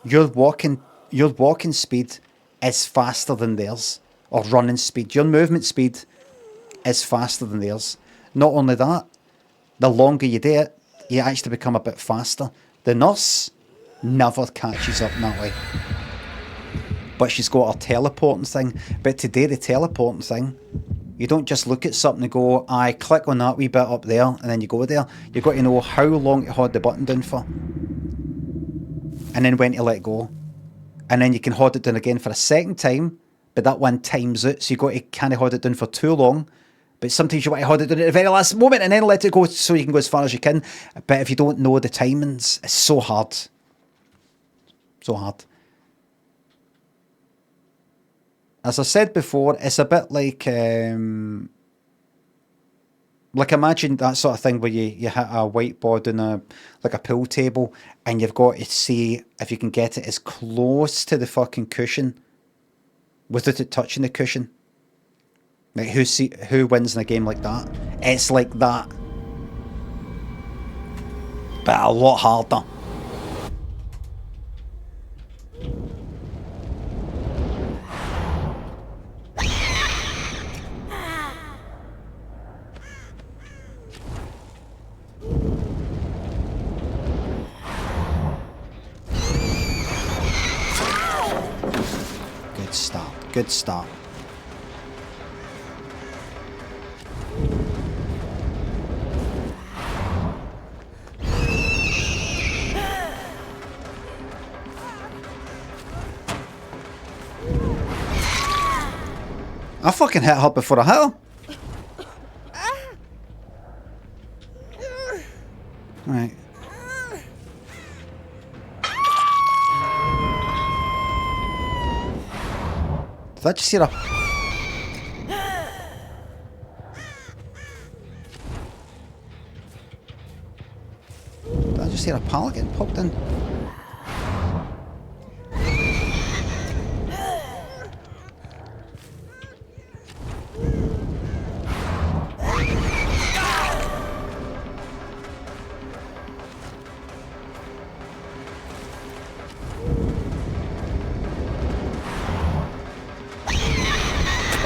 Your walking speed is faster than theirs. Or running speed. Your movement speed is faster than theirs. Not only that, the longer you do it, you actually become a bit faster. The Nurse never catches up in that way. But she's got her teleporting thing. But to do the teleporting thing, you don't just look at something and go, I click on that wee bit up there, and then you go there. You've got to know how long to hold the button down for. And then when to let go. And then you can hold it down again for a second time, but that one times it, so you've got to kind of hold it down for too long. But sometimes you want to hold it down at the very last moment and then let it go so you can go as far as you can. But if you don't know the timings, it's so hard. So hard. As I said before, it's a bit like imagine that sort of thing where you hit a whiteboard on like a pool table and you've got to see if you can get it as close to the fucking cushion without it touching the cushion. Like who wins in a game like that? It's like that. But a lot harder. Good start. I fucking hit her before I hit her. Right. Did I just hear a... Did I just hear a pallet getting popped in?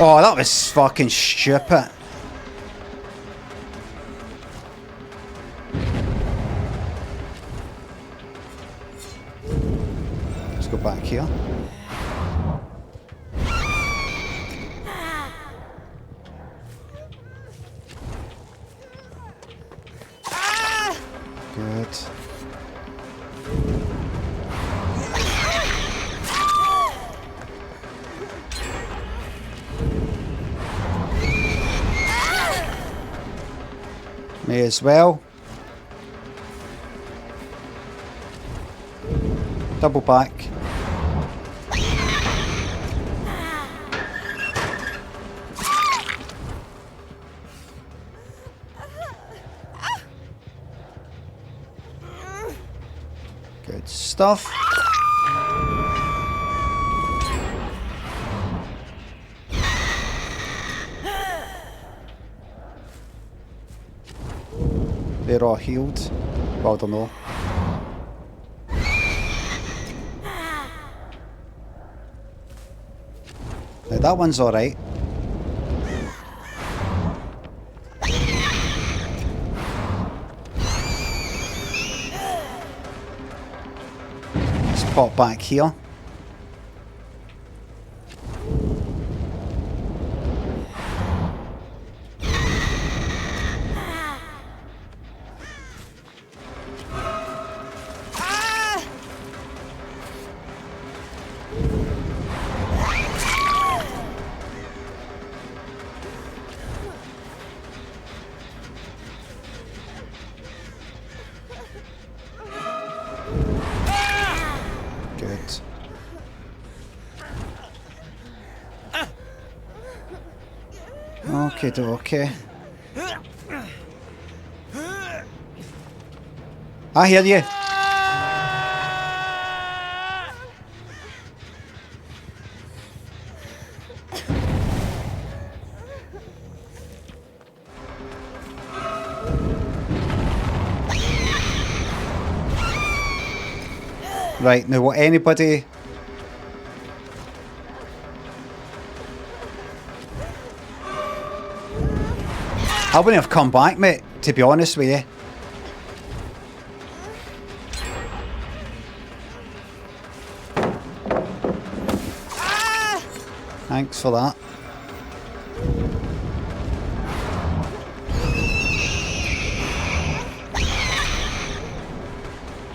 Oh, that was fucking stupid. Let's go back here. Good. May as well. Double back. Good stuff. They're all healed. Well, I don't know. Now that one's alright. Let's pop back here. Okay, okay. I hear you. Right, now what anybody... I wouldn't have come back, mate, to be honest with you. Thanks for that.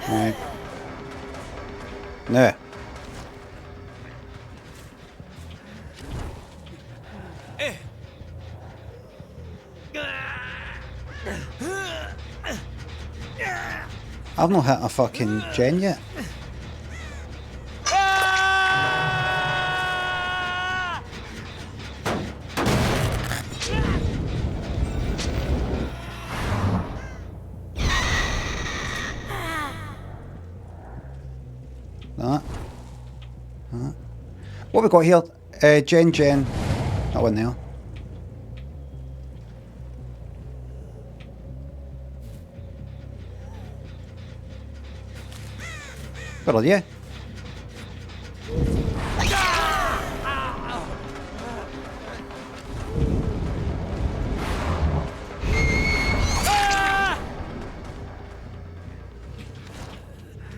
Right. No. I've not hit a fucking gen yet. That. What we got here? Gen. That one there. Where are you?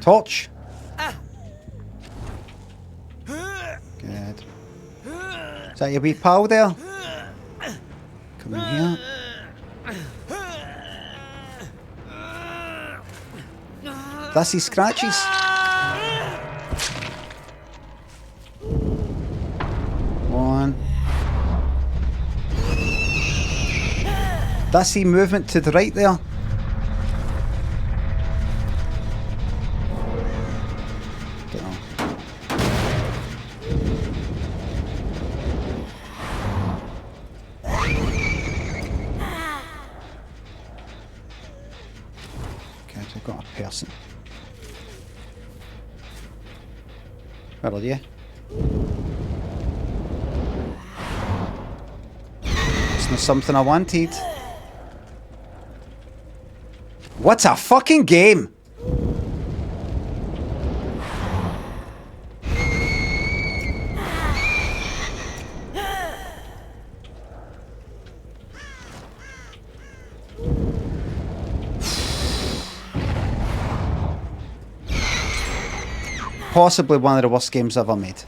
Torch. Good. Is that your wee pal there? Come in here. That's his scratches. One. That's the movement to the right there. Get on. Okay, so I've got a person. Where are you? It's not something I wanted. What's a fucking game? Possibly one of the worst games ever made.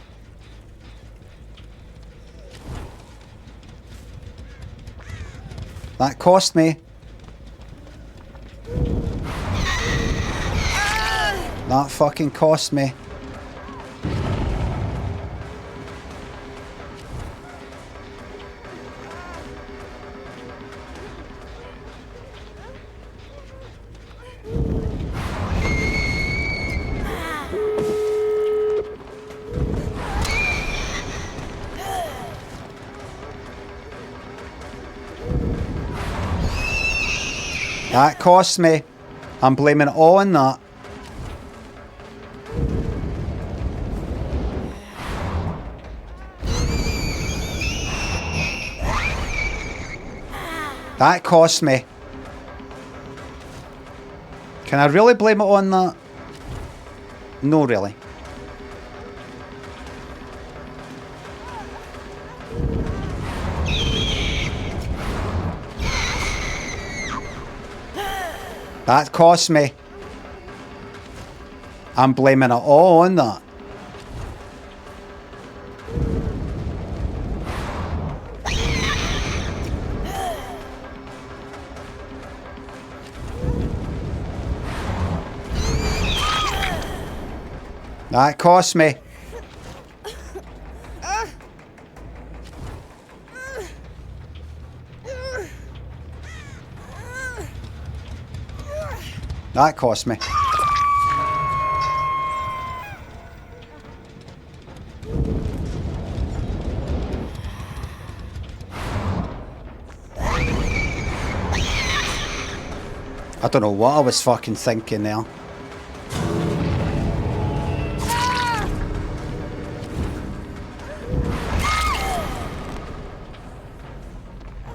That cost me. That fucking cost me. That cost me. I'm blaming it all on that. That cost me. Can I really blame it on that? No, really. That cost me. I'm blaming it all on that. That cost me. That cost me. I don't know what I was fucking thinking there.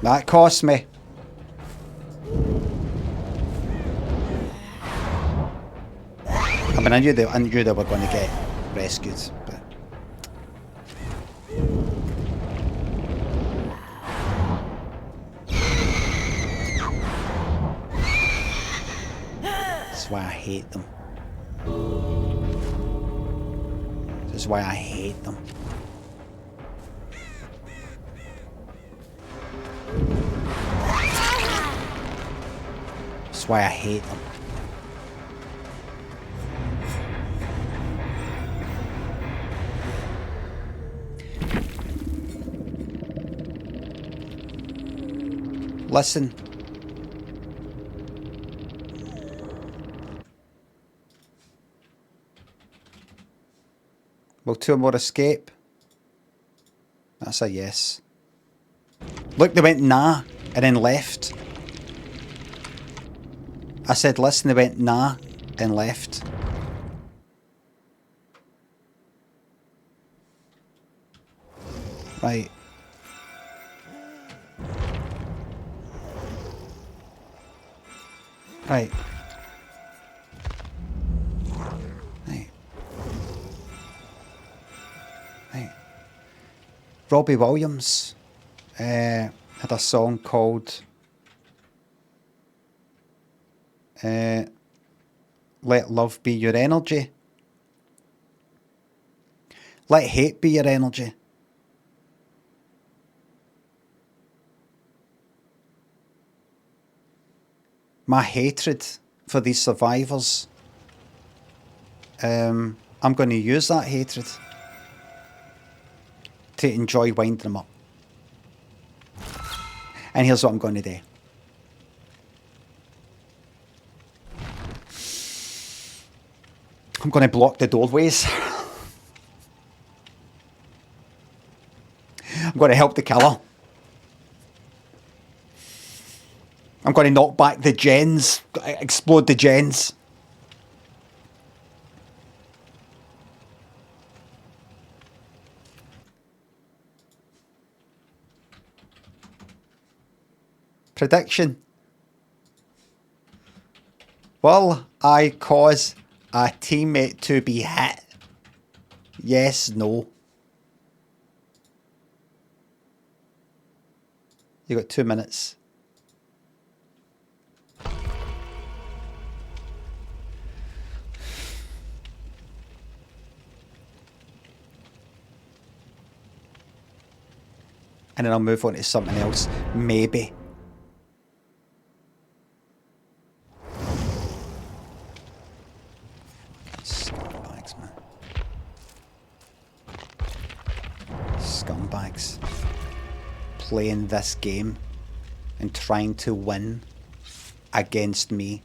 That cost me. I mean, I knew they were going to get rescued, but that's why I hate them. This is why I hate them. That's why I hate them. Listen. Will two more escape? That's a yes. Look, they went nah and then left. I said listen, they went nah and left. Right. Right. Right. Right. Robbie Williams had a song called Let Love Be Your Energy. Let hate be your energy. My hatred for these survivors, I'm going to use that hatred to enjoy winding them up. And here's what I'm going to do. I'm going to block the doorways. I'm going to help the killer. I'm going to knock back the gens, explode the gens. Prediction. Will I cause a teammate to be hit? Yes, no. You got 2 minutes. And then I'll move on to something else. Maybe. Scumbags, man. Scumbags. Playing this game and trying to win against me.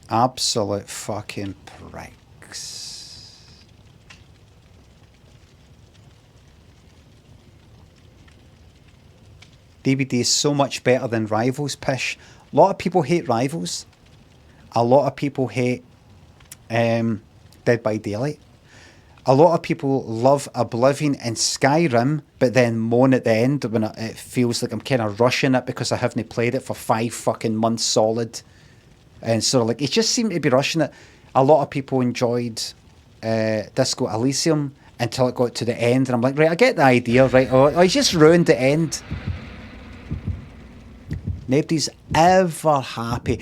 Absolute fucking pricks. DVD is so much better than Rivals, Pish. A lot of people hate Rivals. A lot of people hate Dead by Daylight. A lot of people love Oblivion and Skyrim, but then moan at the end when it feels like I'm kind of rushing it because I haven't played it for 5 fucking months solid. And sort of like, it just seemed to be rushing it. A lot of people enjoyed Disco Elysium until it got to the end, and I'm like, right, I get the idea, right? Oh, he just ruined the end. Nobody's ever happy.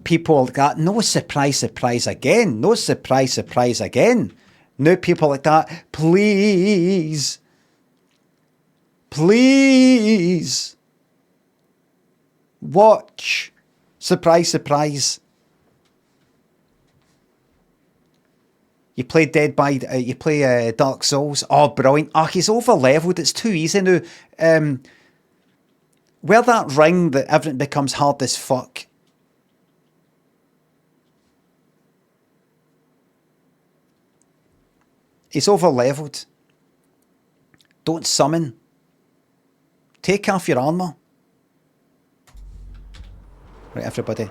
People like that, no surprise, surprise again. No surprise, surprise again. No people like that, please. Please. Watch. Surprise, surprise. You play Dark Souls. Oh, brilliant. Oh, he's over-leveled. It's too easy now. Wear that ring that everything becomes hard as fuck. He's over-leveled. Don't summon. Take off your armour. Right, everybody.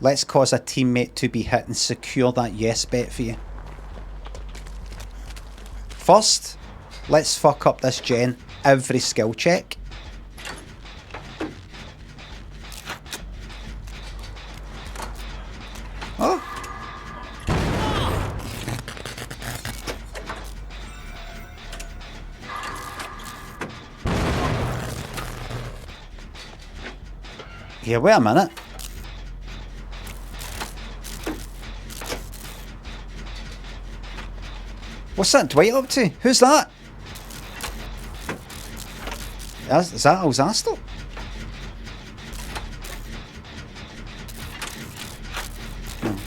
Let's cause a teammate to be hit and secure that yes bet for you. First, let's fuck up this gen every skill check. Oh. Yeah, wait a minute. What's that Dwight up to? Who's that? Is that Alzastel? No.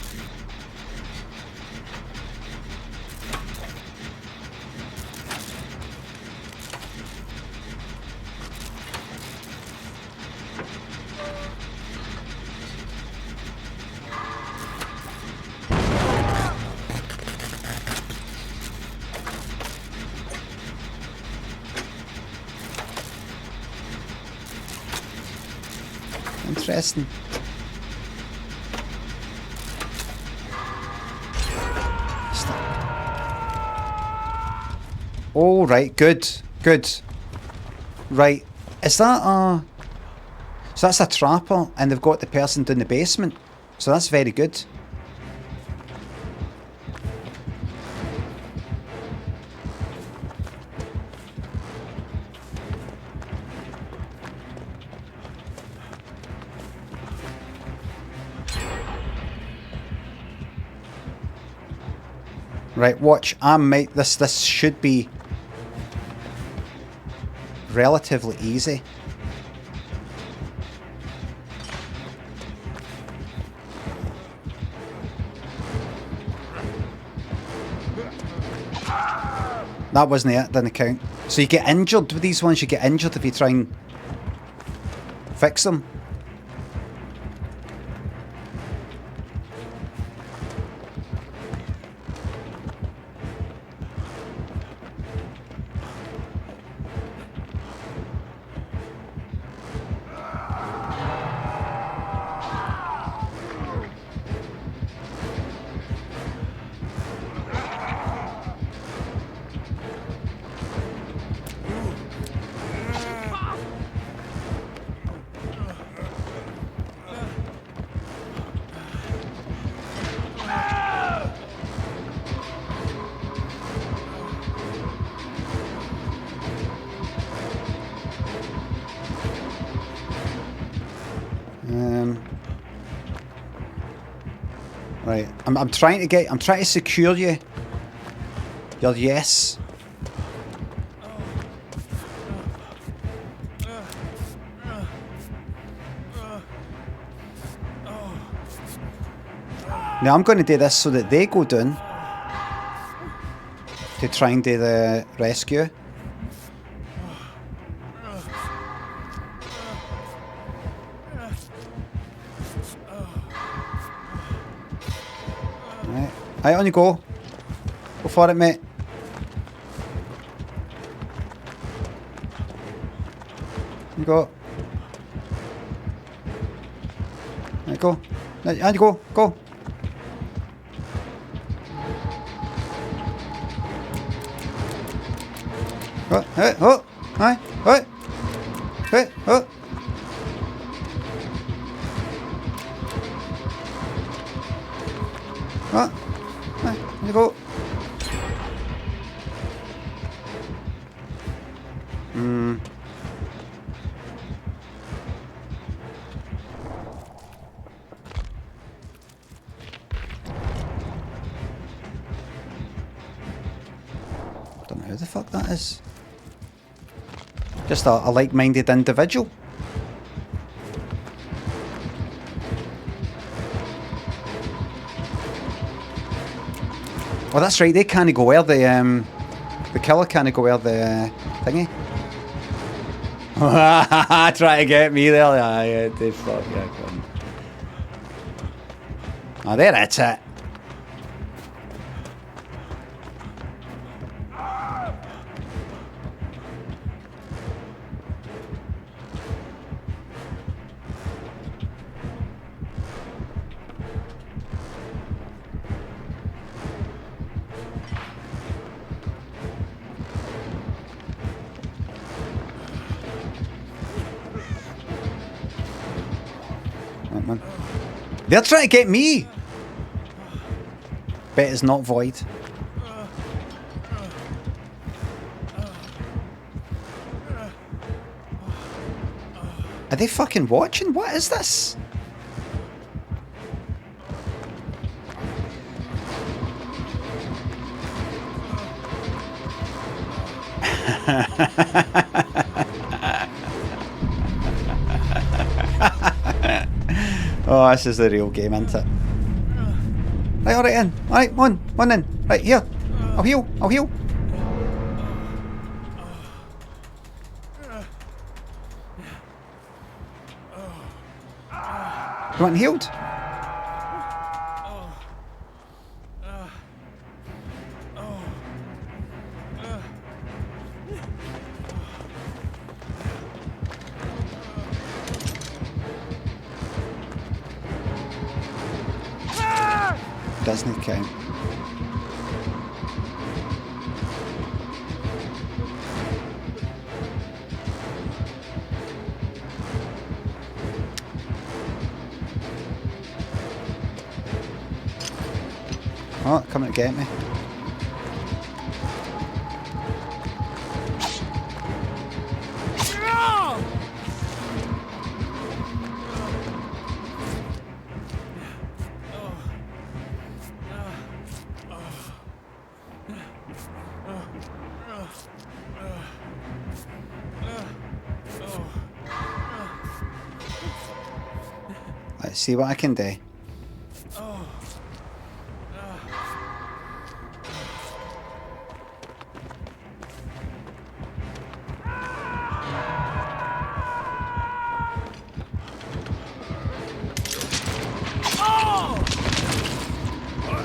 Interesting. Oh, right, good, good. Right, is that a... So that's a trapper, and they've got the person down the basement. So that's very good. Right, watch. This should be relatively easy. That wasn't it, didn't count. So you get injured with these ones, you get injured if you try and fix them. Right, I'm trying to secure you. Your yes. Now I'm going to do this so that they go down to try and do the rescue. Right, on you go. Go for it, mate. You go. Right, go. On you go. Go. Oh, hey, oh, hi, oh, hey, oh. Oh. You go. Don't know who the fuck that is. Just a like-minded individual. Oh, that's right. They can't go where the killer can't go where the thingy. Try to get me there. Yeah, they fuck yeah. Come. Oh, there it's it. Come on. They're trying to get me. Bet it's not void. Are they fucking watching? What is this? Oh, this is the real game, isn't it? Right, alright in. Alright, one in. Right, here. I'll heal. You want healed? Doesn't count. Oh, coming to get me. Let's see what I can do.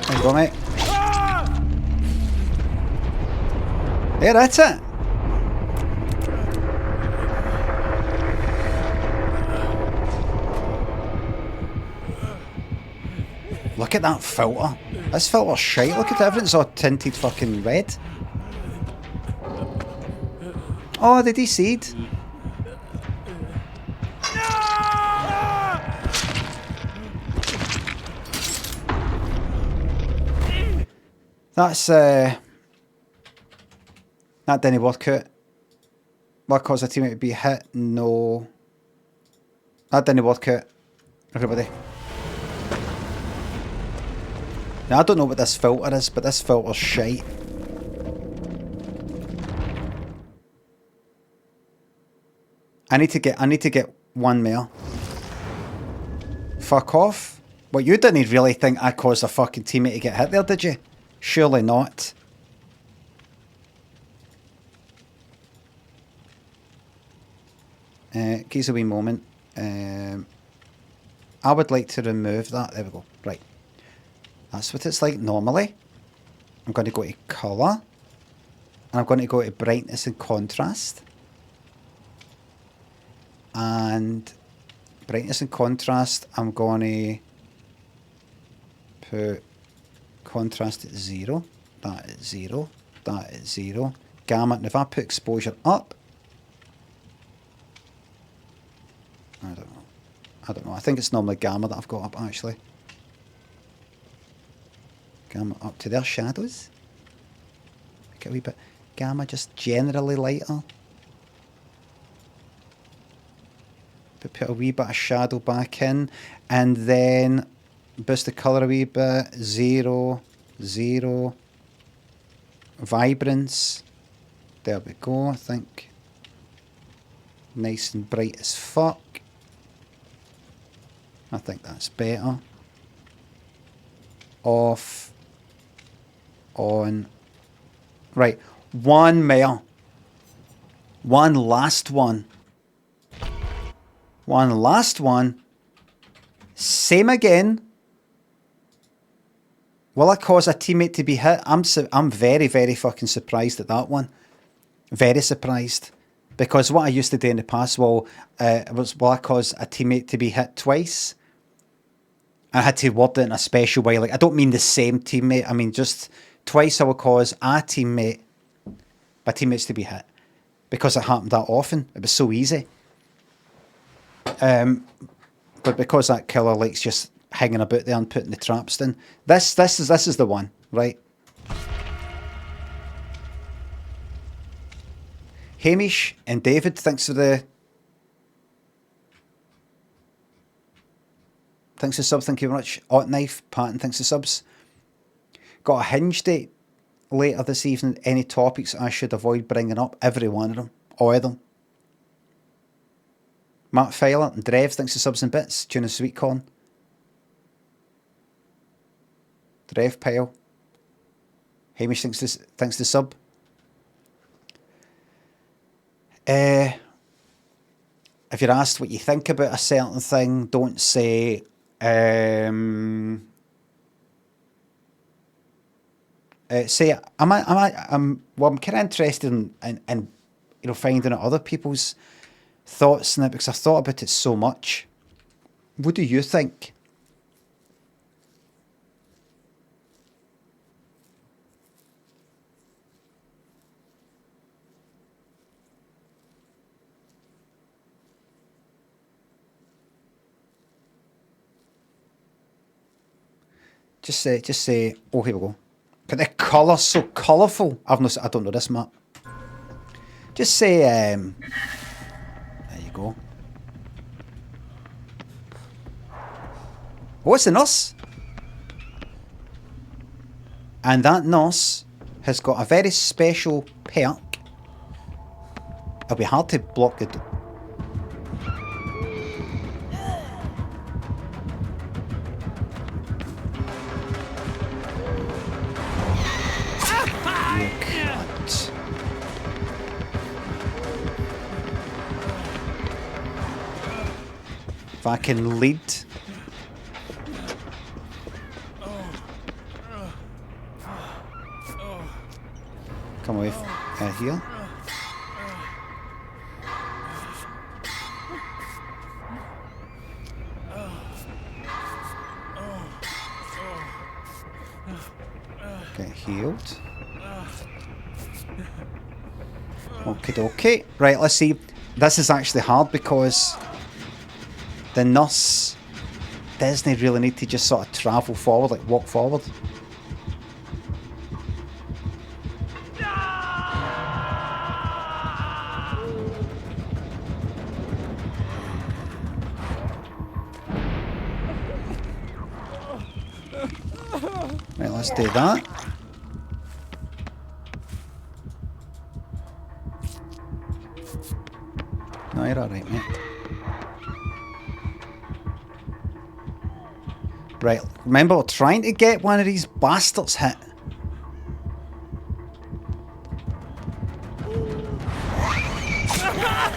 There you go, mate. Yeah, that's it. Look at that filter. This filter's shite. Look at everything's all tinted fucking red. Oh, they DC'd. That's that didn't work out. What caused a teammate to be hit? No. That didn't work out. Everybody. Now I don't know what this filter is, but this filter's shite. I need to get one more. Fuck off. Well, you didn't really think I caused a fucking teammate to get hit there, did you? Surely not. Give us a wee moment. I would like to remove that. There we go. Right. That's what it's like normally. I'm going to go to colour. And I'm going to go to brightness and contrast. And brightness and contrast, I'm going to put contrast at 0. That at 0. That at 0. Gamma. And if I put exposure up, I don't know. I think it's normally gamma that I've got up actually. Gamma up to their shadows. Make it a wee bit. Gamma just generally lighter. But put a wee bit of shadow back in. And then boost the colour a wee bit. 0, 0. Vibrance. There we go, I think. Nice and bright as fuck. I think that's better. Off. On. Right. One more. One last one. One last one. Same again. Will I cause a teammate to be hit? I'm very, very fucking surprised at that one. Very surprised. Because what I used to do in the past will I cause a teammate to be hit twice? I had to word it in a special way. Like, I don't mean the same teammate. I mean, just twice I will cause my teammates to be hit. Because it happened that often. It was so easy. but because that killer likes just hanging about there and putting the traps in, this is the one, right? Hamish and David, thanks for the sub, thank you very much. Hot Knife, Patton, thanks for subs. Got a hinge date later this evening. Any topics I should avoid bringing up? Every one of them. All of them. Matt Filer and Drev, thanks for subs and bits. Tuna Sweet Corn. Drev Pile. Hamish, thanks to sub. If you're asked what you think about a certain thing, don't say I'm kind of interested in finding out other people's thoughts on it, because I've thought about it so much. What do you think? Just say, oh, here we go. But the colour's so colourful. I don't know this map. Just say, there you go. Oh, it's a nurse. And that nurse has got a very special perk. It'll be hard to block the door. If I can lead. Come away here. Get healed. Okay. Right, let's see. This is actually hard because the nurse doesn't really need to just sort of travel forward, like walk forward. Right, let's do that. No, you're alright, mate. Right, remember we're trying to get one of these bastards hit.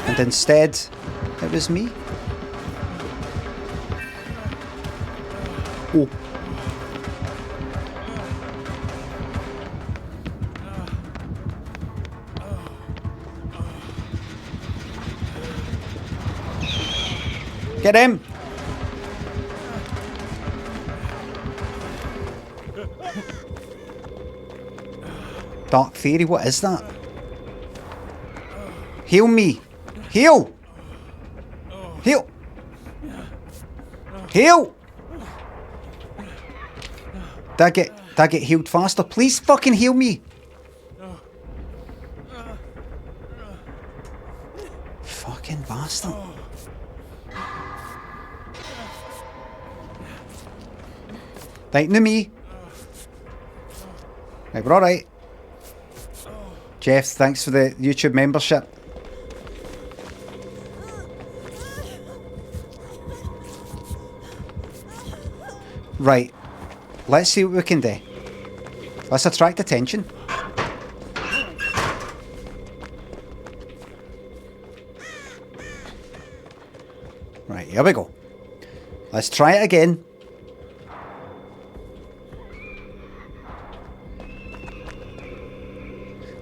And instead, it was me. Oh. Get him! Dark Theory, what is that? Heal me! Heal! Heal! Heal! Did I get healed faster? Please fucking heal me! Fucking bastard. Right, no me. Right, we're alright. Jeff, thanks for the YouTube membership. Right, let's see what we can do. Let's attract attention. Right, here we go. Let's try it again.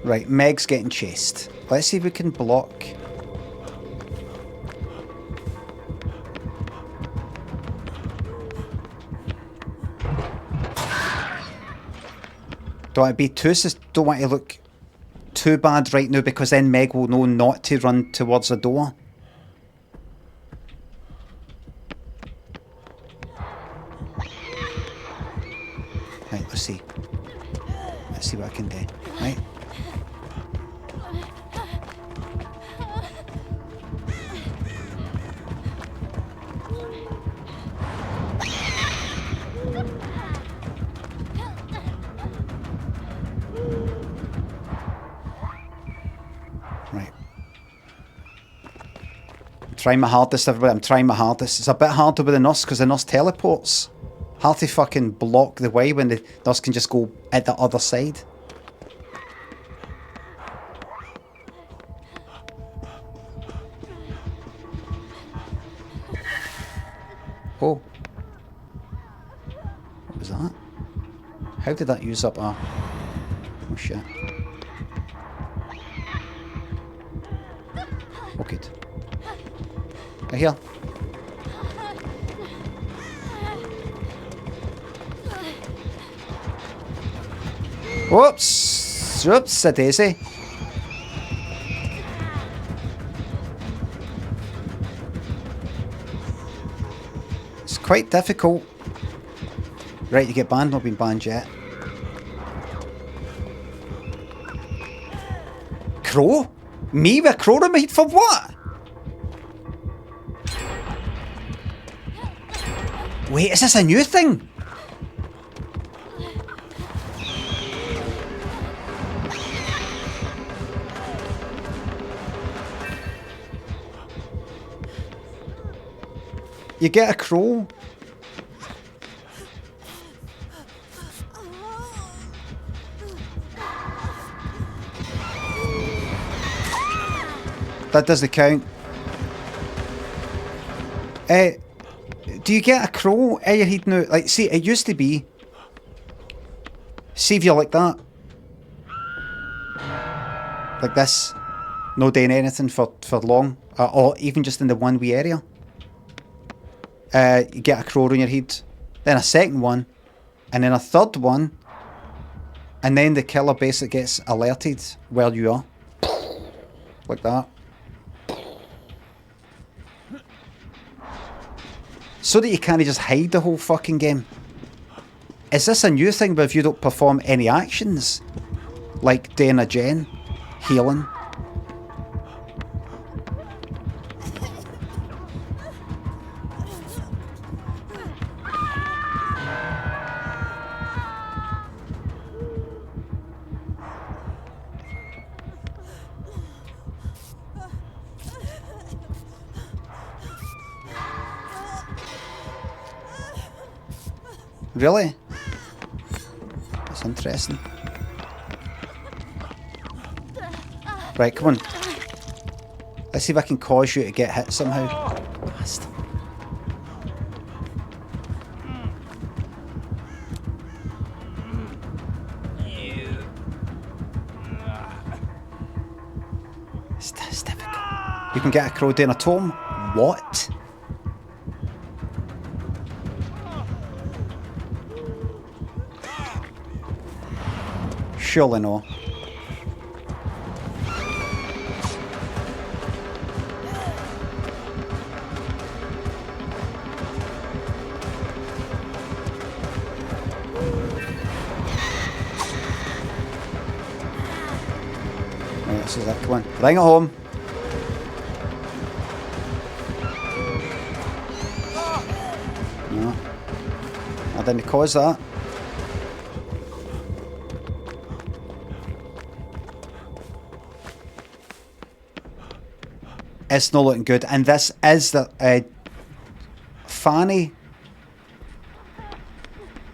Right, Meg's getting chased. Let's see if we can block. Don't want to look too bad right now, because then Meg will know not to run towards the door. Let's see. Let's see what I can do. Right. Right. I'm trying my hardest, everybody. I'm trying my hardest. It's a bit harder with the nurse because the nurse teleports. Hard to fucking block the way when the nurse can just go at the other side. Oh. What was that? How did that use up our... Oh shit. Oh good. Right here. Whoops! Oops, a daisy. It's quite difficult. Right, you get banned, not been banned yet. Crow? Me with a crow on my head for what? Wait, is this a new thing? You get a crow. That doesn't count. Do you get a crow at your head now? Like, see, it used to be. See if you're like that. Like this. No doing anything for long. Or even just in the one wee area. You get a crow on your head. Then a second one. And then a third one. And then the killer basically gets alerted where you are. Like that. So that you can't just hide the whole fucking game. Is this a new thing where if you don't perform any actions? Like doing a gen? Healing? Really? That's interesting. Right, come on. Let's see if I can cause you to get hit somehow. Bastard. It's difficult. You can get a crow down a tome? What? Surely no. Right, this is it. Come on. Bring it home. No. I didn't cause that. It's not looking good, and this is the Fanny.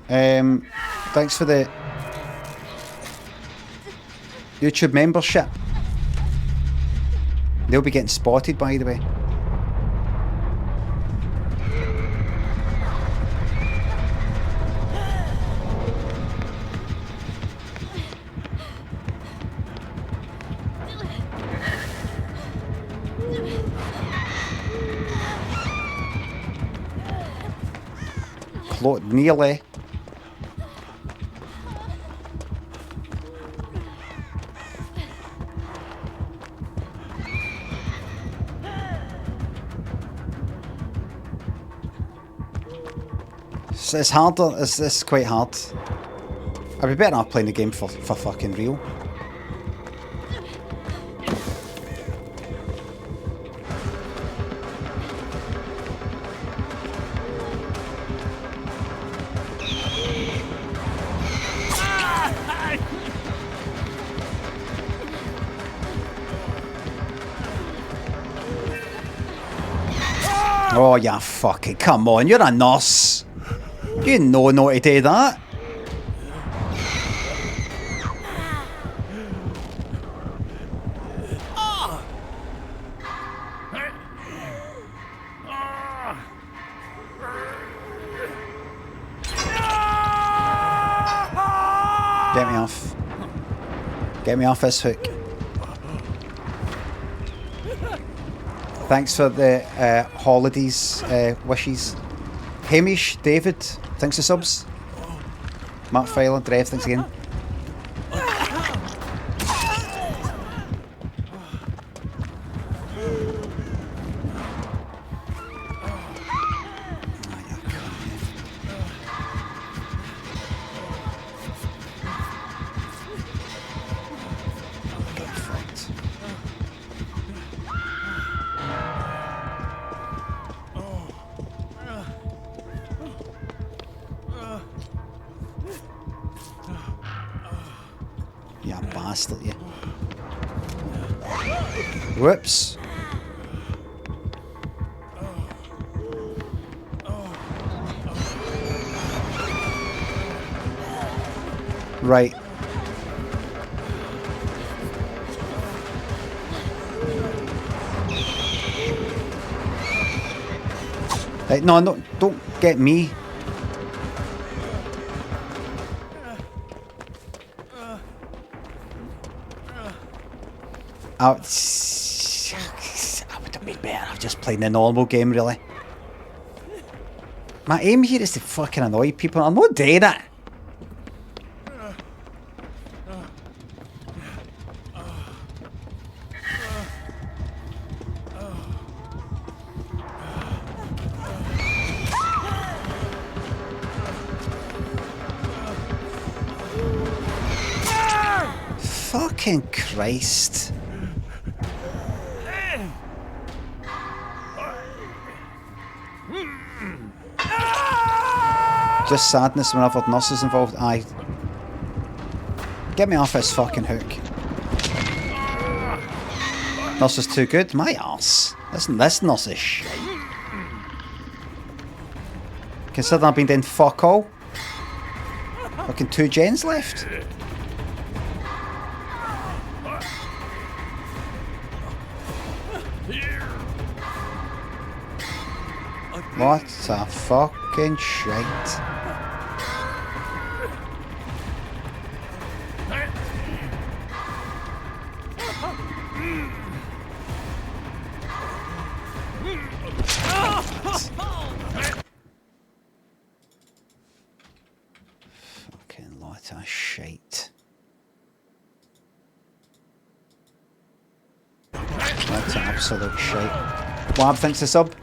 Thanks for the YouTube membership. They'll be getting spotted, by the way. Nearly. It's harder. It's quite hard. I'd be better off playing the game for fucking real. Oh, yeah, fucking come on, you're a nurse. You know not to do that. Get me off. Get me off this hook. Thanks for the holidays wishes. Hamish, David, thanks for subs. Matt Filer, Drev, thanks again. Yeah, bastard, you. Whoops. Right. Hey, no, don't get me. I would have been better. I've just played the normal game, really. My aim here is to fucking annoy people. I'm not doing it. Fucking Christ. Just sadness whenever nurses involved. Aye. Get me off this fucking hook. Nurse is too good? My arse. Listen, this nurse is shit. Considering I've been doing fuck all. Fucking 2 gens left. What a fucking shite. Fucking lot of shite. That's absolute shite. Wab, thanks to sub.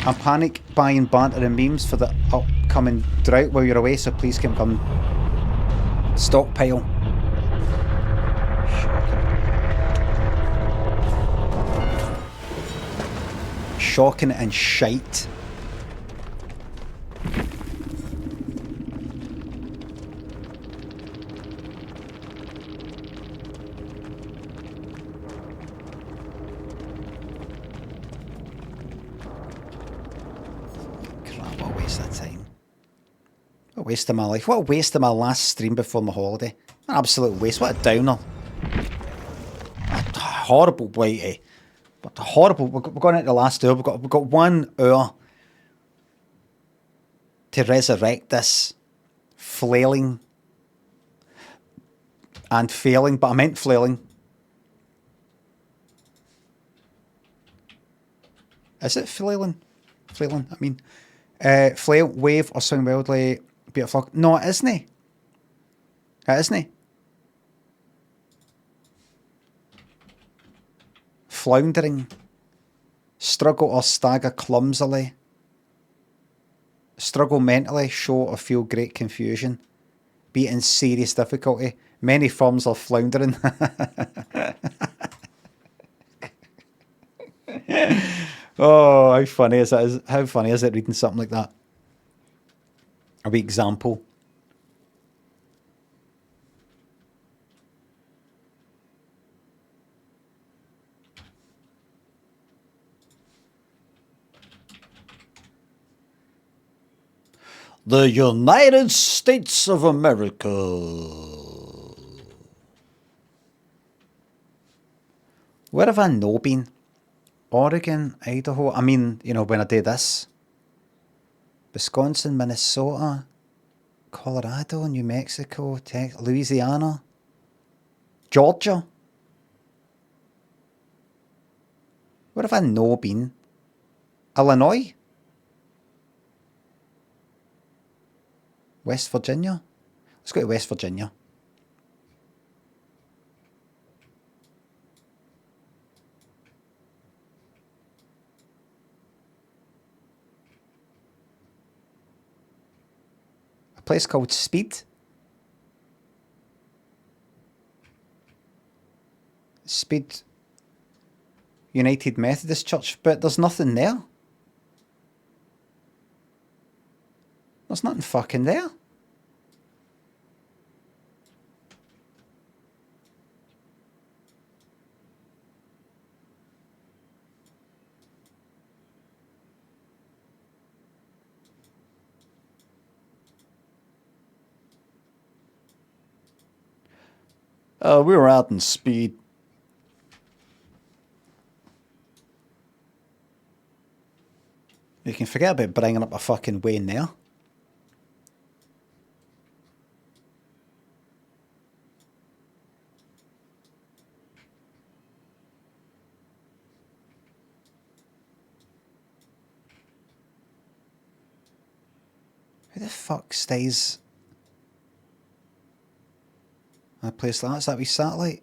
I panic buying banter and memes for the upcoming drought while you're away, so please come stockpile. Shocking and shite. What a waste of my life. What a waste of my last stream before my holiday. An absolute waste. What a downer. A horrible blighty. But a horrible. We're going into the last hour. We've got 1 hour to resurrect this flailing and failing. But I meant flailing. Is it flailing? Flailing, I mean. Flail, wave, or swing wildly. Beautiful. No, it isn't. It isn't. Floundering. Struggle or stagger clumsily. Struggle mentally, show or feel great confusion. be in serious difficulty. Many firms are floundering. Oh, how funny is that? How funny is it reading something like that? A wee example. The United States of America. Where have I no been? Oregon, Idaho. I mean, you know, when I do this. Wisconsin, Minnesota, Colorado, New Mexico, Louisiana, Georgia. Where have I no been? Illinois? West Virginia? Let's go to West Virginia. A place called Speed. Speed United Methodist Church, but there's nothing there. There's nothing fucking there. We were out in Speed. You can forget about bringing up a fucking Wayne there. Who the fuck stays in a place like that? Is that wee satellite?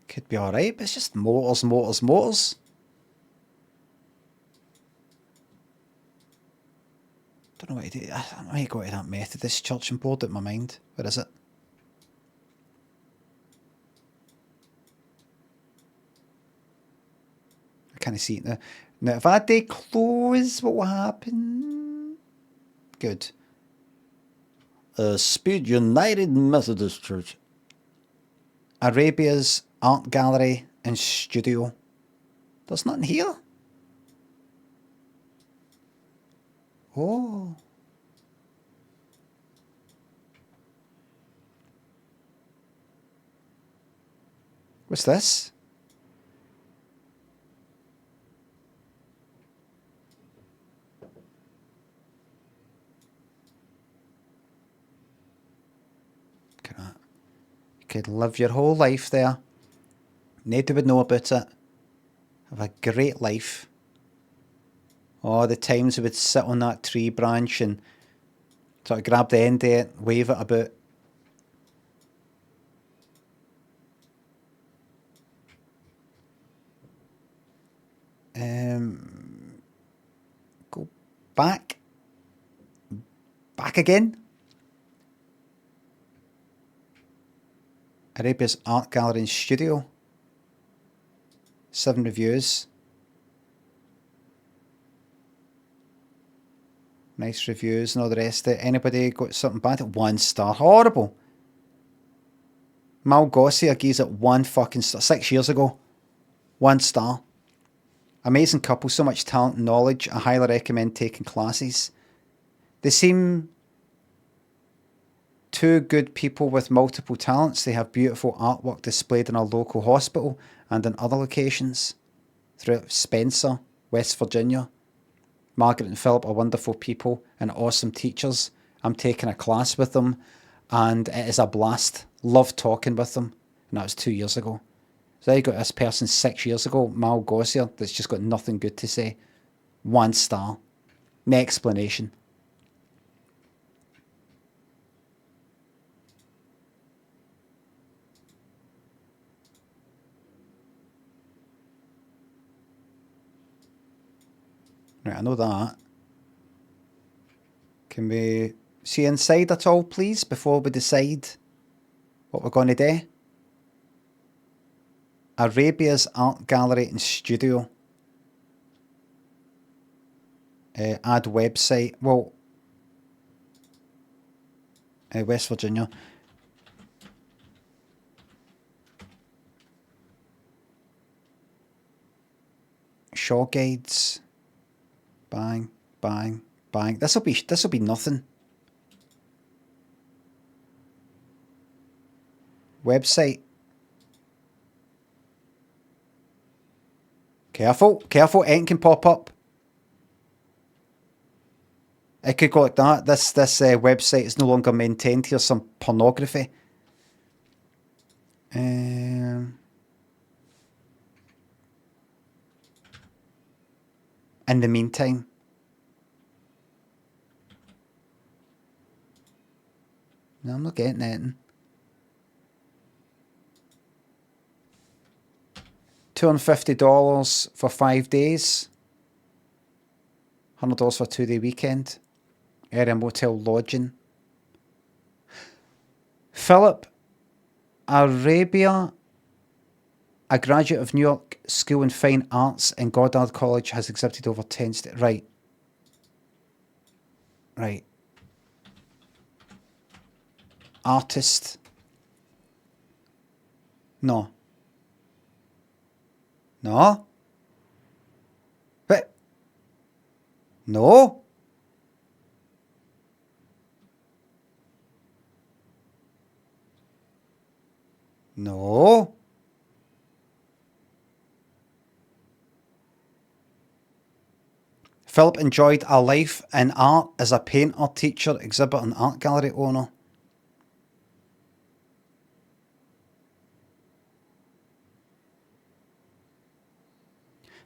Could be alright, but it's just motors, motors, motors. Don't know what to do. I might go to that Methodist church and board it in my mind. Where is it? I can't see it now. Now, if I do close, what will happen? Good. Speed United Methodist Church. Arabia's Art Gallery and Studio. There's nothing here. Oh. What's this? You could live your whole life there. Nobody would know about it. Have a great life. Oh, the times we would sit on that tree branch and sort of grab the end of it, wave it about. Go back. Back again. Arabia's Art Gallery and Studio. 7 reviews. Nice reviews and all the rest of it. Anybody got something bad? 1 star. Horrible. Malgosia gives it 1 fucking star. 6 years ago. 1 star. Amazing couple. So much talent and knowledge. I highly recommend taking classes. They seem 2 good people with multiple talents. They have beautiful artwork displayed in our local hospital and in other locations throughout Spencer, West Virginia. Margaret and Philip are wonderful people and awesome teachers. I'm taking a class with them and it is a blast. Love talking with them. And that was 2 years ago. So I got this person 6 years ago, Mal Gossier, that's just got nothing good to say. 1 star. No explanation. Right, I know that. Can we see inside at all, please, before we decide what we're going to do? Arabia's Art Gallery and Studio. Add website. Well, West Virginia. Shaw guides. Bang, bang, bang. This'll be nothing. Website. Careful, careful, anything can pop up. It could go like that. This website is no longer maintained. Here's some pornography. In the meantime. No, I'm not getting anything. $250 for 5 days. $100 for a 2-day weekend. Area motel lodging. Philip Arabia, a graduate of New York School in Fine Arts and Goddard College, has exhibited over 10 states. Right. Right. Artist. No. No. But. No. No. Philip enjoyed a life in art as a painter, teacher, exhibitor, and art gallery owner.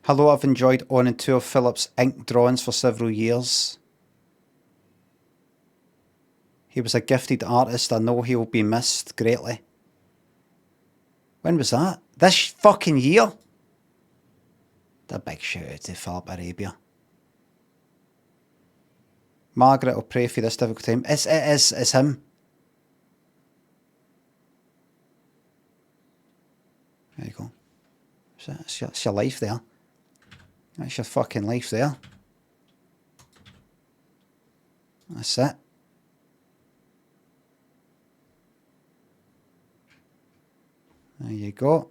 Hello, I've enjoyed owning 2 of Philip's ink drawings for several years. He was a gifted artist. I know he will be missed greatly. When was that? This fucking year? The big shout out to Philip Arabia. Margaret will pray for this difficult time. It's him. There you go. It's your life there. That's your fucking life there. That's it. There you go.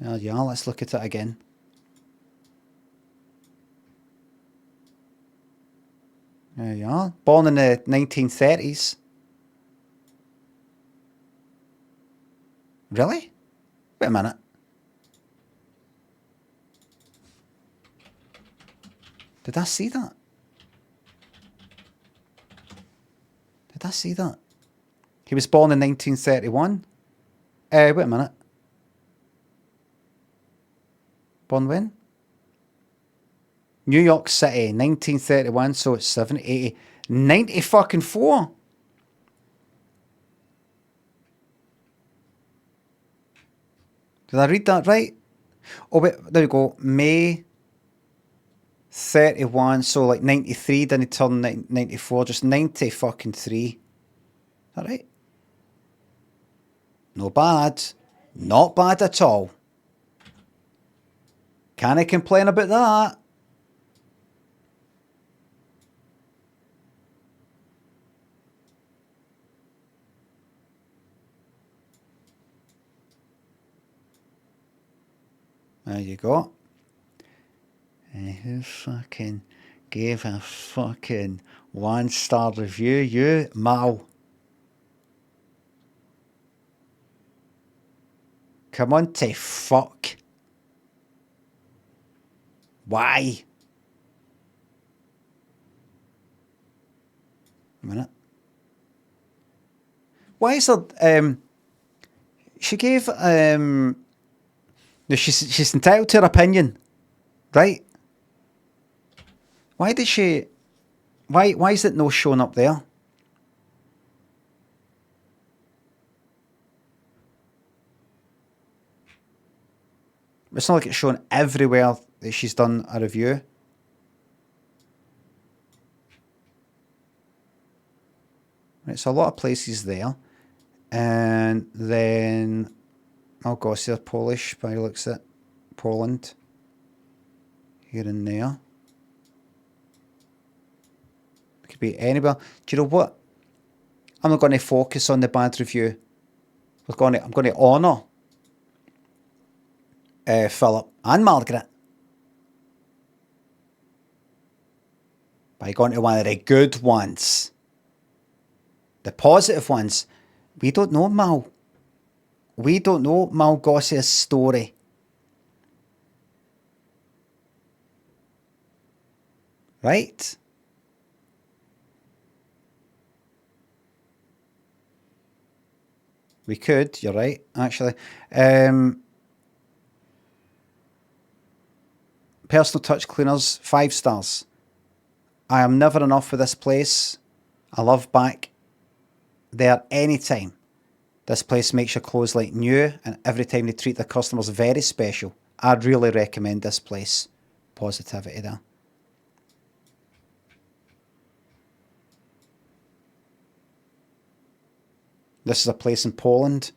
There you are. Let's look at it again. There you are. Born in the 1930s. Really? Wait a minute. Did I see that? Did I see that? He was born in 1931. Wait a minute. Born when? New York City, 1931, so it's 70, 80, 90 fucking 4. Did I read that right? Oh, wait, there we go. May 31, so like 93, then he turned 94, just 90 fucking 3. Is that right? No bad. Not bad at all. Can't I complain about that? There you go. And who fucking gave a fucking 1-star review? You, Mal. Come on to fuck. Why? A minute. Why is there, she gave, no, she's entitled to her opinion, right? Why did she, why is it no showing up there? It's not like it's shown everywhere that she's done a review. Right, so a lot of places there. And then, oh gosh, they're Polish by the looks of it. Poland. Here and there. It could be anywhere. Do you know what? I'm not going to focus on the bad review. I'm going to honour Philip and Margaret by going to one of the good ones. The positive ones. We don't know Mal. We don't know Malgosia's story. Right? We could, you're right, actually. Personal touch cleaners, 5 stars. I am never enough with this place. I love back there anytime. This place makes your clothes like new, and every time they treat their customers very special. I'd really recommend this place. Positivity there. This is a place in Poland.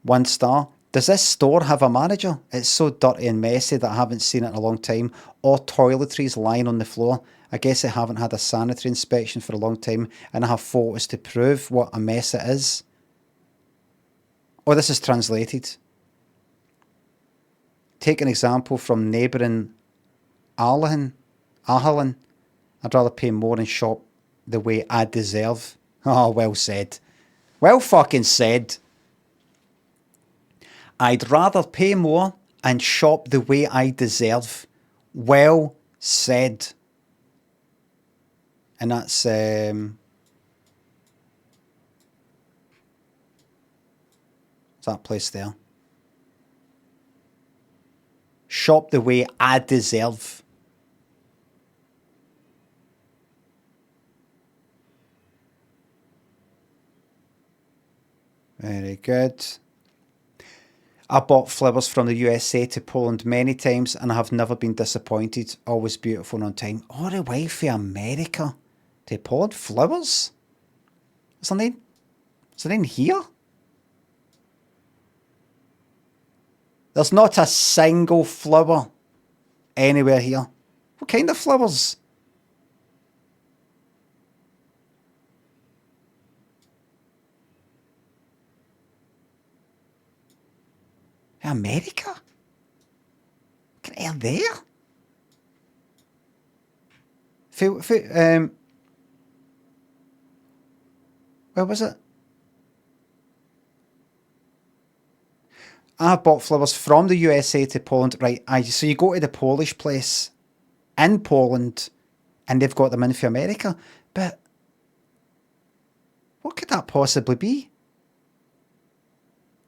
1 star. Does this store have a manager? It's so dirty and messy that I haven't seen it in a long time. All toiletries lying on the floor. I guess I haven't had a sanitary inspection for a long time, and I have photos to prove what a mess it is. Oh, this is translated. Take an example from neighbouring Ahalan. I'd rather pay more and shop the way I deserve. Oh, well said. Well fucking said. I'd rather pay more and shop the way I deserve. Well said. And that's that place there. Shop the way I deserve. Very good. I bought flowers from the USA to Poland many times and I have never been disappointed. Always beautiful and on time. All the way from America to Poland. Flowers? Is there none here? There's not a single flower anywhere here. What kind of flowers? America? Get out there? Where was it? I bought flowers from the USA to Poland. Right, so you go to the Polish place in Poland and they've got them in for America. But what could that possibly be?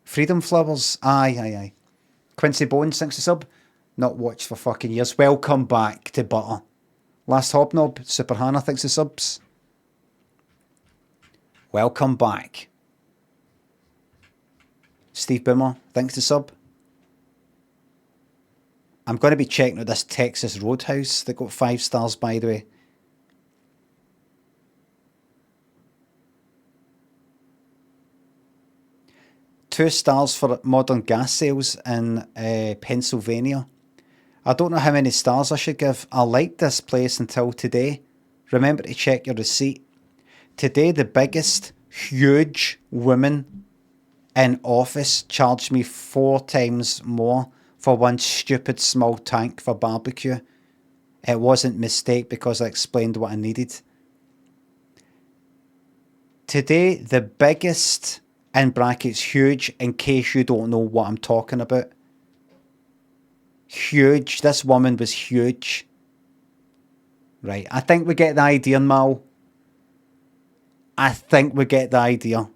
Freedom flowers. Aye. Quincy Bones thinks the sub. Not watched for fucking years. Welcome back to Butter. Last Hobnob. Super Hannah thinks the subs. Welcome back. Steve Boomer thanks the sub. I'm going to be checking out this Texas Roadhouse. They got 5 stars, by the way. Two stars for modern gas sales in Pennsylvania. I don't know how many stars I should give. I liked this place until today. Remember to check your receipt. Today, the biggest, huge woman in office charged me 4 times more for one stupid small tank for barbecue. It wasn't a mistake because I explained what I needed. Today, the biggest, in brackets, huge, in case you don't know what I'm talking about. Huge. This woman was huge. Right, I think we get the idea, Mal. I think we get the idea.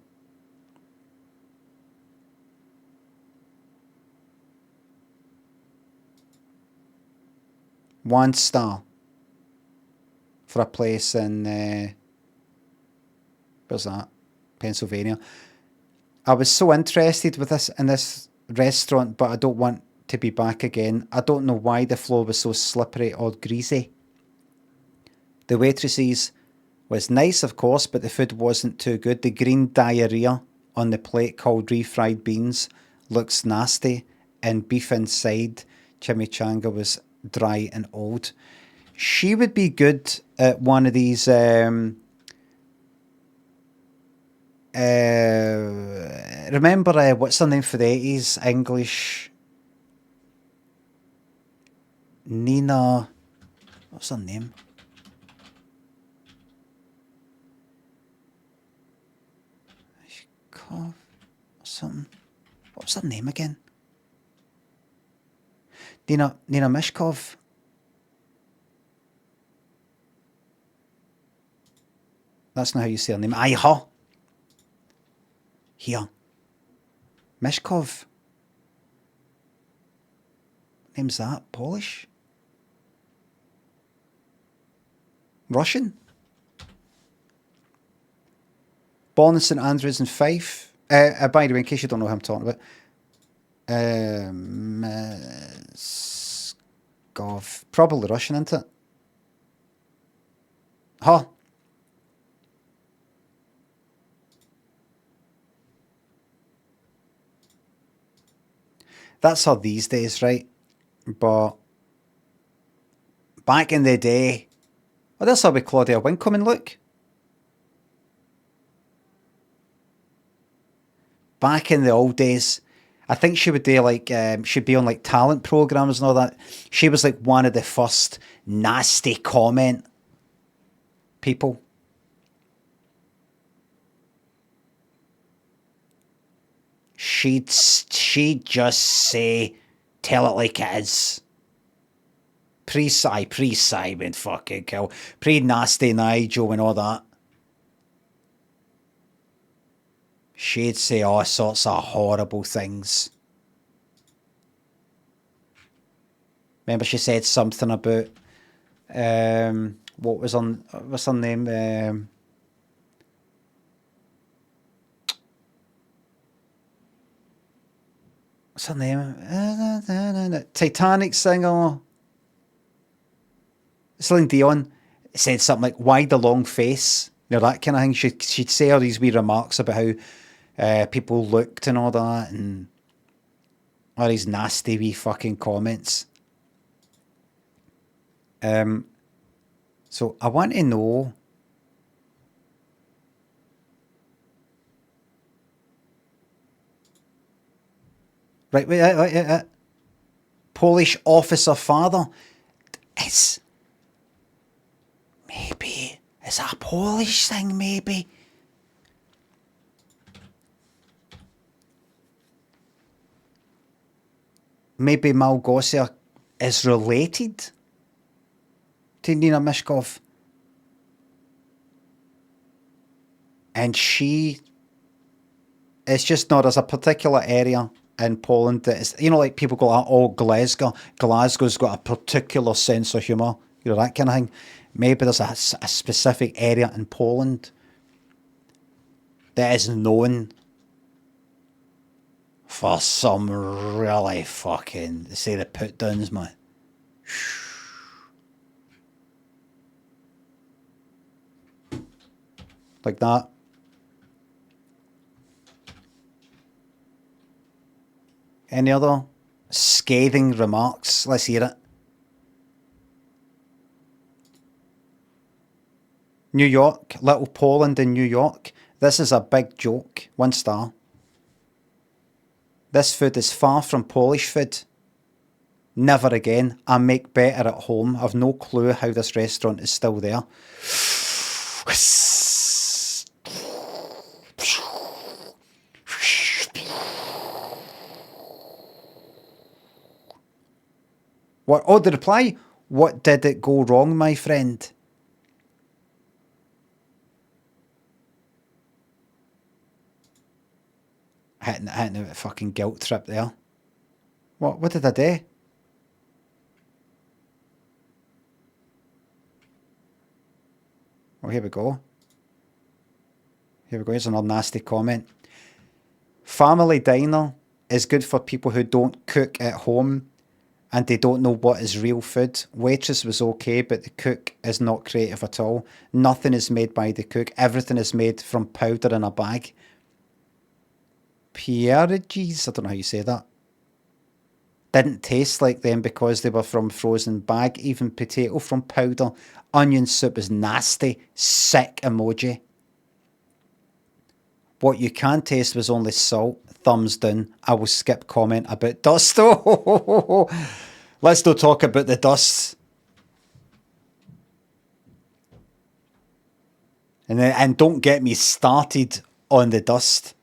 One star for a place in where's that? Pennsylvania. I was so interested with this in this restaurant, but I don't want to be back again. I don't know why the floor was so slippery or greasy. The waitresses was nice, of course, but the food wasn't too good. The green diarrhea on the plate called refried beans looks nasty, and beef inside chimichanga was dry and old. She would be good at one of these remember what's her name for the 80s English? Nina, what's her name? Something. What's her name again? Nina Mishkov. That's not how you say her name. Aye, her. Here. Mishkov. What name's that? Polish? Russian? Born in St Andrews in Fife. By the way, in case you don't know who I'm talking about. Mishkov. Probably Russian, isn't it? Huh. That's her these days, right? But back in the day, oh, there's her with Claudia Winkleman, look. Back in the old days, I think she would do like, she'd be on like talent programs and all that. She was like one of the first nasty comment people. She'd just say, tell it like it is. Pre-Simon fucking kill. Pre-Nasty Nigel and all that. She'd say all sorts of horrible things. Remember she said something about, what's her name? What's her name? Titanic singer. Celine Dion said something like, why the long face? You know, that kind of thing. She'd say all these wee remarks about how people looked and all that, and all these nasty wee fucking comments. So I want to know, right, wait, Polish officer father. It's a Polish thing, maybe. Maybe Malgosia is related to Nina Mishkov. And it's just not, there's a particular area in Poland that is, you know, like people go, oh, Glasgow's got a particular sense of humour, you know, that kind of thing. Maybe there's a specific area in Poland that is known for some really fucking, say the put downs, man. Like that. Any other scathing remarks? Let's hear it. New York, Little Poland in New York. This is a big joke. 1 star. This food is far from Polish food. Never again. I make better at home. I've no clue how this restaurant is still there. What? Oh, the reply. What did it go wrong, my friend? Hitting a fucking guilt trip there. What did I do? Oh, here we go. Here's another nasty comment. Family diner is good for people who don't cook at home and they don't know what is real food. Waitress was okay, but the cook is not creative at all. Nothing is made by the cook. Everything is made from powder in a bag. Pierogies, I don't know how you say that. Didn't taste like them because they were from frozen bag. Even potato from powder. Onion soup is nasty. Sick emoji. What you can taste was only salt. Thumbs down. I will skip comment about dust. Let's not talk about the dust. And don't get me started on the dust.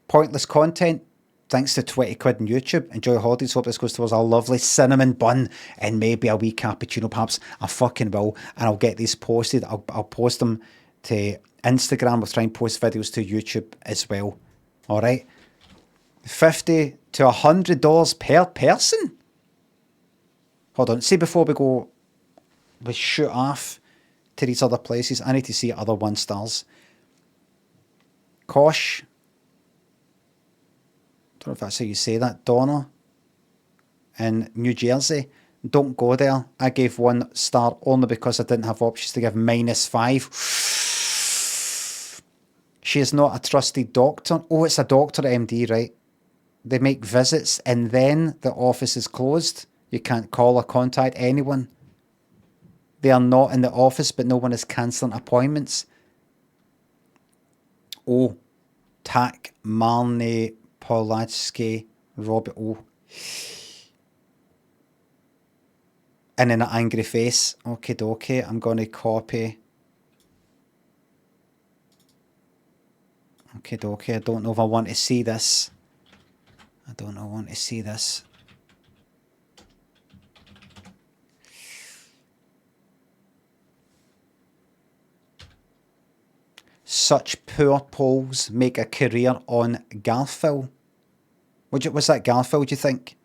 Pointless content. Thanks to 20 quid on YouTube. Enjoy holidays. Hope this goes towards a lovely cinnamon bun and maybe a wee cappuccino. Perhaps I fucking will. And I'll get these posted. I'll post them to Instagram. We'll try and post videos to YouTube as well. All right. $50 to $100 per person. Hold on. See, before we shoot off to these other places, I need to see other 1 stars. Kosh. Don't know if that's how you say that. Donna in New Jersey. Don't go there. I gave 1 star only because I didn't have options to give -5. She is not a trusted doctor. Oh, it's a doctor MD, right? They make visits and then the office is closed. You can't call or contact anyone. They are not in the office, but no one is cancelling appointments. Oh, Tak Marnie Polatsky, Robert O. And then an angry face. Okay, dokie. I'm going to copy. Okay, dokie. I don't know if I want to see this. I don't know if I want to see this. Such poor polls make a career on Garfield. What's that Garfield, do you think?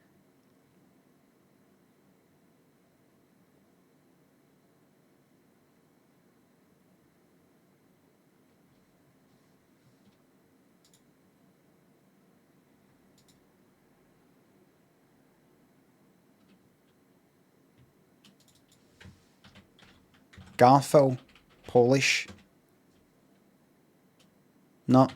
Garfield, Polish. No.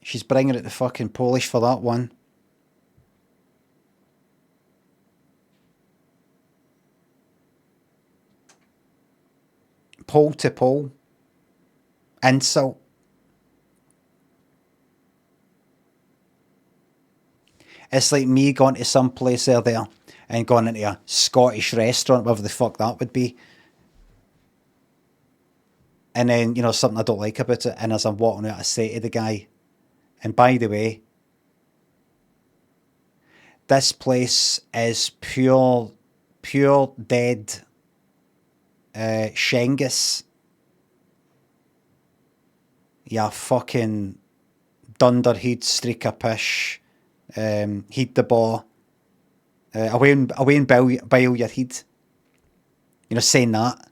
She's bringing it to fucking Polish for that one. Pole to pole. Insult. It's like me going to some place there and going into a Scottish restaurant, whatever the fuck that would be. And then, something I don't like about it. And as I'm walking out, I say to the guy, and by the way, this place is pure dead Shengus. Yeah, fucking dunderhead, streak of pish, heed the ball, away and bile your head. Saying that.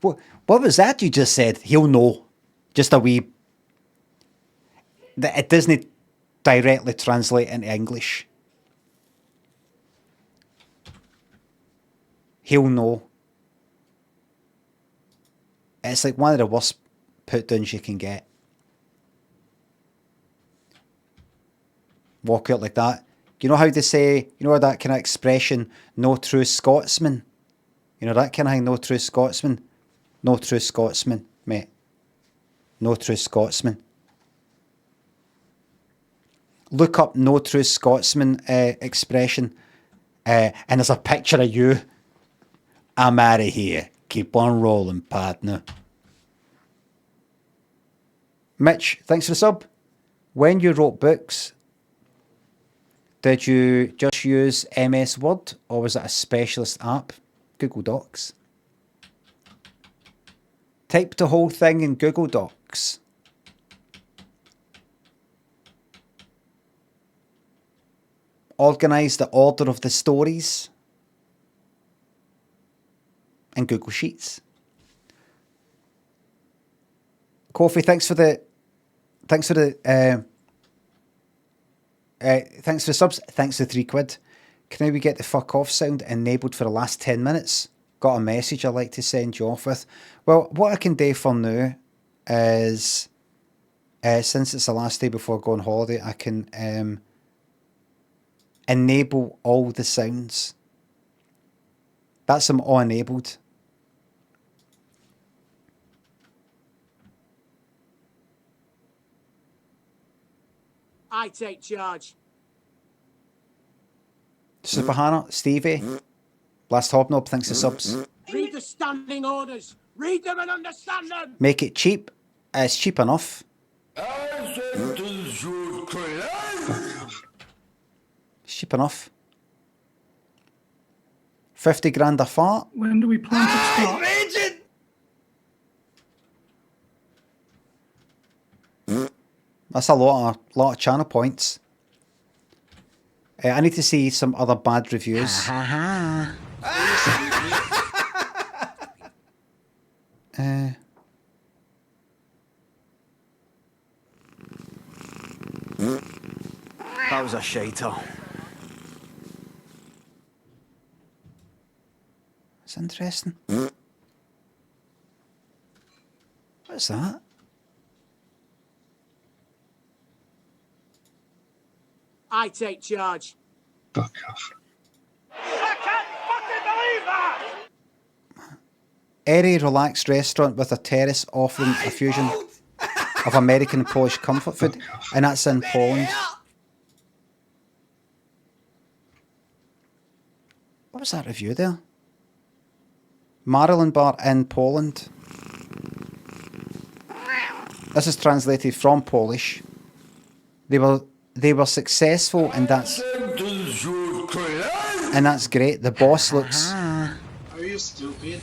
What was that you just said? He'll know. Just a wee... It doesn't directly translate into English. He'll know. It's like one of the worst put-downs you can get. Walk out like that. You know how they say, that kind of expression, no true Scotsman? That kind of thing, no true Scotsman. No true Scotsman, mate. No true Scotsman. Look up no true Scotsman expression. And there's a picture of you. I'm out of here. Keep on rolling, partner. Mitch, thanks for the sub. When you wrote books, did you just use MS Word or was it a specialist app? Google Docs. Type the whole thing in Google Docs. Organise the order of the stories in Google Sheets. Kofi, thanks for the Thanks for the thanks for the subs. Thanks for £3. Can we get the fuck off sound enabled for the last 10 minutes? Got a message I'd like to send you off with. Well, what I can do for now is, since it's the last day before I go on holiday, I can enable all the sounds. That's them all enabled. I take charge. Super Hannah, Stevie, Last Hobnob, thanks for subs. Read the standing orders. Read them and understand them. Make it cheap. It's cheap enough. It's cheap enough. 50 grand a fart. When do we plan to start? That's a lot of channel points. I need to see some other bad reviews. That was a shiter. It's interesting. What's that? I take charge. Fuck off. I can't fucking believe that! Airy, relaxed restaurant with a terrace offering a fusion of American and Polish comfort food, and that's in Poland. What was that review there? Maryland bar in Poland. This is translated from Polish. They were successful, and that's great. The boss looks. Are you stupid?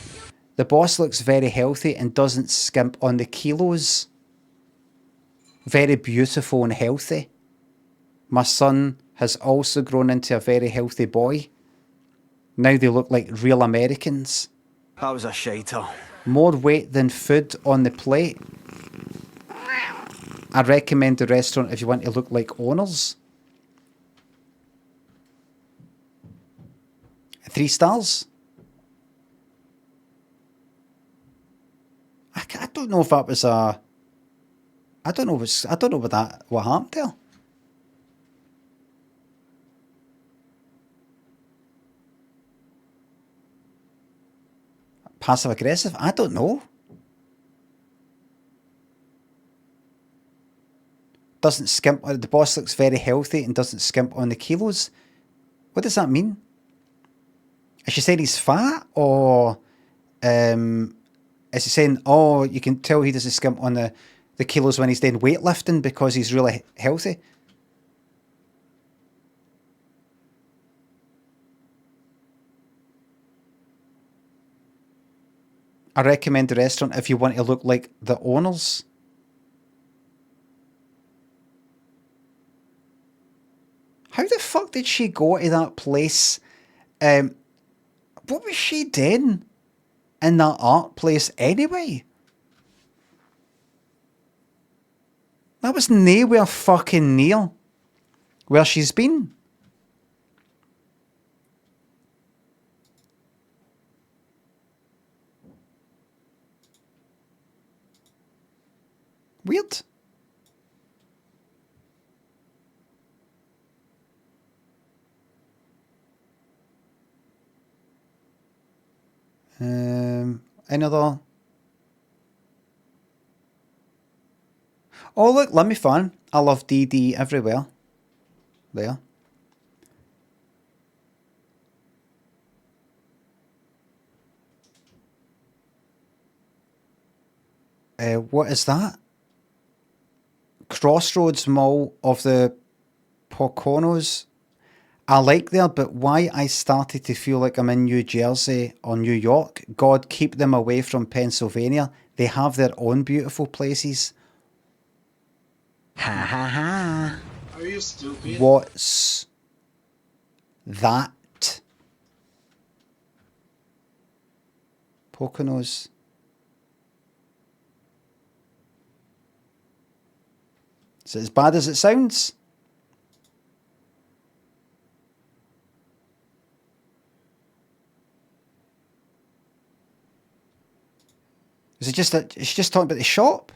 The boss looks very healthy and doesn't skimp on the kilos. Very beautiful and healthy. My son has also grown into a very healthy boy. Now they look like real Americans. That was a shiter. More weight than food on the plate. I recommend the restaurant if you want to look like owners. 3 stars. I don't know if that was a. I don't know what happened there. Passive aggressive? I don't know. Doesn't skimp. The boss looks very healthy and doesn't skimp on the kilos. What does that mean? Is she saying he's fat, or is he saying, oh, you can tell he doesn't skimp on the kilos when he's doing weightlifting because he's really healthy? I recommend the restaurant if you want to look like the owners. How the fuck did she go to that place? What was she doing in that art place anyway? That was nowhere fucking near where she's been. Weird. Another. Oh look, Limmy fan. I love DD everywhere. There. What is that? Crossroads Mall of the Poconos. I like there, but why I started to feel like I'm in New Jersey or New York. God, keep them away from Pennsylvania. They have their own beautiful places. Ha ha ha. Are you stupid? What's that? Poconos. Is it as bad as it sounds? Is it just that it's just talking about the shop?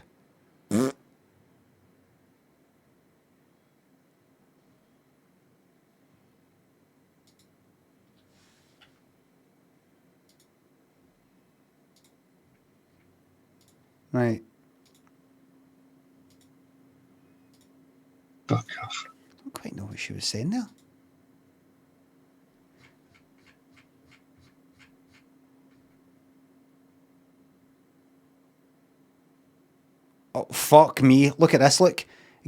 Right. Fuck off. I don't quite know what she was saying there. Oh, fuck me. Look at this, look.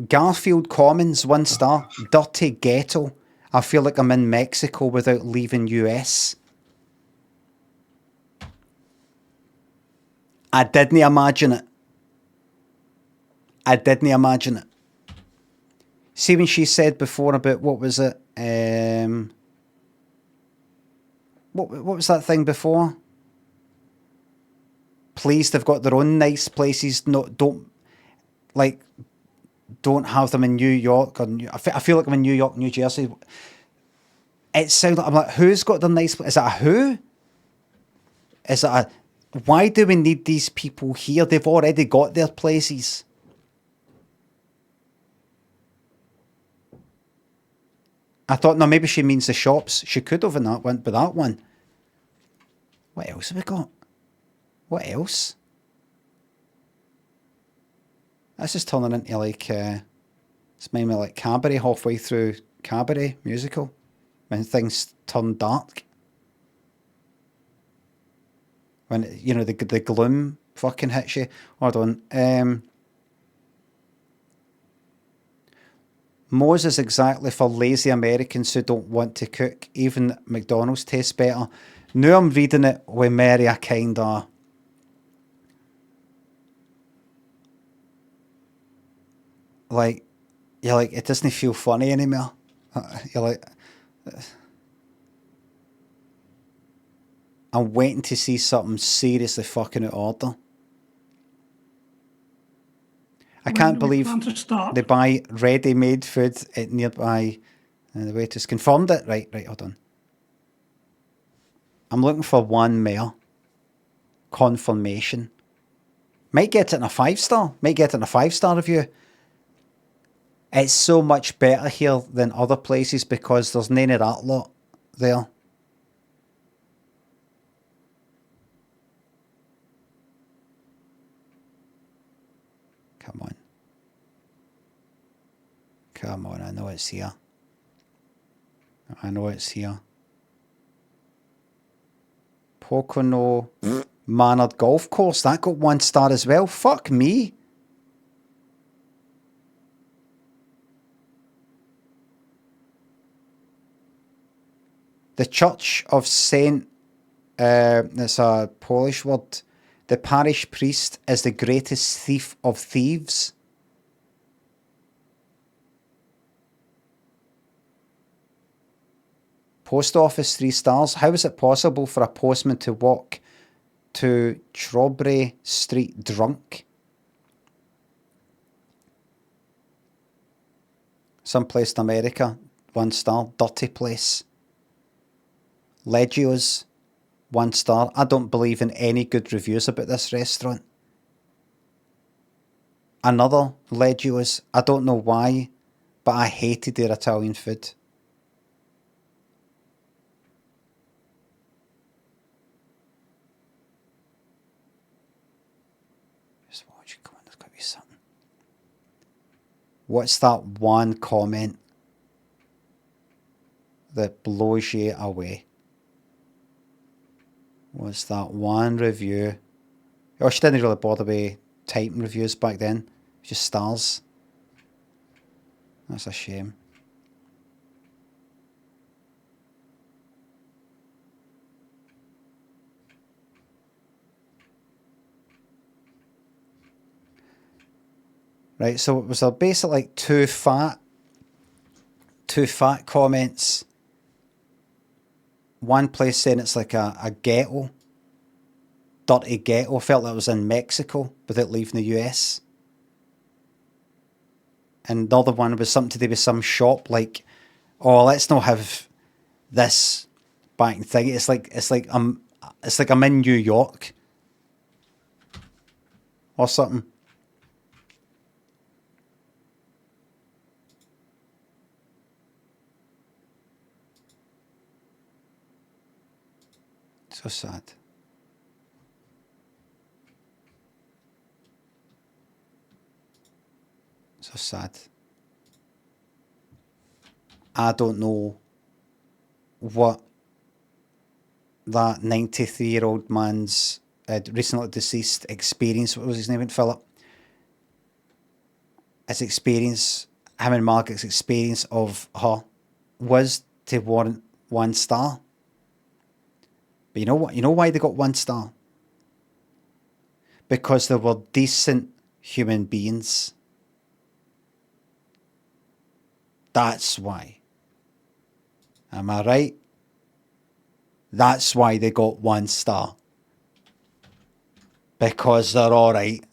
Garfield Commons, 1 star. Dirty ghetto. I feel like I'm in Mexico without leaving US. I didn't imagine it. I didn't imagine it. See when she said before about, what was it? What was that thing before? Please, they've got their own nice places. No, don't have them in New York. Or I feel like I'm in New York, New Jersey. It sounds like, I'm like, who's got their nice place? Is it a who? Is it a... Why do we need these people here? They've already got their places. I thought, no, maybe she means the shops. She could have in that one, but that one. What else have we got? What else? This is turning into like, it's made me like Cabaret halfway through Cabaret musical. When things turn dark. When, you know, the gloom fucking hits you. Hold on. Moe's is exactly for lazy Americans who don't want to cook. Even McDonald's tastes better. Now I'm reading it with Mary, I kinda... Like, you're like, it doesn't feel funny anymore. You're like... I'm waiting to see something seriously fucking out of order. I can't believe they buy ready-made food at nearby. The waiters confirmed it. Right, hold on. I'm looking for one more confirmation. Might get it in a 5-star. Might get it in a 5-star review. It's so much better here than other places because there's none of that lot there. Come on. Come on, I know it's here. I know it's here. Pocono Manor Golf Course. That got 1 star as well. Fuck me. The Church of Saint... it's a Polish word. The parish priest is the greatest thief of thieves. Post office 3 stars. How is it possible for a postman to walk to Strawberry Street drunk? Someplace in America. 1 star. Dirty place. Legio's. 1 star. I don't believe in any good reviews about this restaurant. Another Legio's. I don't know why, but I hated their Italian food. Just watch. Come on, there's got to be something. What's that one comment that blows you away? Was that one review? Oh, she didn't really bother with typing reviews back then. Just stars. That's a shame. Right, so it was basically like two fat comments. One place saying it's like a ghetto, dirty ghetto. Felt like it was in Mexico without leaving the US. and the other one was something to do with some shop. Like, oh, let's not have this backing thing. It's like I'm in New York or something. So sad. So sad. I don't know what that 93-year-old man's recently deceased experience, what was his name, Philip? His experience, him and Margaret's experience of her was to warrant 1 star. But you know what? You know why they got 1 star? Because they were decent human beings. That's why. Am I right? That's why they got 1 star. Because they're alright.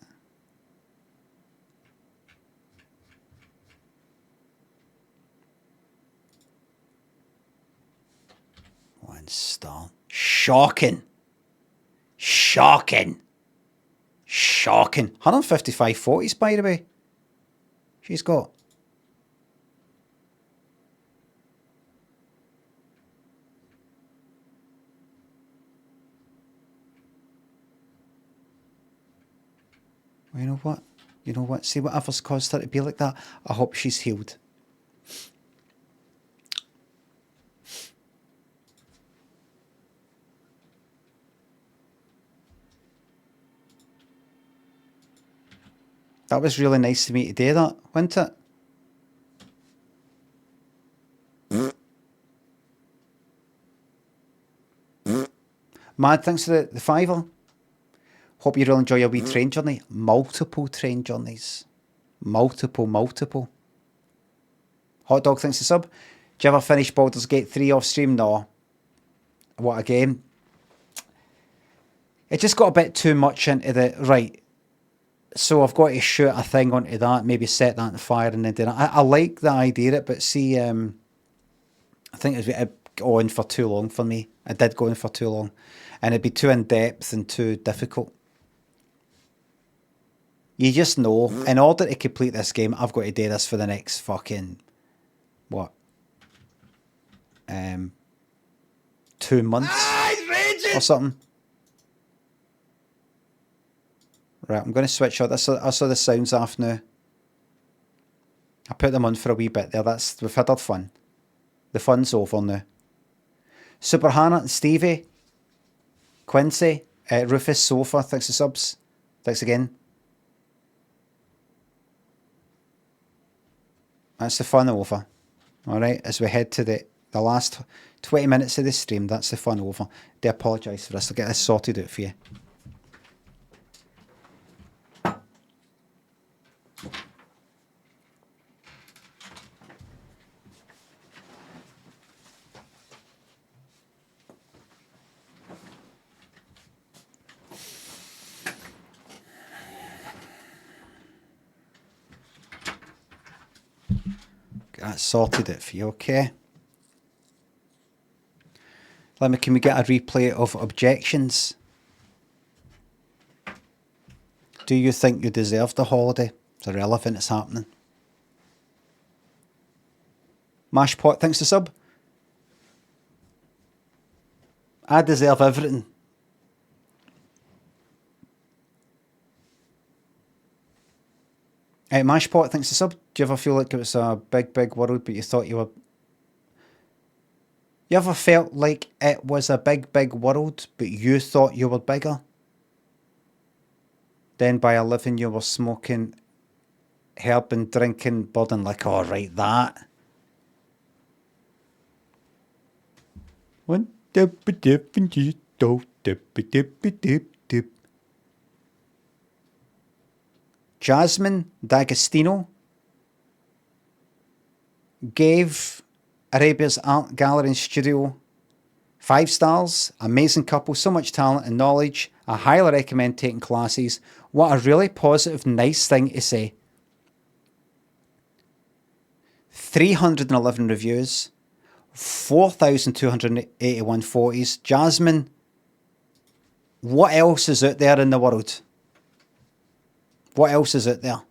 One star. Shocking. Shocking. Shocking. 155 40s, by the way. She's got. Well, you know what? You know what? See, whatever's caused her to be like that, I hope she's healed. That was really nice of me to do that, wasn't it? Mad, thanks for the $5. Hope you really enjoy your wee train journey. Multiple train journeys. Multiple. Hot Dog, thanks for sub. Do you ever finish Baldur's Gate 3 off stream? No. What a game. It just got a bit too much into the... Right. So I've got to shoot a thing onto that, maybe set that on fire and then do that. I like the idea of it, but see, I think it go on for too long for me. I did go on for too long. And it'd be too in-depth and too difficult. You just know, in order to complete this game, I've got to do this for the next fucking, what? 2 months or something. Right, I'm going to switch out. I saw the sounds off now. I put them on for a wee bit there. We've had our fun. The fun's over now. Super Hannah and Stevie, Quincy, Rufus, Sofa, thanks for subs. Thanks again. That's the fun over. Alright, as we head to the last 20 minutes of the stream, that's the fun over. I apologise for this. I'll get this sorted out for you. That sorted it for you, okay? Limmy, can we get a replay of objections? Do you think you deserve the holiday? It's irrelevant, it's happening. Mashpot, thanks to sub. I deserve everything. Mashpot, thanks to sub. Do you ever feel like it was a big world, but you thought you were... You ever felt like it was a big world, but you thought you were bigger? Then by 11 you were smoking herb and drinking bud and like, oh, right, that. One dip and you do dip. Jasmine D'Agostino gave Arabia's Art Gallery and Studio 5 stars. Amazing couple, so much talent and knowledge. I highly recommend taking classes. What a really positive, nice thing to say. 311 reviews, 4,281 40s. Jasmine, what else is out there in the world? What else is out there?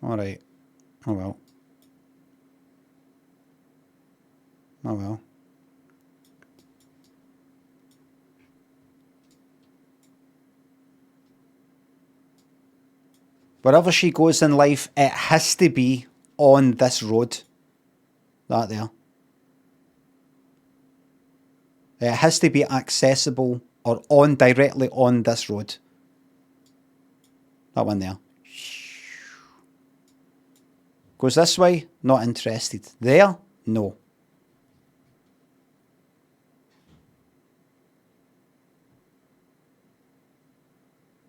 All right. Oh well. Oh well. Wherever she goes in life, it has to be on this road. That there. It has to be accessible or on directly on this road. That one there. Goes this way, not interested. There, no.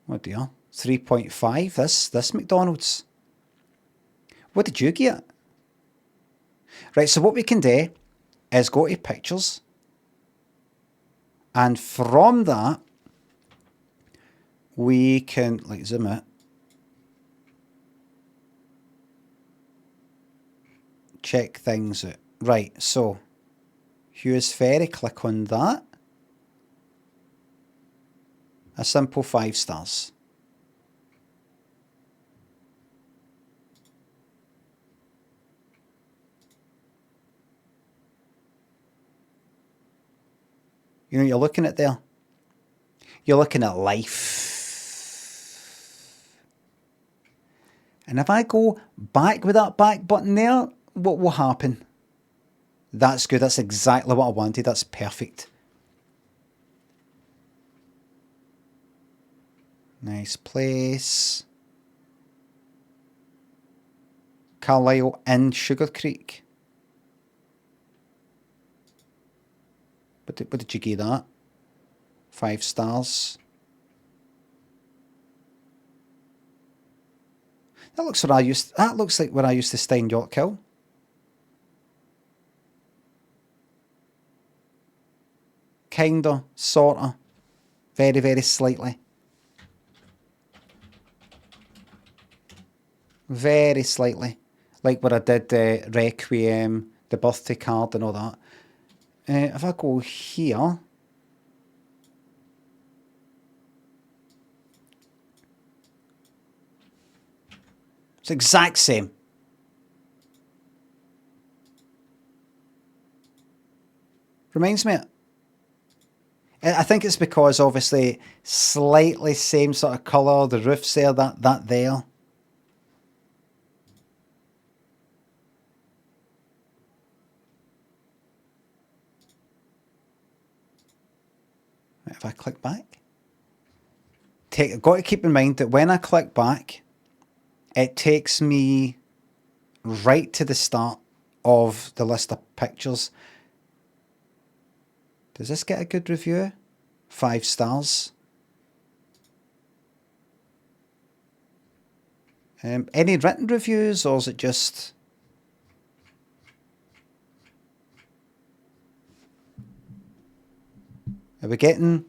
Oh dear. 3.5. This McDonald's. What did you get? Right, so what we can do is go to pictures. And from that, we can, like, zoom out. Check things out. Right, so Hughes Ferry, click on that. A simple 5 stars. You know what you're looking at there? You're looking at life. And if I go back with that back button there, what will happen? That's good. That's exactly what I wanted. That's perfect. Nice place. Carlisle in Sugar Creek. What did you give that? 5 stars. That looks like where I used to stay in Yorkhill. Kinda, sorta, very, very slightly. Very slightly. Like where I did Requiem, the birthday card and all that. If I go here, it's the exact same. Reminds me, I think it's because obviously slightly same sort of colour, the roof's there, that there. If I click back, got to keep in mind that when I click back, it takes me right to the start of the list of pictures. Does this get a good review? 5 stars. Any written reviews, or is it just... Are we getting...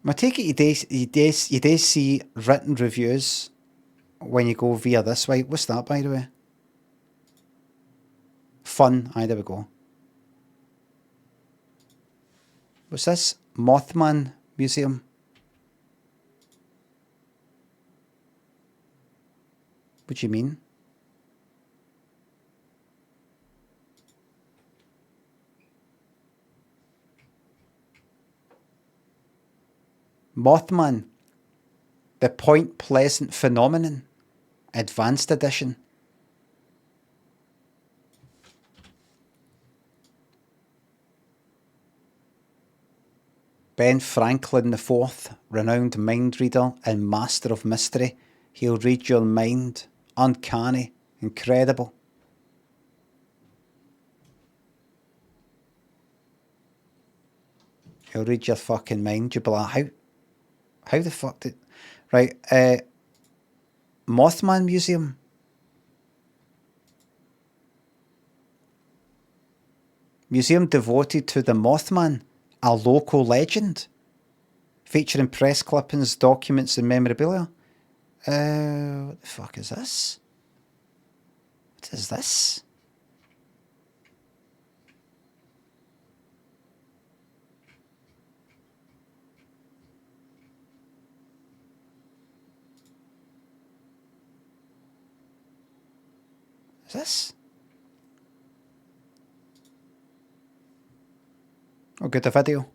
I take it you do see written reviews when you go via this way. What's that, by the way? Fun. Aye, there we go. What's this? Mothman Museum. What do you mean? Mothman, the Point Pleasant Phenomenon, Advanced Edition. Ben Franklin IV, renowned mind reader and master of mystery. He'll read your mind. Uncanny. Incredible. He'll read your fucking mind. You'll be like, how the fuck did... Right, Mothman Museum. Museum devoted to the Mothman, a local legend. Featuring press clippings, documents and memorabilia. What the fuck is this? What is this? Is this? Oh, good, a video.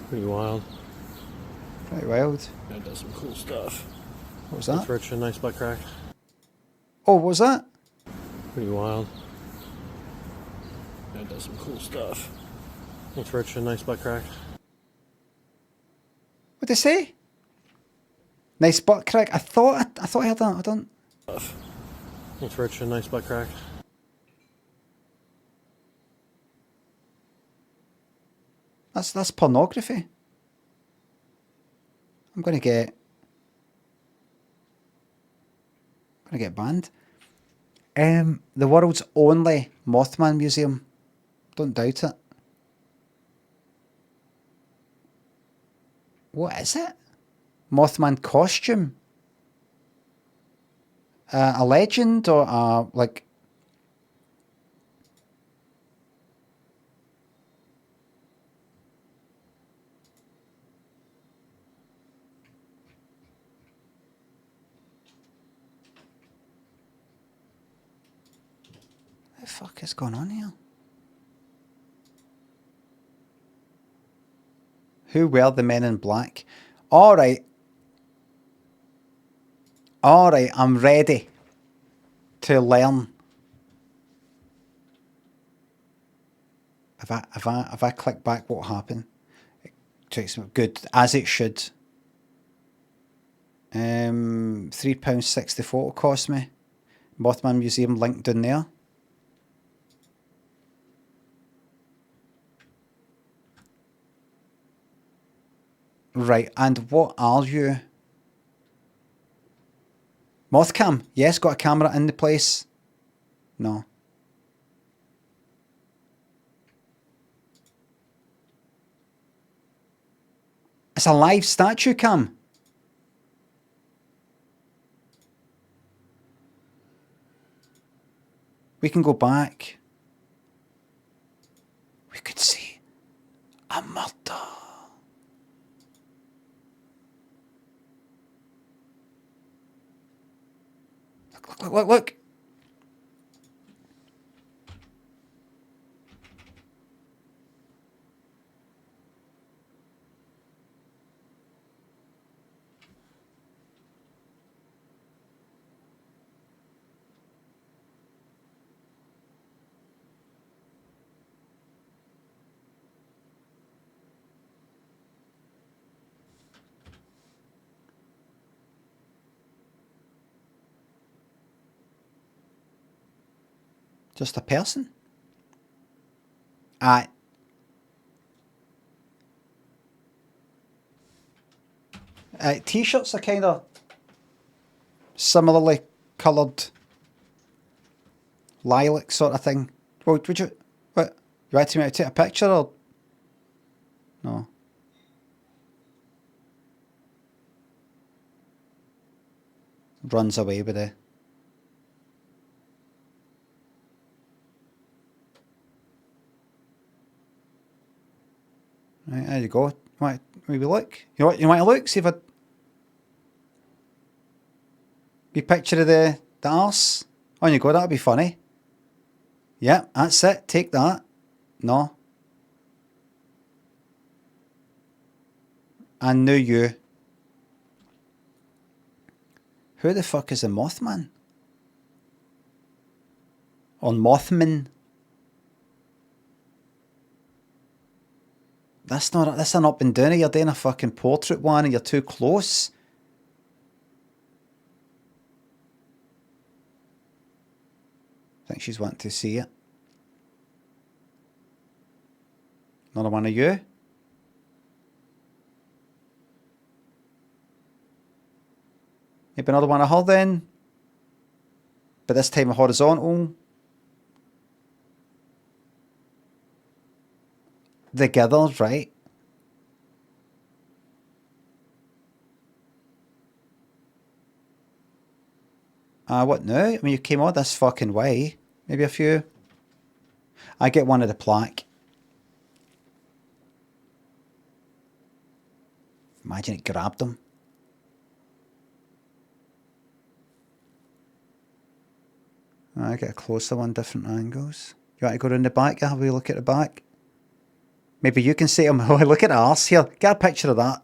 Pretty wild. Pretty wild. Yeah, does some cool stuff. What was that? It's rich and nice butt crack. Oh, what was that? Pretty wild. Yeah, does some cool stuff. It's rich and nice butt crack. What'd they say? Nice butt crack. I thought I heard that. I don't. It's rich and nice butt crack. That's pornography. I'm gonna get banned. The world's only Mothman museum. Don't doubt it. What is it? Mothman costume? A legend or a like? What the fuck is going on here? Who were the men in black? Alright. Alright, I'm ready to learn. If I click back, what happened? It takes me good, as it should. £3.64 it cost me. Mothman Museum linked down there. Right, and what are you? Mothcam, yes, got a camera in the place. No. It's a live statue cam. We can go back. We could see a murder. Look. Just a person? Aye. T-shirts are kind of similarly coloured, lilac sort of thing. Well, would you? What? You want me to take a picture or? No. Runs away with it. Right, there you go. Maybe look. You want to look? See if I... Be picture of the arse. On you go, that'll be funny. Yeah, that's it. Take that. No. And now you. Who the fuck is the Mothman? Or Mothman? That's not been doing it. You're doing a fucking portrait one and you're too close. think she's wanting to see it. Another one of you. Maybe another one of her then. But this time horizontal. The Githers, right? What now? I mean, you came all this fucking way. Maybe a few. I get one of the plaque. Imagine it grabbed them. I get a closer one, different angles. You want to go around the back? Have a look at the back. Maybe you can say to him, oh, look at the arse here. Get a picture of that.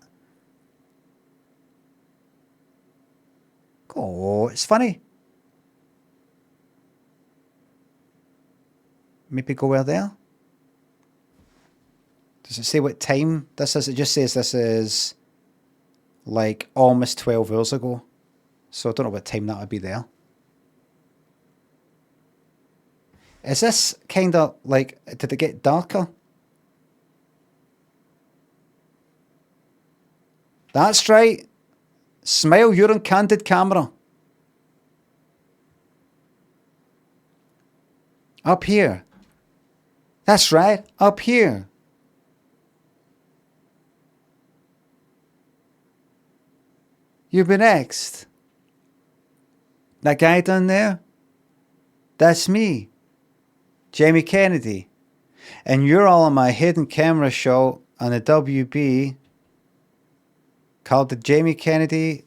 Oh, it's funny. Maybe go over there. Does it say what time this is? It just says this is like almost 12 hours ago. So I don't know what time that would be there. Is this kind of like, did it get darker? That's right. Smile, you're on candid camera. Up here. That's right, up here. You've been next. That guy down there? That's me. Jamie Kennedy. And you're all on my hidden camera show on the WB called the Jamie Kennedy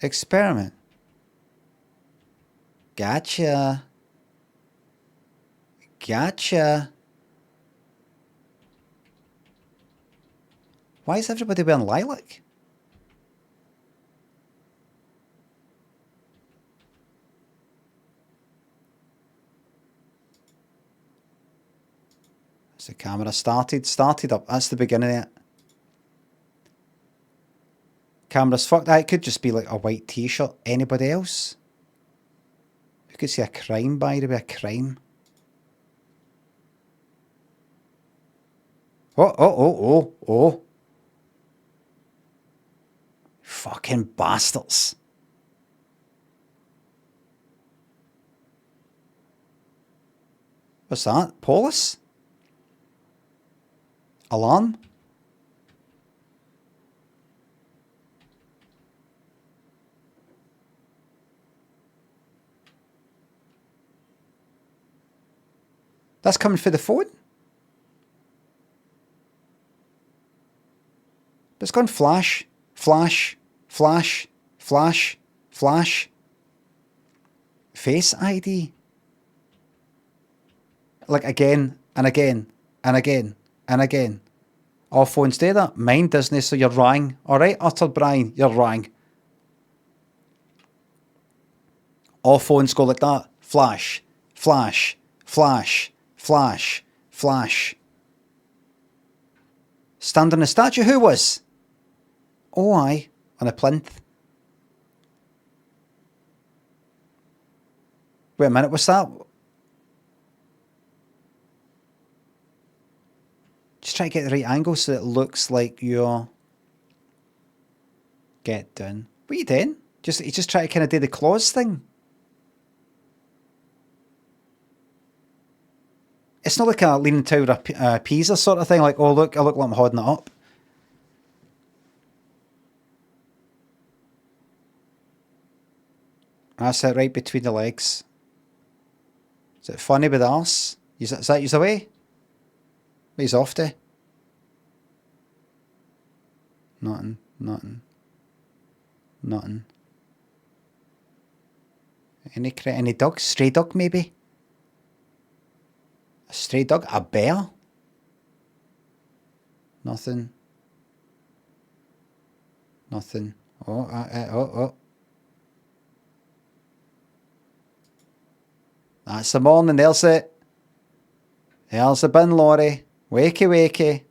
Experiment. Gotcha. Gotcha. Why is everybody wearing lilac? As the camera started up. That's the beginning of it. Camera's fucked. That could just be like a white t-shirt. Anybody else? You could see a crime, by the way, a crime. Oh. Fucking bastards. What's that? Police? Alarm? That's coming for the phone? But it's gone flash, flash, flash, flash, flash. Face ID. Like again and again and again and again. All phones do that. Mine doesn't, so you're wrong. Alright, utter Brian, you're wrong. All phones go like that. Flash, flash, flash, flash, flash. Stand on a statue, who was? Oh, aye, on a plinth. Wait a minute, what's that? Just try to get the right angle so it looks like you're... Get down. What are you doing? You just try to kind of do the claws thing. It's not like a Leaning Tower of Pisa sort of thing, like, oh, look, I look like I'm holding it up. That's it, right between the legs. Is it funny with the arse? Is that used away? What he's off to? Nothing. Any dogs? Stray dog, maybe? A stray dog? A bear? Nothing. Oh. That's the morning, there's it. There's the bin lorry. Wakey.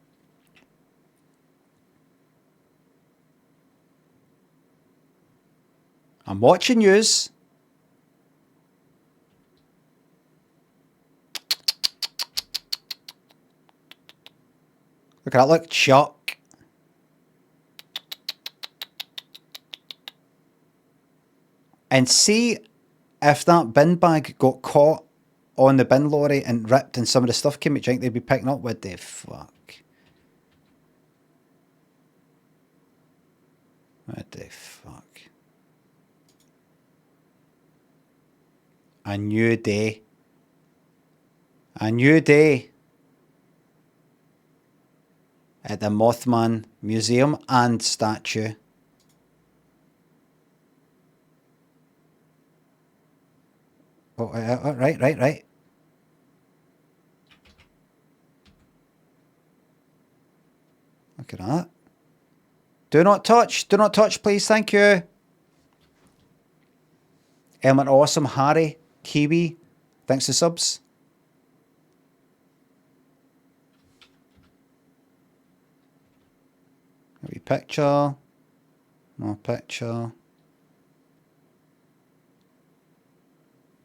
I'm watching yous. Look at that, look, Chuck. And see if that bin bag got caught on the bin lorry and ripped and some of the stuff came out, do you think they'd be picking up? What the fuck? What the fuck? A new day. A new day at the Mothman Museum and statue. Oh, right. Look at that. Do not touch, please, thank you. Element awesome, Harry, Kiwi, thanks for subs. A wee picture, more picture.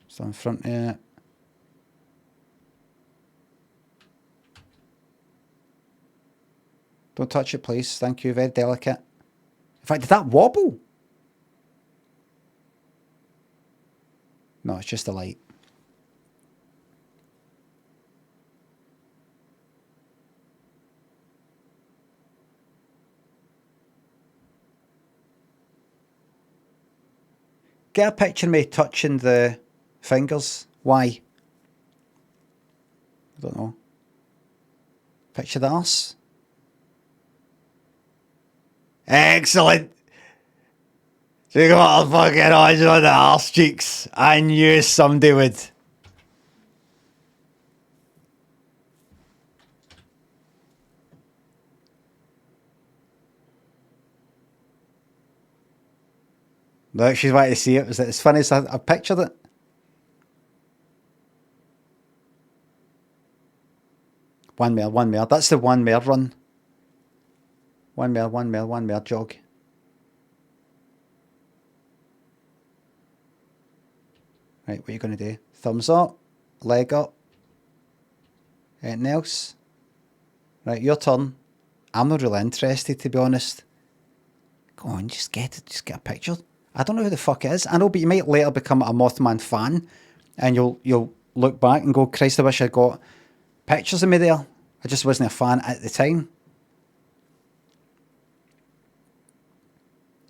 So in front here. Don't touch it, please. Thank you. Very delicate. In fact, did that wobble? No, it's just a light. Get a picture of me touching the fingers. Why? I don't know. Picture the arse. Excellent. So you got a fucking eyes on the arse cheeks. I knew somebody would. Look, she's wanting to see it. It's funny as I pictured it. One mare. That's the one mare run. One mare jog. Right, what are you going to do? Thumbs up, leg up. Anything else? Right, your turn. I'm not really interested, to be honest. Go on, just get a picture. I don't know who the fuck it is. I know, but you might later become a Mothman fan, and you'll look back and go, Christ, I wish I'd got pictures of me there. I just wasn't a fan at the time.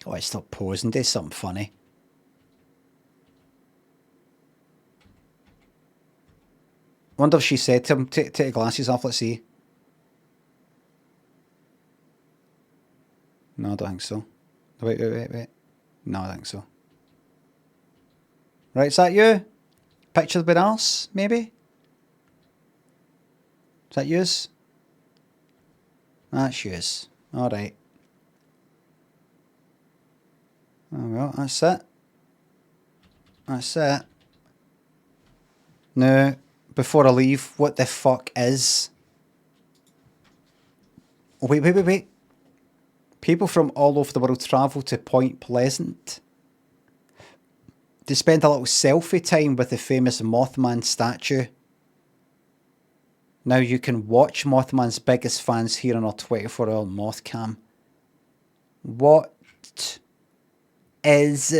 Oh, I stop posing, do something funny. Wonder if she said to him, take your glasses off, let's see. No, I don't think so. Wait. No, I don't think so. Right, is that you? Picture of the arse, maybe? Is that yours? That's yours. Alright. Oh well, that's it. That's it. Now, before I leave, what the fuck is... Wait. People from all over the world travel to Point Pleasant to spend a little selfie time with the famous Mothman statue. Now you can watch Mothman's biggest fans here on our 24-hour Mothcam. What is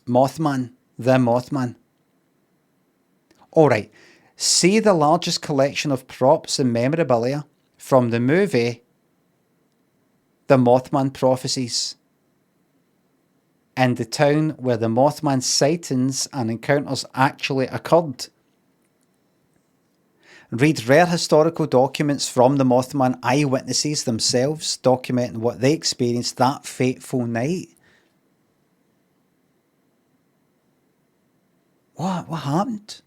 Mothman? The Mothman. Alright, see the largest collection of props and memorabilia from the movie The Mothman Prophecies, and the town where the Mothman sightings and encounters actually occurred. Read rare historical documents from the Mothman eyewitnesses themselves, documenting what they experienced that fateful night. What happened?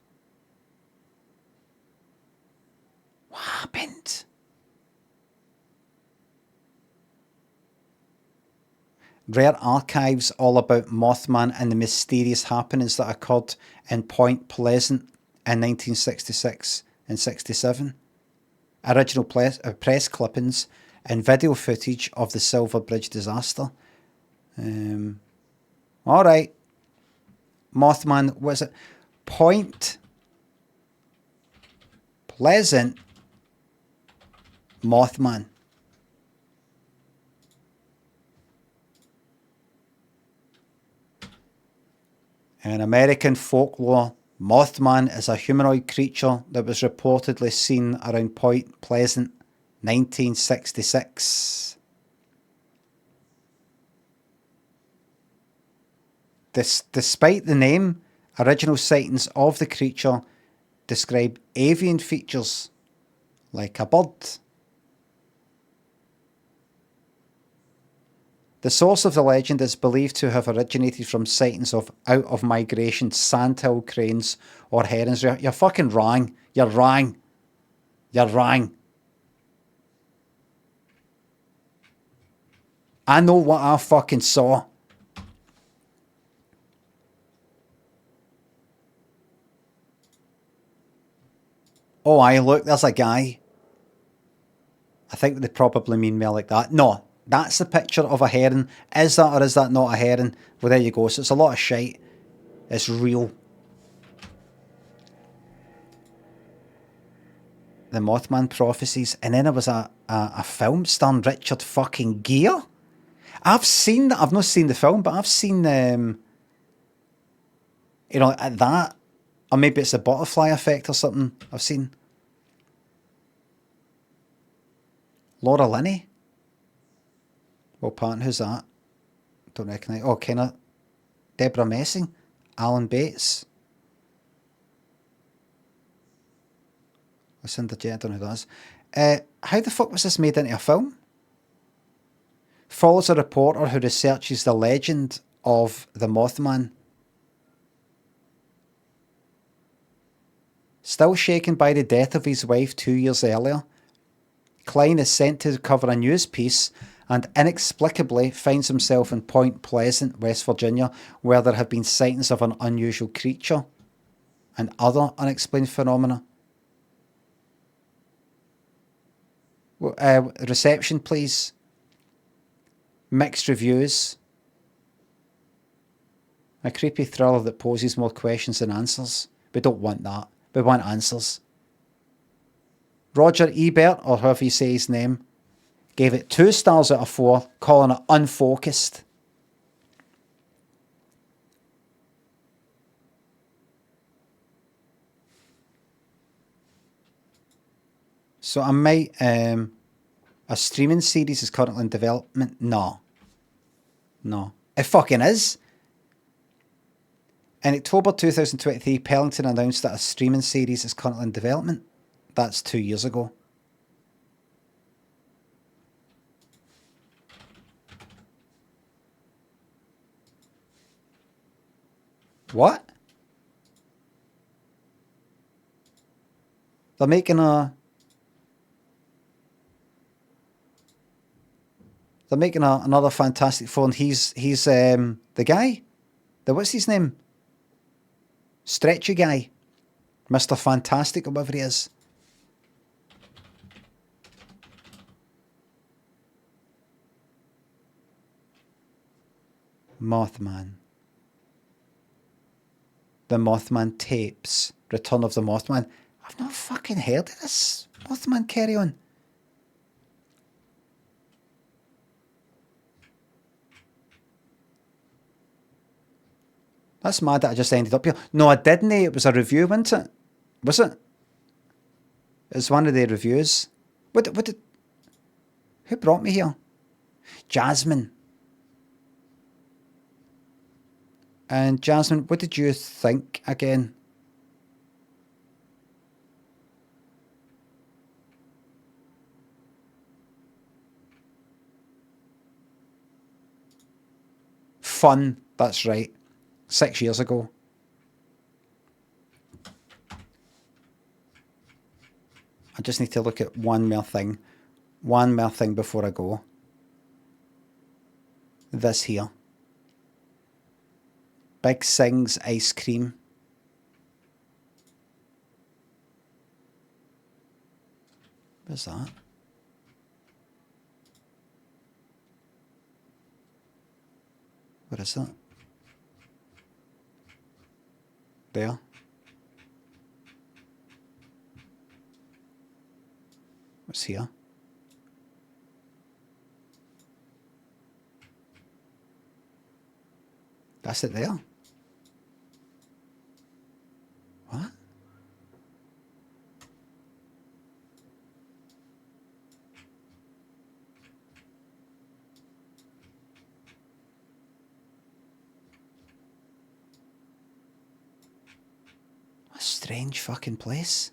What happened? Rare archives all about Mothman and the mysterious happenings that occurred in Point Pleasant in 1966 and 67. Original press clippings and video footage of the Silver Bridge disaster. Alright. Mothman, was it? Point Pleasant Mothman. In American folklore, Mothman is a humanoid creature that was reportedly seen around Point Pleasant, 1966. Despite the name, original sightings of the creature describe avian features like a bird. The source of the legend is believed to have originated from sightings of out-of-migration sandhill cranes or herons. You're fucking wrong. You're wrong. You're wrong. I know what I fucking saw. Oh, aye, look, there's a guy. I think they probably mean me like that. No, that's the picture of a heron. Is that or is that not a heron? Well, there you go. So it's a lot of shite. It's real. The Mothman prophecies. And then there was a film starring Richard fucking Gere. I've seen that. I've not seen the film, but I've seen you know, that. Or maybe it's the butterfly effect or something I've seen. Laura Linney? Well, Patton, who's that? Don't recognise. Oh, kind of. Deborah Messing? Alan Bates? Lucinda J, I don't know who that is. How the fuck was this made into a film? Follows a reporter who researches the legend of the Mothman. Still shaken by the death of his wife 2 years earlier, Klein is sent to cover a news piece and inexplicably finds himself in Point Pleasant, West Virginia, where there have been sightings of an unusual creature and other unexplained phenomena. Reception, please. Mixed reviews. A creepy thriller that poses more questions than answers. We don't want that. We want answers. Roger Ebert, or however you say his name, gave it 2 stars out of 4, calling it unfocused. So I might... a streaming series is currently in development? No. No. It fucking is. In October 2023, Pellington announced that a streaming series is currently in development. That's 2 years ago. What? They're making another Fantastic Four, and he's the guy. What's his name? Stretchy guy. Mr. Fantastic, or whatever he is. Mothman. The Mothman tapes. Return of the Mothman. I've not fucking heard of this. Mothman, carry on. That's mad that I just ended up here. No, I didn't. It was a review, wasn't it? Was it? It was one of the reviews. What did... Who brought me here? Jasmine. And Jasmine, what did you think again? Fun, that's right. 6 years ago. I just need to look at one more thing. One more thing before I go. This here. Big Sing's ice cream. Where's that? What is that? There. What's here? That's it there. What? A strange fucking place.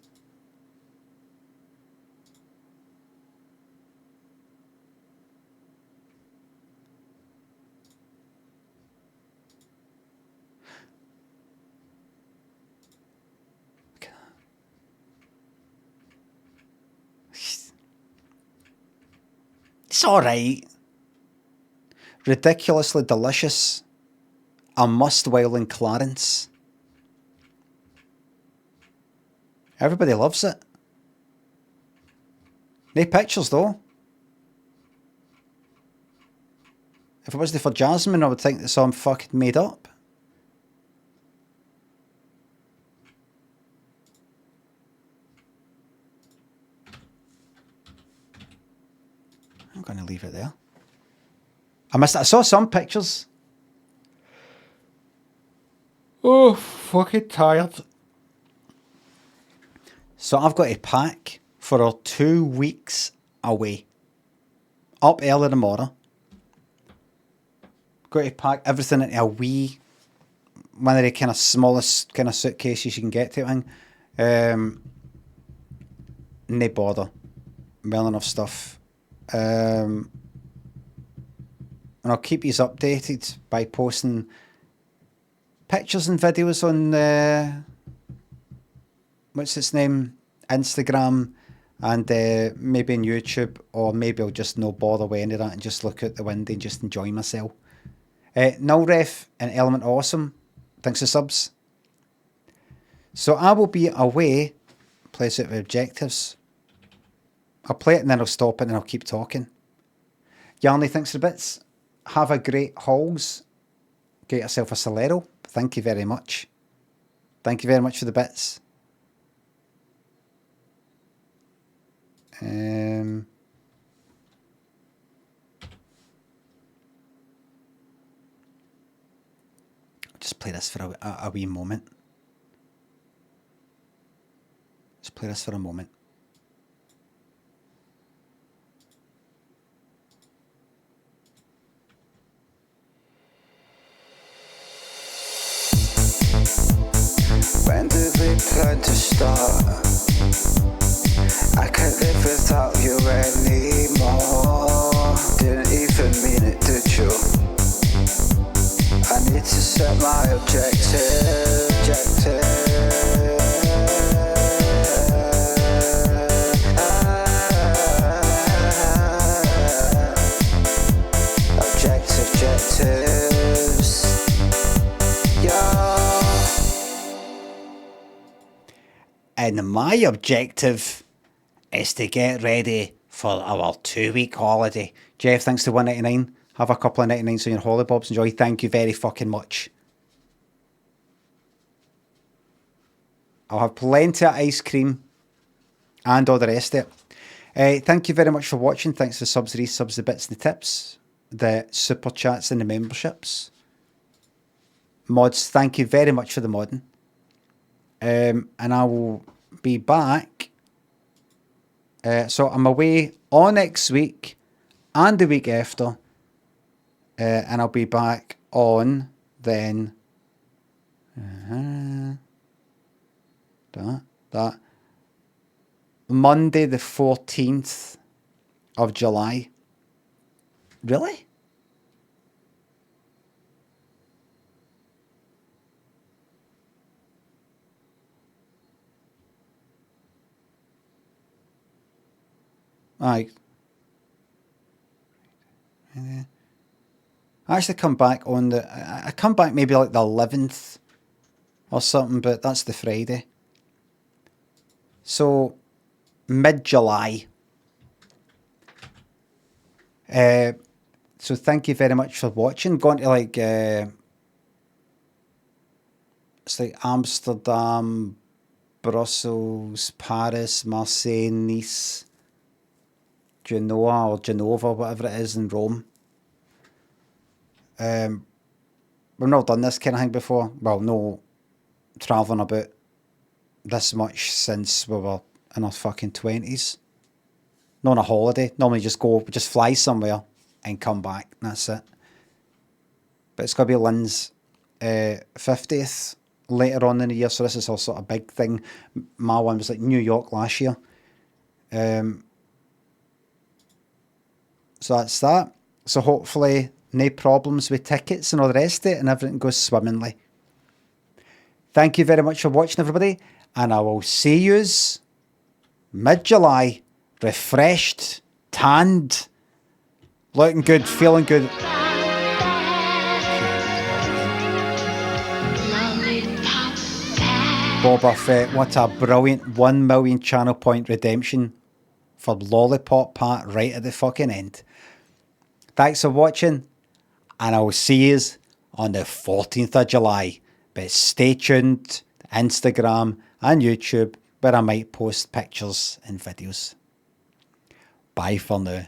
It's alright. Ridiculously delicious. A must while in Clarence. Everybody loves it. No pictures though. If it wasn't for Jasmine, I would think it's all fucking made up. I'm going to leave it there. I saw some pictures. Oh, fucking tired. So I've got to pack for our 2 weeks away. Up early tomorrow. Got to pack everything into a wee, one of the kind of smallest kind of suitcases you can get to. No bother. Well enough stuff. And I'll keep you updated by posting pictures and videos on what's its name, Instagram, and maybe on YouTube, or maybe I'll just no bother with any of that and just look out the window and just enjoy myself. Nullref and Element Awesome, thanks for subs. So I will be away, plays it with objectives. I'll play it and then I'll stop it and I'll keep talking. Yarny, thanks for the bits. Have a great hauls. Get yourself a Solero. Thank you very much. Thank you very much for the bits. Just play this for a wee moment. Just play this for a moment. When did we plan to start? I can't live without you anymore. Didn't even mean it, did you? I need to set my objective. Objectives. Yeah. And my objective is to get ready for our 2-week holiday. Jeff, thanks to 199. Have a couple of 99s on your hollybobs. Enjoy. Thank you very fucking much. I'll have plenty of ice cream and all the rest of it. Thank you very much for watching. Thanks for the subs, the resubs, the bits and the tips, the super chats and the memberships. Mods, thank you very much for the modding. And I will be back. So I'm away all next week and the week after. And I'll be back on then. That Monday the 14th of July. Really? Aye. I actually come back on the... I come back maybe like the 11th or something, but that's the Friday. So, mid-July. So thank you very much for watching. Going to like... it's like Amsterdam, Brussels, Paris, Marseille, Nice, Genoa or Genova, whatever it is in Rome. We've not done this kind of thing before. Well, no travelling about this much since we were in our fucking 20s. Not on a holiday. Normally just fly somewhere and come back. That's it. But it's got to be Lynn's 50th later on in the year, so this is a sort of big thing. My one was like New York last year. So that's that. So hopefully no problems with tickets and all the rest of it, and everything goes swimmingly. Thank you very much for watching, everybody, and I will see yous mid-July, refreshed, tanned, looking good, feeling good. Boba Fett, what a brilliant 1 million channel point redemption for Lollipop Pat right at the fucking end. Thanks for watching, and I will see you on the 14th of July. But stay tuned to Instagram and YouTube, where I might post pictures and videos. Bye for now.